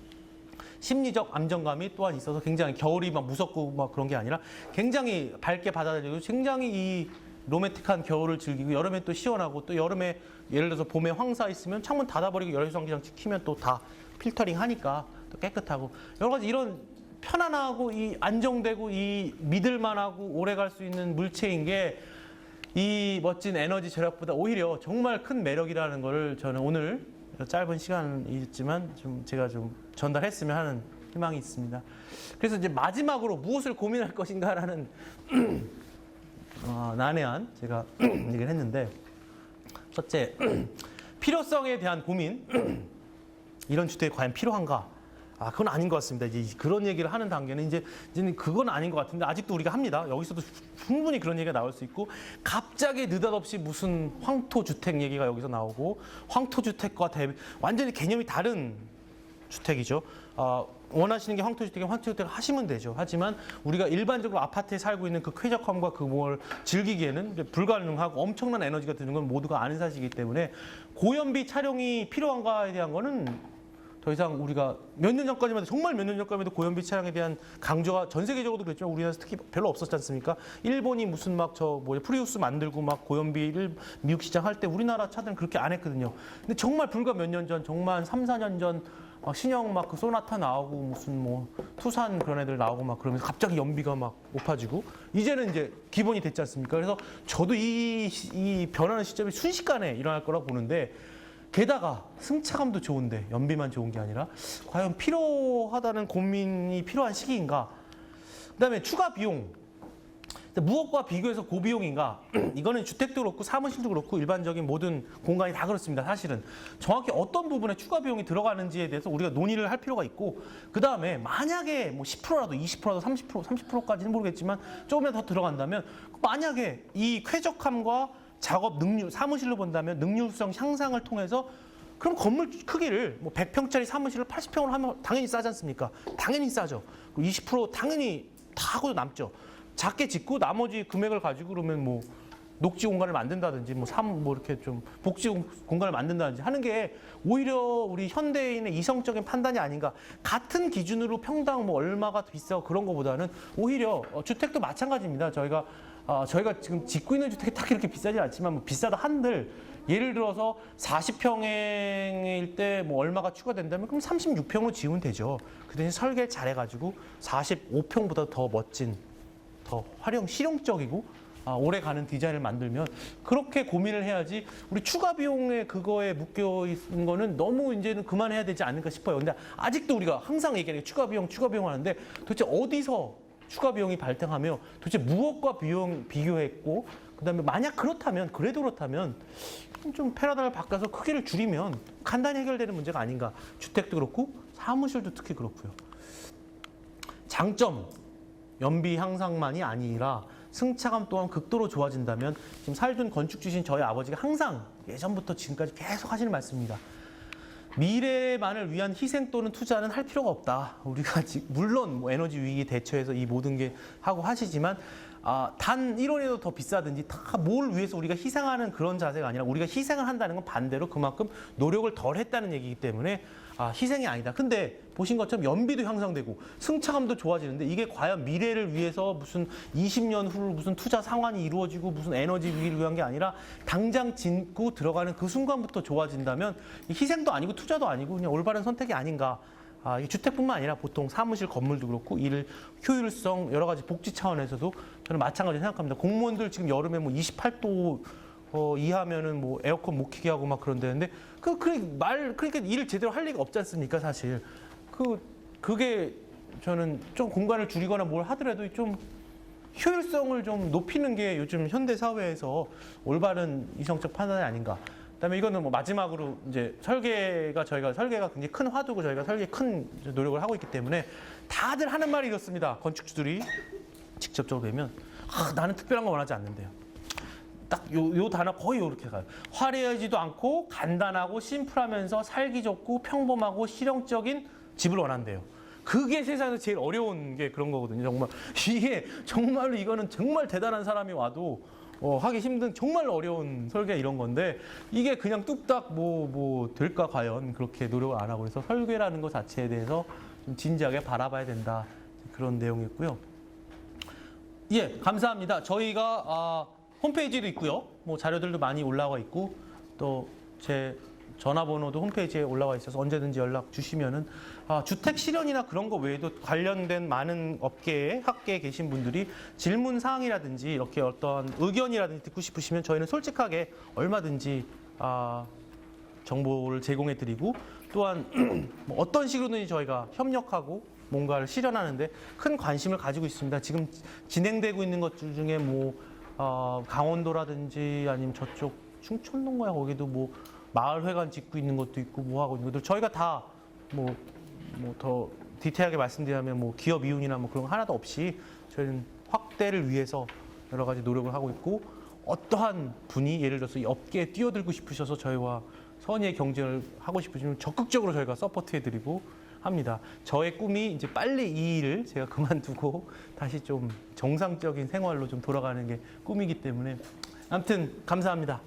심리적 안정감이 또한 있어서 굉장히 겨울이 막 무섭고 막 그런 게 아니라 굉장히 밝게 받아들이고 굉장히 이 로맨틱한 겨울을 즐기고 여름에 또 시원하고 또 여름에 예를 들어서 봄에 황사 있으면 창문 닫아버리고 열외수환기장치 키면 또 다 필터링 하니까 또 깨끗하고 여러 가지 이런 편안하고 이 안정되고 이 믿을만하고 오래 갈 수 있는 물체인 게 이 멋진 에너지 절약보다 오히려 정말 큰 매력이라는 것을 저는 오늘 짧은 시간이지만 좀 제가 좀 전달했으면 하는 희망이 있습니다. 그래서 이제 마지막으로 무엇을 고민할 것인가라는 난해한 제가 얘기를 했는데 첫째 필요성에 대한 고민 이런 주택이 과연 필요한가? 그건 아닌 것 같습니다. 이제 그런 얘기를 하는 단계는 이제는 그건 아닌 것 같은데 아직도 우리가 합니다. 여기서도 충분히 그런 얘기가 나올 수 있고 갑자기 느닷없이 무슨 황토주택 얘기가 여기서 나오고 황토주택과 완전히 개념이 다른 주택이죠. 원하시는 게 황토주택이면 황토주택을 하시면 되죠. 하지만 우리가 일반적으로 아파트에 살고 있는 그 쾌적함과 그 뭘 즐기기에는 불가능하고 엄청난 에너지가 드는 건 모두가 아는 사실이기 때문에 고연비 차량이 필요한가에 대한 거는 더 이상 우리가 몇 년 전까지만 해도 정말 몇 년 전까지만 해도 고연비 차량에 대한 강조가 전 세계적으로도 그랬지만 우리나라에서 특히 별로 없었지 않습니까? 일본이 무슨 막 프리우스 만들고 막 고연비 미국 시장 할 때 우리나라 차들은 그렇게 안 했거든요. 근데 정말 불과 몇 년 전, 정말 한 3, 4년 전 신형 막 그 소나타 나오고 무슨 뭐 투산 그런 애들 나오고 막 그러면서 갑자기 연비가 막 높아지고 이제는 이제 기본이 됐지 않습니까? 그래서 저도 이 변하는 시점이 순식간에 일어날 거라고 보는데 게다가 승차감도 좋은데 연비만 좋은 게 아니라 과연 필요하다는 고민이 필요한 시기인가? 그다음에 추가 비용. 무엇과 비교해서 고비용인가? 이거는 주택도 그렇고 사무실도 그렇고 일반적인 모든 공간이 다 그렇습니다. 사실은 정확히 어떤 부분에 추가 비용이 들어가는지에 대해서 우리가 논의를 할 필요가 있고 그다음에 만약에 뭐 10%라도 20%라도 30%까지는 모르겠지만 조금이라도 더 들어간다면 만약에 이 쾌적함과 작업 능률, 사무실로 본다면 능률성 향상을 통해서 그럼 건물 크기를 뭐 100평짜리 사무실을 80평으로 하면 당연히 싸지 않습니까? 당연히 싸죠. 20% 당연히 다 하고도 남죠. 작게 짓고 나머지 금액을 가지고 그러면 뭐 녹지 공간을 만든다든지 뭐 이렇게 좀 복지 공간을 만든다든지 하는 게 오히려 우리 현대인의 이성적인 판단이 아닌가. 같은 기준으로 평당 뭐 얼마가 비싸고 그런 것보다는 오히려 주택도 마찬가지입니다. 저희가 지금 짓고 있는 주택이 딱 이렇게 비싸지 않지만 뭐 비싸다 한들 예를 들어서 40평일 때 뭐 얼마가 추가된다면 그럼 36평으로 지으면 되죠. 그 대신 설계 잘해가지고 45평보다 더 멋진, 더 실용적이고 오래 가는 디자인을 만들면 그렇게 고민을 해야지 우리 추가 비용에 그거에 묶여 있는 거는 너무 이제는 그만해야 되지 않을까 싶어요. 근데 아직도 우리가 항상 얘기하는 게 추가 비용 하는데 도대체 어디서 추가 비용이 발생하며 도대체 무엇과 비교했고 그다음에 만약 그렇다면 그래도 그렇다면 좀 패러다임을 바꿔서 크기를 줄이면 간단히 해결되는 문제가 아닌가. 주택도 그렇고 사무실도 특히 그렇고요. 장점 연비 향상만이 아니라 승차감 또한 극도로 좋아진다면 지금 살둔 건축주신 저희 아버지가 항상 예전부터 지금까지 계속 하시는 말씀입니다. 미래만을 위한 희생 또는 투자는 할 필요가 없다. 우리가 물론 뭐 에너지 위기 대처해서 이 모든 게 하고 하시지만 단 1원이라도 더 비싸든지 다 뭘 위해서 우리가 희생하는 그런 자세가 아니라 우리가 희생을 한다는 건 반대로 그만큼 노력을 덜 했다는 얘기이기 때문에 희생이 아니다. 근데 보신 것처럼 연비도 향상되고 승차감도 좋아지는데 이게 과연 미래를 위해서 무슨 20년 후 무슨 투자 상환이 이루어지고 무슨 에너지 위기를 위한 게 아니라 당장 짓고 들어가는 그 순간부터 좋아진다면 희생도 아니고 투자도 아니고 그냥 올바른 선택이 아닌가. 이 주택뿐만 아니라 보통 사무실 건물도 그렇고 일 효율성 여러 가지 복지 차원에서도 저는 마찬가지로 생각합니다. 공무원들 지금 여름에 뭐 28도 이하면은 뭐 에어컨 못 켜게 하고 막 그런다는데 그러니까 일을 제대로 할 리가 없지 않습니까 사실. 그게 저는 좀 공간을 줄이거나 뭘 하더라도 좀 효율성을 좀 높이는 게 요즘 현대 사회에서 올바른 이성적 판단이 아닌가. 그다음에 이거는 뭐 마지막으로 이제 설계가 굉장히 큰 화두고 저희가 설계에 큰 노력을 하고 있기 때문에 다들 하는 말이 이렇습니다. 건축주들이 직접적으로 되면 나는 특별한 거 원하지 않는데요. 딱 요 단어 거의 이렇게 가요. 화려하지도 않고 간단하고 심플하면서 살기 좋고 평범하고 실용적인 집을 원한대요. 그게 세상에서 제일 어려운 게 그런 거거든요. 정말 이게 정말로 이거는 정말 대단한 사람이 와도 하기 힘든 정말 어려운 설계 이런 건데 이게 그냥 뚝딱 뭐 될까 과연 그렇게 노력을 안 하고 그래서 설계라는 것 자체에 대해서 좀 진지하게 바라봐야 된다 그런 내용이었고요. 예, 감사합니다. 저희가 홈페이지도 있고요. 뭐 자료들도 많이 올라와 있고 또 제 전화번호도 홈페이지에 올라와 있어서 언제든지 연락 주시면은 주택 실현이나 그런 거 외에도 관련된 많은 업계에 학계에 계신 분들이 질문 사항이라든지 이렇게 어떤 의견이라든지 듣고 싶으시면 저희는 솔직하게 얼마든지 정보를 제공해 드리고 또한 뭐 어떤 식으로든지 저희가 협력하고 뭔가를 실현하는데 큰 관심을 가지고 있습니다. 지금 진행되고 있는 것들 중에 뭐 강원도라든지 아니면 저쪽 충청도인가요? 거기도 뭐 마을회관 짓고 있는 것도 있고 뭐 하고 있는 것들 저희가 다 뭐 더 디테일하게 말씀드리면 뭐 기업 이윤이나 뭐 그런 거 하나도 없이 저희는 확대를 위해서 여러 가지 노력을 하고 있고 어떠한 분이 예를 들어서 이 업계에 뛰어들고 싶으셔서 저희와 선의의 경쟁을 하고 싶으시면 적극적으로 저희가 서포트해드리고 합니다. 저의 꿈이 이제 빨리 이 일을 제가 그만두고 다시 좀 정상적인 생활로 좀 돌아가는 게 꿈이기 때문에 아무튼 감사합니다.